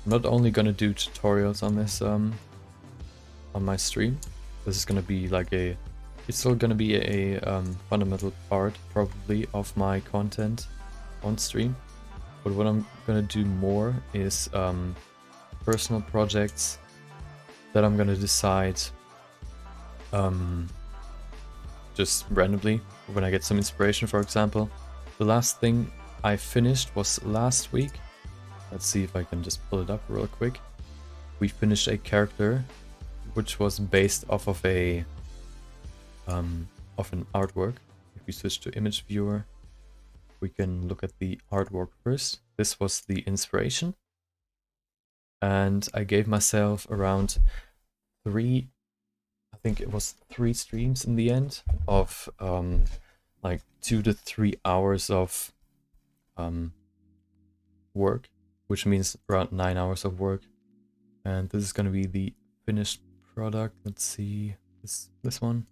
I'm not only gonna do tutorials on this on my stream. This is gonna be like it's still gonna be a fundamental part probably of my content on stream. But what I'm gonna do more is personal projects that I'm gonna decide just randomly when I get some inspiration. For example, the last thing I finished was last week. Let's see if I can just pull it up real quick. We finished a character which was based off of a of an artwork. If we switch to image viewer, we can look at the artwork first. This was the inspiration. And I gave myself around 3 streams in the end of like 2 to 3 hours of work, which means around 9 hours of work. And this is going to be the finished product. Let's see this one.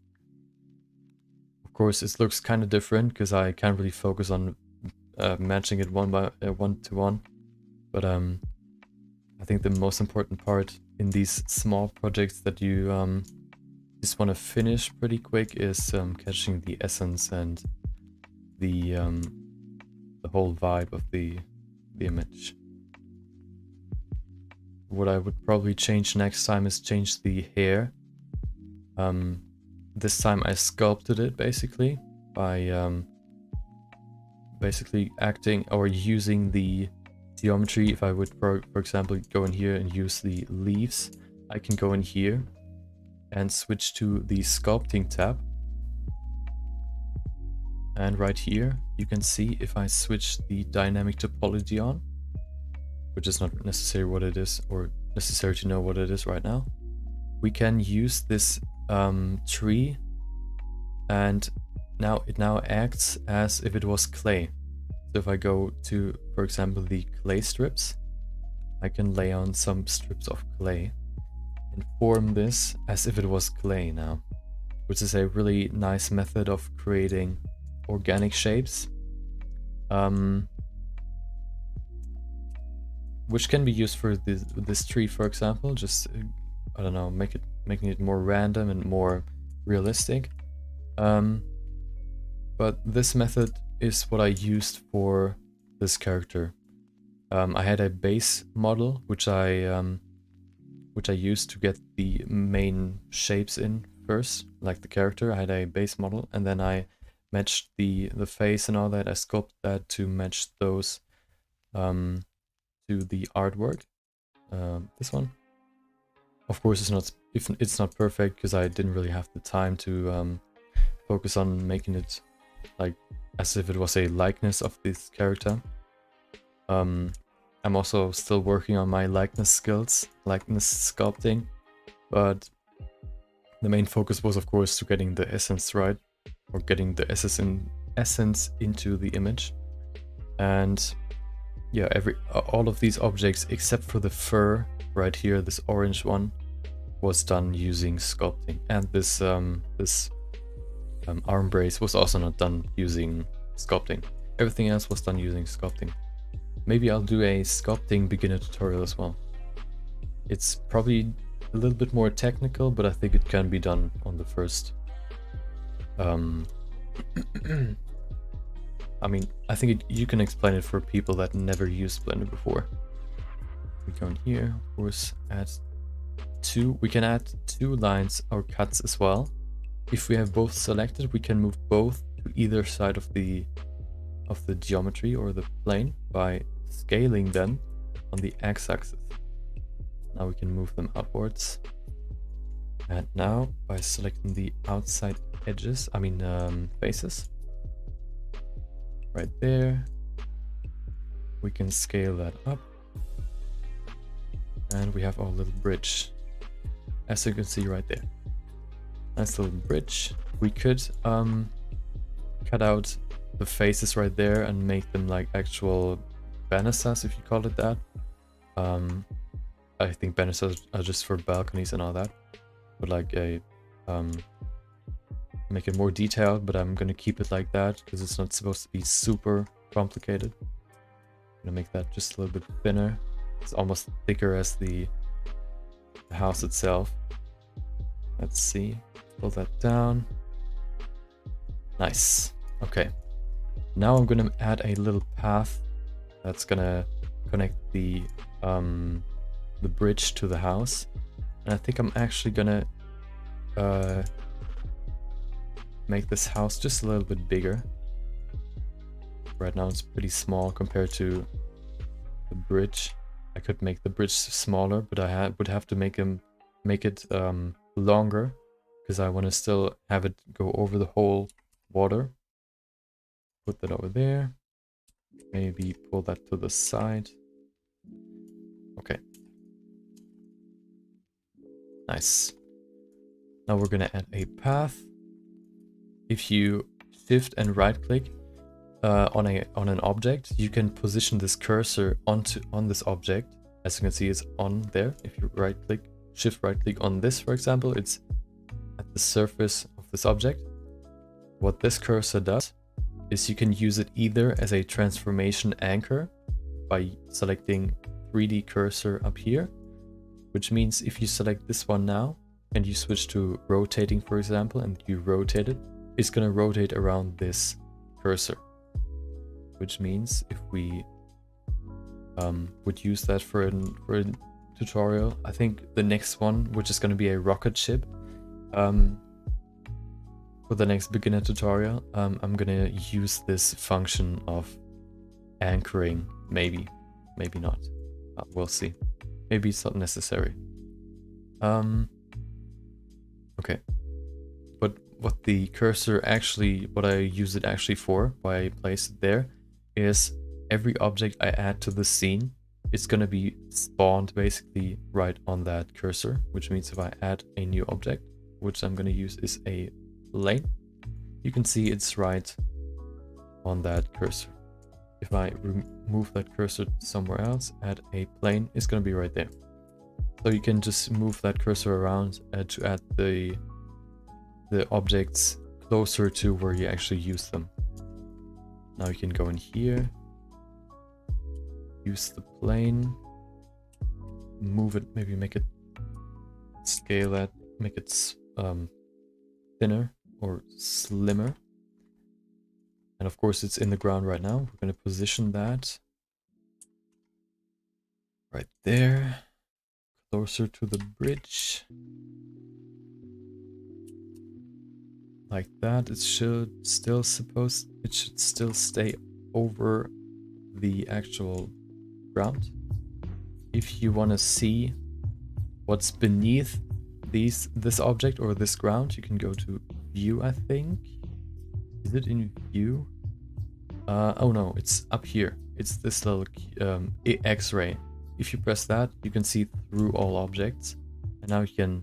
Of course, it looks kind of different because I can't really focus on matching it one to one. But I think the most important part in these small projects that you just want to finish pretty quick is catching the essence and the whole vibe of the image. What I would probably change next time is change the hair, This time I sculpted it basically by basically acting or using the geometry. If I would, for example, go in here and use the leaves, I can go in here and switch to the sculpting tab. And right here, you can see if I switch the dynamic topology on, which is not necessarily what it is or necessary to know what it is right now, we can use this tree, and now it acts as if it was clay. So if I go to, for example, the clay strips, I can lay on some strips of clay and form this as if it was clay now, which is a really nice method of creating organic shapes, which can be used for this tree, for example. Just I don't know, making it more random and more realistic. But this method is what I used for this character. I had a base model which I used to get the main shapes in first, like the character. I had a base model, and then I matched the face and all that. I sculpted that to match those to the artwork. This one, of course, it's not perfect because I didn't really have the time to focus on making it like as if it was a likeness of this character. I'm also still working on my likeness skills, likeness sculpting, but the main focus was, of course, to getting the essence right, or getting the essence into the image. And yeah, all of these objects except for the fur right here, this orange one, was done using sculpting, and this arm brace was also not done using sculpting. Everything else was done using sculpting. Maybe I'll do a sculpting beginner tutorial as well. It's probably a little bit more technical, but I think it can be done on the first. I mean, I think you can explain it for people that never used Blender before. We go in here, of course, we can add 2 lines or cuts as well. If we have both selected, we can move both to either side of the geometry or the plane by scaling them on the x-axis. Now we can move them upwards. And now by selecting the outside edges, faces, right there, we can scale that up. And we have our little bridge, as you can see right there. Nice little bridge. We could cut out the faces right there and make them like actual banisters, if you call it that. I think banisters are just for balconies and all that, but like make it more detailed, but I'm gonna keep it like that because it's not supposed to be super complicated. I'm gonna make that just a little bit thinner. It's almost thicker as the house itself. Let's see, pull that down. Nice. Okay, now I'm gonna add a little path that's gonna connect the bridge to the house, and I think I'm actually gonna make this house just a little bit bigger. Right now it's pretty small compared to the bridge. I could make the bridge smaller, but I would have to make it longer because I want to still have it go over the whole water. Put that over there. Maybe pull that to the side. Okay. Nice. Now we're gonna add a path. If you shift and right click on an object, you can position this cursor on this object. As you can see, it's on there. If you right click, shift right click on this, for example, it's at the surface of this object. What this cursor does is you can use it either as a transformation anchor by selecting 3D cursor up here, which means if you select this one now and you switch to rotating, for example, and you rotate it, it's going to rotate around this cursor, which means if we would use that for a tutorial, I think the next one, which is going to be a rocket ship, Um, for the next beginner tutorial, I'm gonna use this function of anchoring, maybe not. We'll see. Maybe it's not necessary. Okay. But what the cursor actually, what I use it actually for, why I place it there, is every object I add to the scene, it's gonna be spawned basically right on that cursor, which means if I add a new object, which I'm gonna use is a plane, you can see it's right on that cursor. If I move that cursor somewhere else, add a plane, it's gonna be right there. So you can just move that cursor around to add the objects closer to where you actually use them. Now you can go in here, use the plane, move it, maybe make it, scale that, make it thinner or slimmer. And of course it's in the ground right now. We're going to position that right there, closer to the bridge. Like that. It should still stay over the actual ground. If you want to see what's beneath this object or this ground, you can go to view, I think. Is it in view? Oh no, it's up here. It's this little X-ray. If you press that, you can see through all objects. And now you can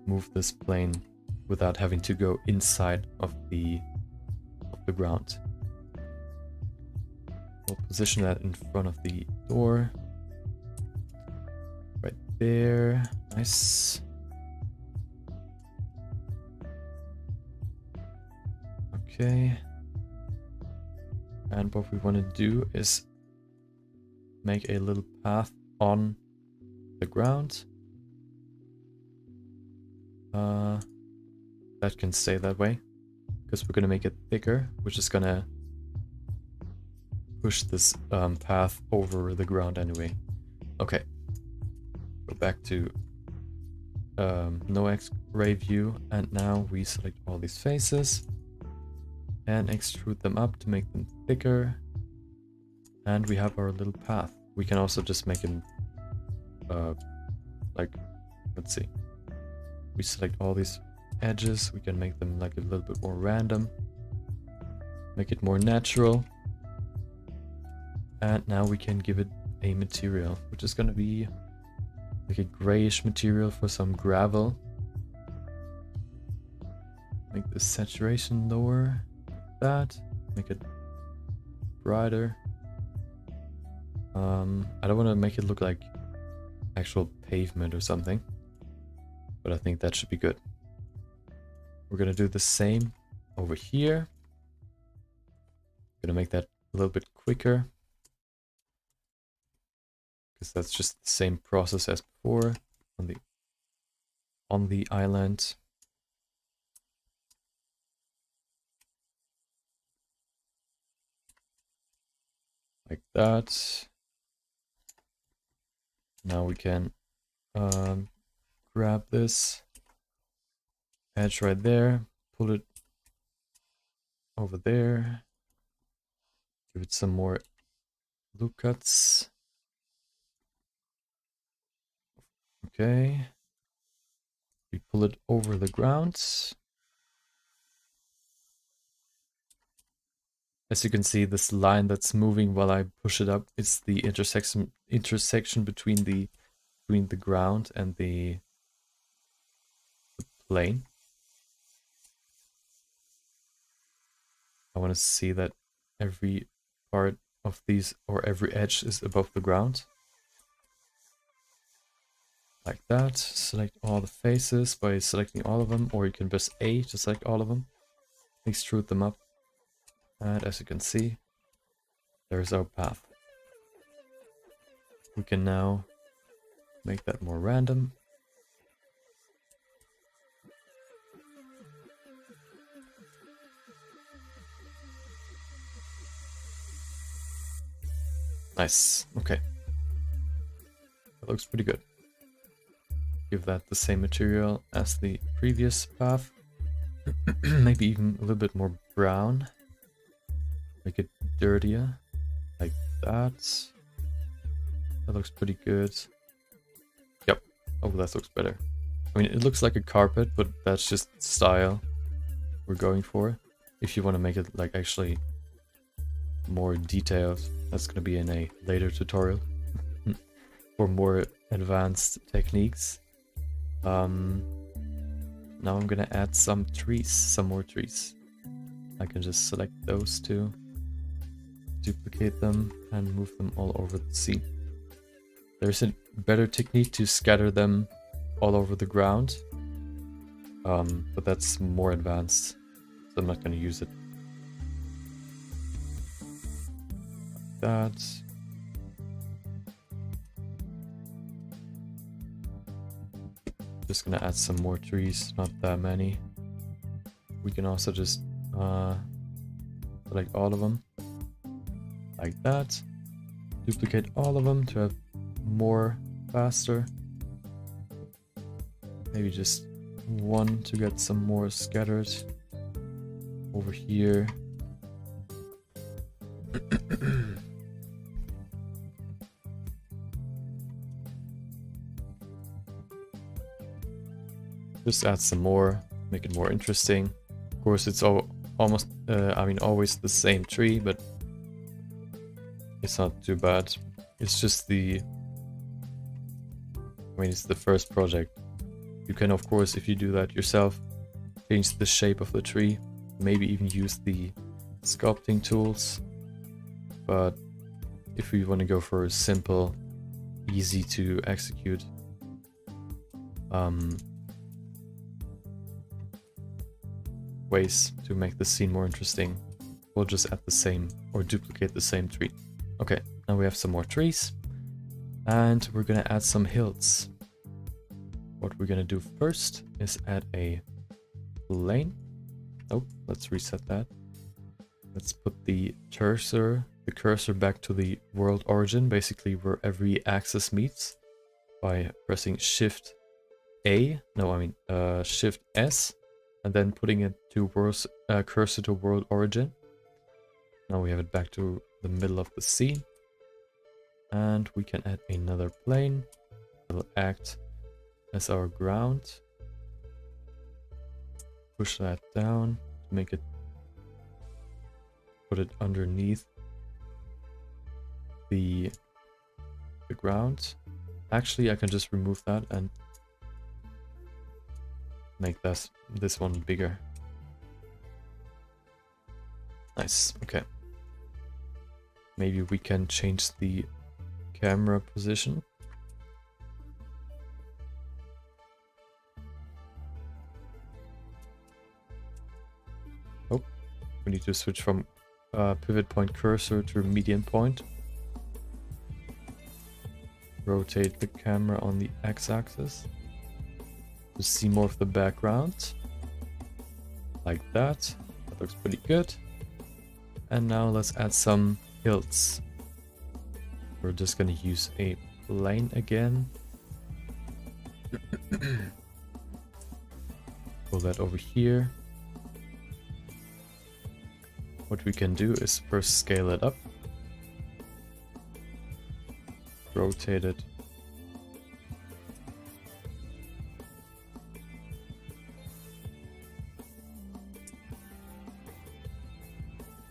move this plane without having to go inside of the ground. We'll position that in front of the door. Right there. Nice. Okay. And what we want to do is make a little path on the ground. That can stay that way because we're going to make it thicker, which is going to push this path over the ground anyway. Okay. Go back to no X-ray view, and now we select all these faces and extrude them up to make them thicker, and we have our little path. We can also just make them like, let's see, we select all these edges, we can make them like a little bit more random, make it more natural, and now we can give it a material, which is going to be like a grayish material for some gravel. Make the saturation lower, that, make it brighter. I don't want to make it look like actual pavement or something, but I think that should be good. We're going to do the same over here. Going to make that a little bit quicker, because that's just the same process as before on the island. Like that. Now we can grab this edge right there, pull it over there, give it some more loop cuts. Okay. We pull it over the ground. As you can see, this line that's moving while I push it up, it's the intersection between the ground and the plane. I want to see that every part of these, or every edge, is above the ground. Like that. Select all the faces by selecting all of them, or you can press A to select all of them. Extrude them up. And as you can see, there's our path. We can now make that more random. Nice. Okay. That looks pretty good. give that the same material as the previous path. Maybe even a little bit more brown. Make it dirtier, like that. That looks pretty good. Yep. Oh, that looks better. I mean, it looks like a carpet, but that's just style we're going for. If you want to make it like actually more detailed, that's going to be in a later tutorial for more advanced techniques. Now I'm going to add some trees, some more trees. I can just select those two, duplicate them, and move them all over the scene. There's a better technique to scatter them all over the ground, but that's more advanced, so I'm not going to use it. Like that. Just going to add some more trees, not that many. We can also just select all of them, like that. Duplicate all of them to have more faster. Maybe just one to get some more scattered over here. Just add some more, make it more interesting. Of course, it's almost, always the same tree, but it's not too bad. It's just it's the first project. You can, of course, if you do that yourself, change the shape of the tree, maybe even use the sculpting tools. But if we want to go for a simple, easy to execute ways to make the scene more interesting, we'll just add the same or duplicate the same tree. Okay, now we have some more trees, and we're gonna add some hills. What we're gonna do first is add a plane. Oh, let's reset that. Let's put the cursor back to the world origin, basically where every axis meets, by pressing Shift S, and then putting it to cursor to world origin. Now we have it back to the middle of the scene, and we can add another plane that will act as our ground. Push that down to make it, put it underneath the ground. Actually, I can just remove that and make this one bigger. Nice. Okay. Maybe we can change the camera position. Oh, we need to switch from pivot point cursor to median point. Rotate the camera on the x-axis to see more of the background. Like that. That looks pretty good. And now let's add some hills. We're just going to use a plane again. Pull that over here. What we can do is first scale it up. Rotate it.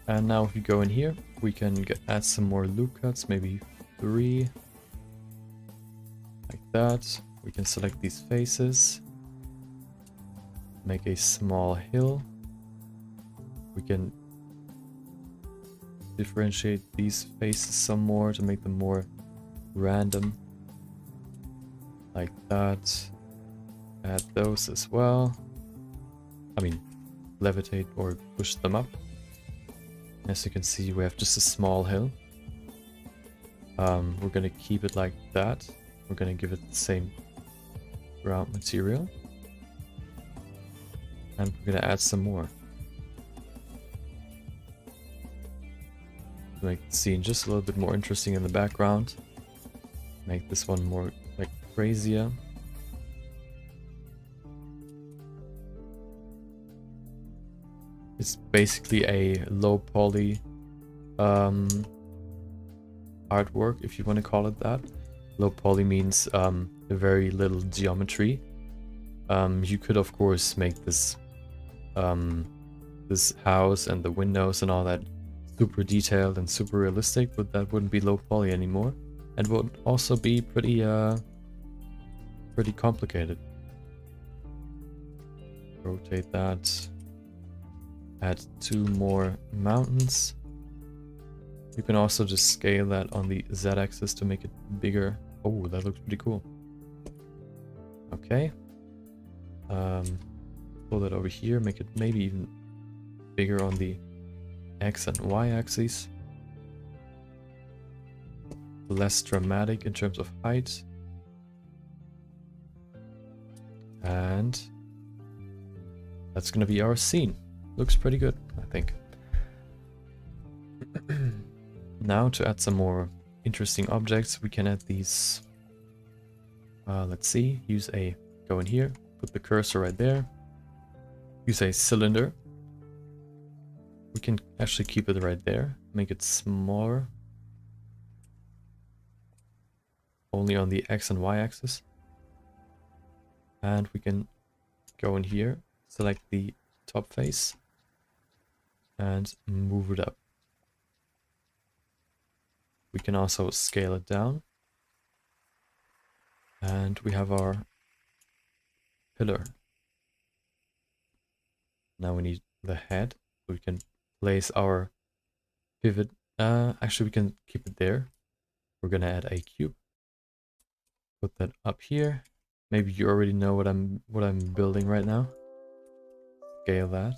And now if we go in here, we can add some more loop cuts, maybe 3. Like that. We can select these faces. Make a small hill. We can differentiate these faces some more to make them more random. Like that. Add those as well. Levitate or push them up. As you can see, we have just a small hill. We're going to keep it like that. We're going to give it the same ground material. And we're going to add some more. To make the scene just a little bit more interesting in the background. Make this one more like crazier. It's basically a low poly artwork, if you want to call it that. Low poly means very little geometry. You could of course make this this house and the windows and all that super detailed and super realistic, but that wouldn't be low poly anymore, and would also be pretty complicated. Rotate that. Add 2 more mountains. You can also just scale that on the Z-axis to make it bigger. Oh, that looks pretty cool. Okay. Pull that over here, make it maybe even bigger on the X and Y axes. Less dramatic in terms of height. And that's gonna be our scene. Looks pretty good, I think. Now to add some more interesting objects, we can add these. Let's see, go in here, put the cursor right there. Use a cylinder. We can actually keep it right there, make it smaller. Only on the X and Y axis. And we can go in here, select the top face, and move it up. We can also scale it down. And we have our pillar. Now we need the head. We can place our pivot. Actually, we can keep it there. We're gonna add a cube. Put that up here. Maybe you already know what I'm building right now. Scale that.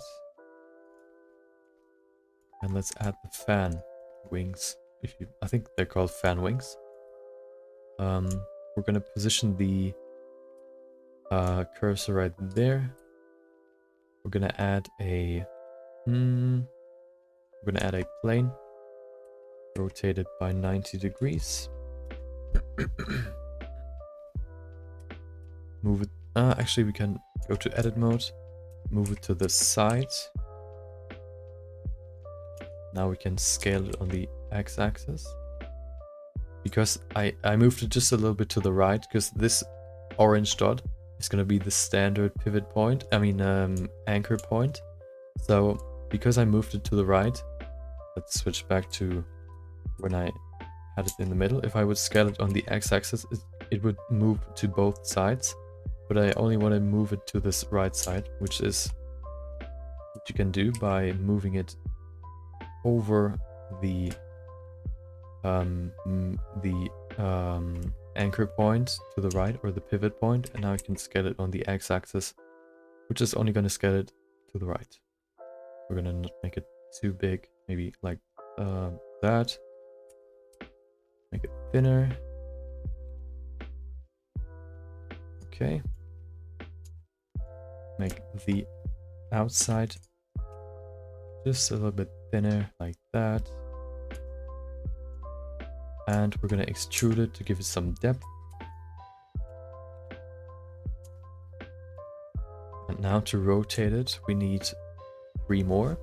And let's add the fan wings. I think they're called fan wings. We're gonna position the cursor right there. We're gonna add a plane. Rotate it by 90 degrees. Move it. Actually, we can go to edit mode. Move it to the side. Now we can scale it on the X-axis. Because I moved it just a little bit to the right, because this orange dot is going to be the standard pivot point. Anchor point. So because I moved it to the right, let's switch back to when I had it in the middle. If I would scale it on the X-axis, it would move to both sides. But I only want to move it to this right side, which is what you can do by moving it over the anchor point to the right, or the pivot point, and now I can scale it on the X-axis, which is only going to scale it to the right. We're going to not make it too big, maybe like that. Make it thinner. Okay. Make the outside just a little bit thinner, like that. And we're going to extrude it to give it some depth. And now to rotate it, we need 3 more.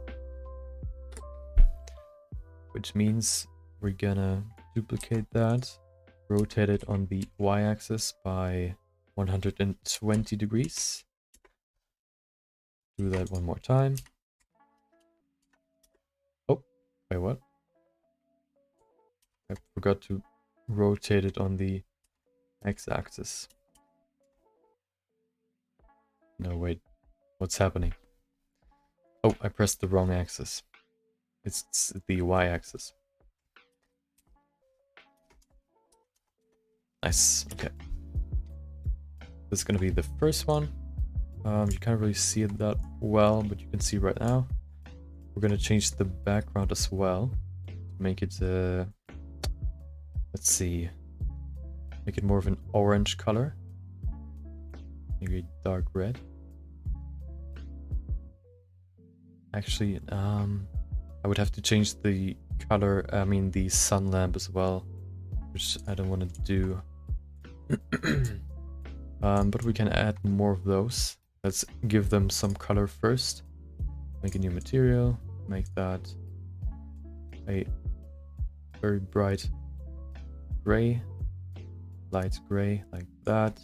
Which means we're gonna duplicate that, rotate it on the Y-axis by 120 degrees. Do that one more time. Oh, wait, what? I forgot to rotate it on the X-axis. No, wait. What's happening? Oh, I pressed the wrong axis. It's the Y-axis. Nice. Okay. This is going to be the first one. You can't really see it that well, but you can see right now. We're going to change the background as well. Make it, let's see. Make it more of an orange color. Maybe dark red. Actually, I would have to change the color, the sun lamp as well, which I don't want to do. But we can add more of those. Let's give them some color first. make a new material, make that a very bright gray, light gray, like that.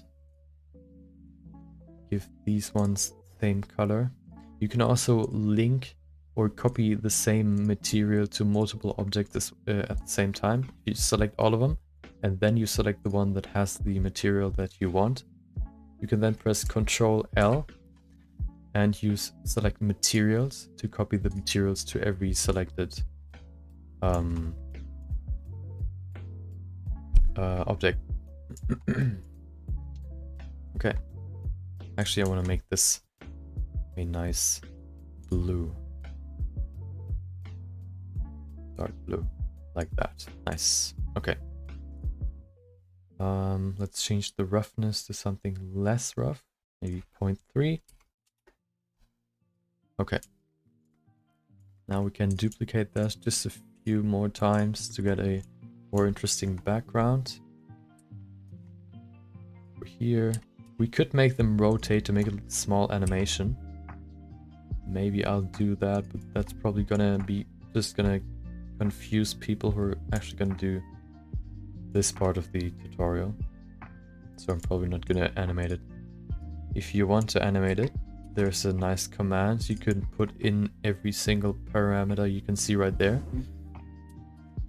Give these ones same color. You can also link or copy the same material to multiple objects at the same time. You select all of them, and then you select the one that has the material that you want. You can then press Ctrl L and use select materials to copy the materials to every selected object. Okay. Actually, I want to make this a nice blue. Dark blue. Like that. Nice. Okay. Let's change the roughness to something less rough. Maybe 0.3. Okay. Now we can duplicate that just a few more times to get a more interesting background. Over here. We could make them rotate to make a small animation. Maybe I'll do that, but that's probably gonna be just gonna confuse people who are actually gonna do this part of the tutorial. So I'm probably not gonna animate it. If you want to animate it, there's a nice command you can put in every single parameter you can see right there.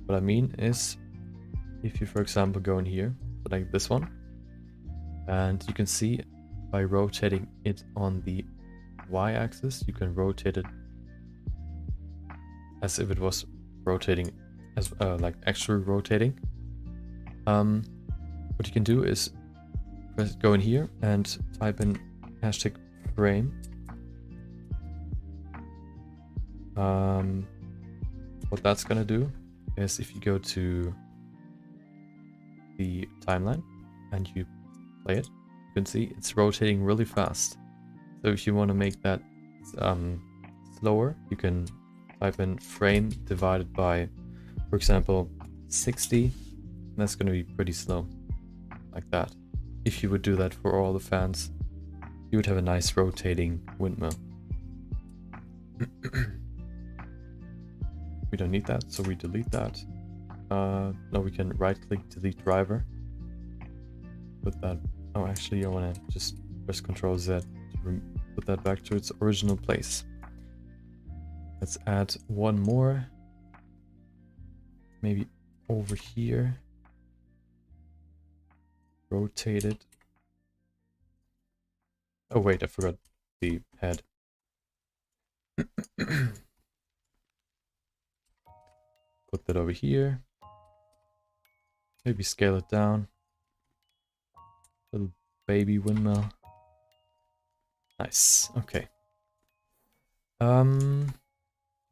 What I mean is, if you for example go in here, select this one, and you can see by rotating it on the y-axis, you can rotate it as if it was rotating, as like actually rotating. What you can do is go in here and type in hashtag frame. What that's gonna do is, if you go to the timeline and you play it, you can see it's rotating really fast. So if you want to make that slower, you can type in frame divided by, for example, 60. And that's going to be pretty slow, like that. If you would do that for all the fans, you would have a nice rotating windmill. We don't need that, so we delete that. No, we can right click delete driver. Put that. Oh, actually, I want to just press Ctrl Z to put that back to its original place. Let's add one more. Maybe over here. Rotate it. Oh wait, I forgot the head. Put that over here. Maybe scale it down. Little baby windmill. Nice. Okay. I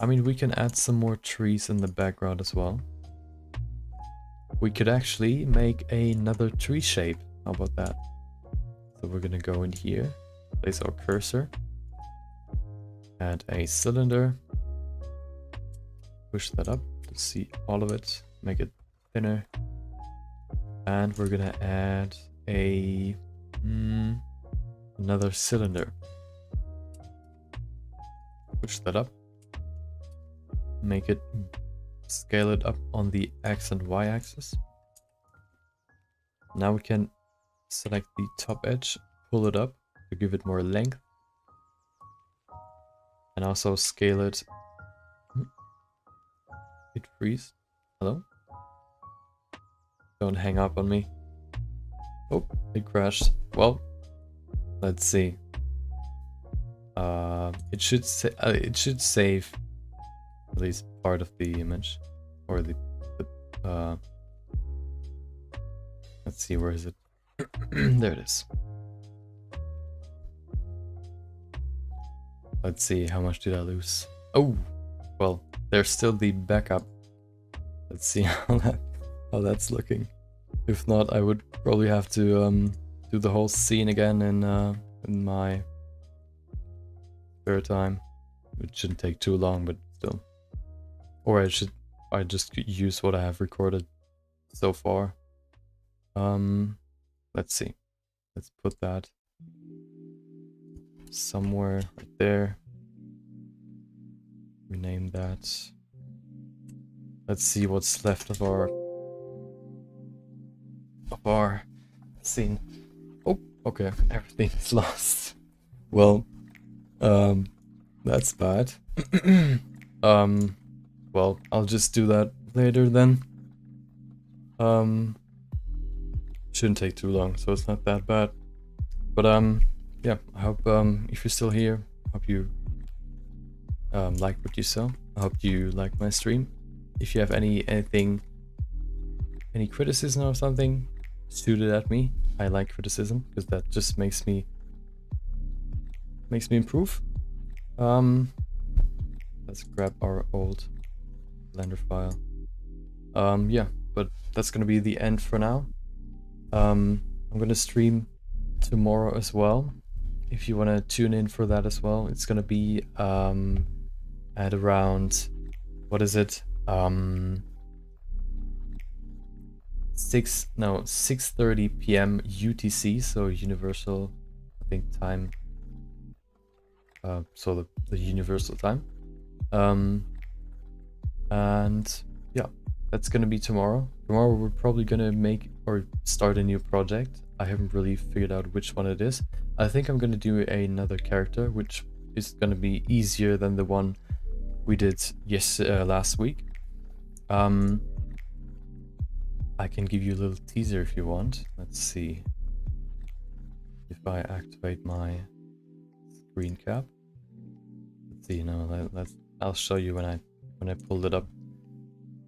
mean, we can add some more trees in the background as well. We could actually make another tree shape. How about that? So we're gonna go in here, place our cursor, add a cylinder, push that up to see all of it, make it thinner, and we're gonna add a another cylinder. Push that up, make it, scale it up on the X and Y axis. Now we can select the top edge, pull it up to give it more length, and also scale it. It freeze. Hello? Don't hang up on me. Oh, it crashed. Well, let's see. It should save at least part of the image, or the let's see, where is it? There it is. Let's see, how much did I lose? Oh, well, there's still the backup. Let's see how that's looking. If not, I would probably have to do the whole scene again in my spare time. It shouldn't take too long, but still. Or I just use what I have recorded so far. Let's see. Let's put that somewhere right there. rename that. Let's see what's left of our scene. Oh, okay, everything is lost. Well, that's bad. Well, I'll just do that later then. Shouldn't take too long, so it's not that bad. But yeah, I hope if you're still here, I hope you like what you saw. I hope you like my stream. If you have any criticism or something, shoot it at me. I like criticism because that just makes me improve. Let's grab our old Blender file. Yeah, but that's gonna be the end for now. I'm gonna stream tomorrow as well. If you wanna tune in for that as well, it's gonna be at around, what is it? 6:30 p.m. UTC, so Universal, I think, time. So the Universal time. And yeah, that's gonna be tomorrow. Tomorrow we're probably gonna make or start a new project. I haven't really figured out which one it is. I think I'm gonna do another character, which is gonna be easier than the one we did last week. I can give you a little teaser if you want. Let's see if I activate my screen cap. Let's see. No, I'll show you when I pulled it up.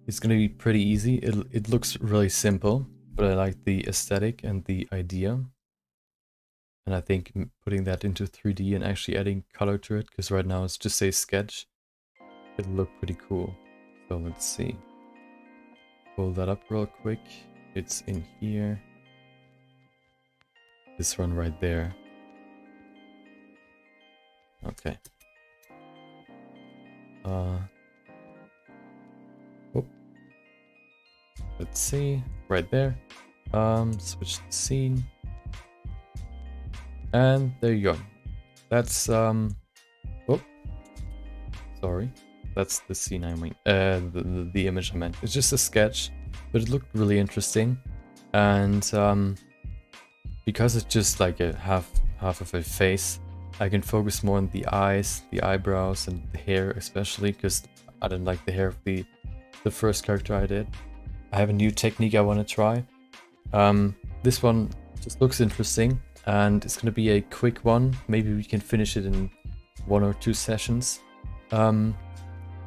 It's gonna be pretty easy. It looks really simple, but I like the aesthetic and the idea. And I think putting that into 3D and actually adding color to it, because right now it's just a sketch, it'll look pretty cool. So let's see. Pull that up real quick. It's in here. This one right there. Okay. Let's see. Right there. Switch the scene. And there you go. That's sorry. That's the scene I mean. The image I meant. It's just a sketch, but it looked really interesting. And because it's just like a half of a face, I can focus more on the eyes, the eyebrows, and the hair, especially because I didn't like the hair of the first character I did. I have a new technique I want to try. This one just looks interesting, and it's gonna be a quick one. Maybe we can finish it in 1 or 2 sessions. And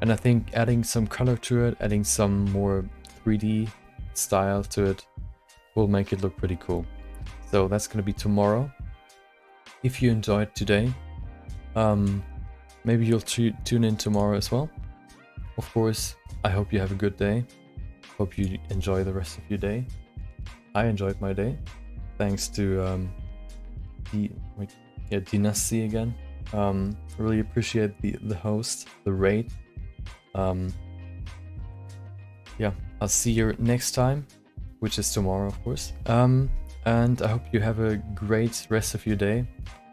I think adding some color to it, adding some more 3D style to it, will make it look pretty cool. So that's gonna be tomorrow. If you enjoyed today, maybe you'll tune in tomorrow as well. Of course, I hope you have a good day. Hope you enjoy the rest of your day. I enjoyed my day. Thanks to Dynasty again. Really appreciate the host, the raid. Yeah, I'll see you next time, which is tomorrow, of course. And I hope you have a great rest of your day.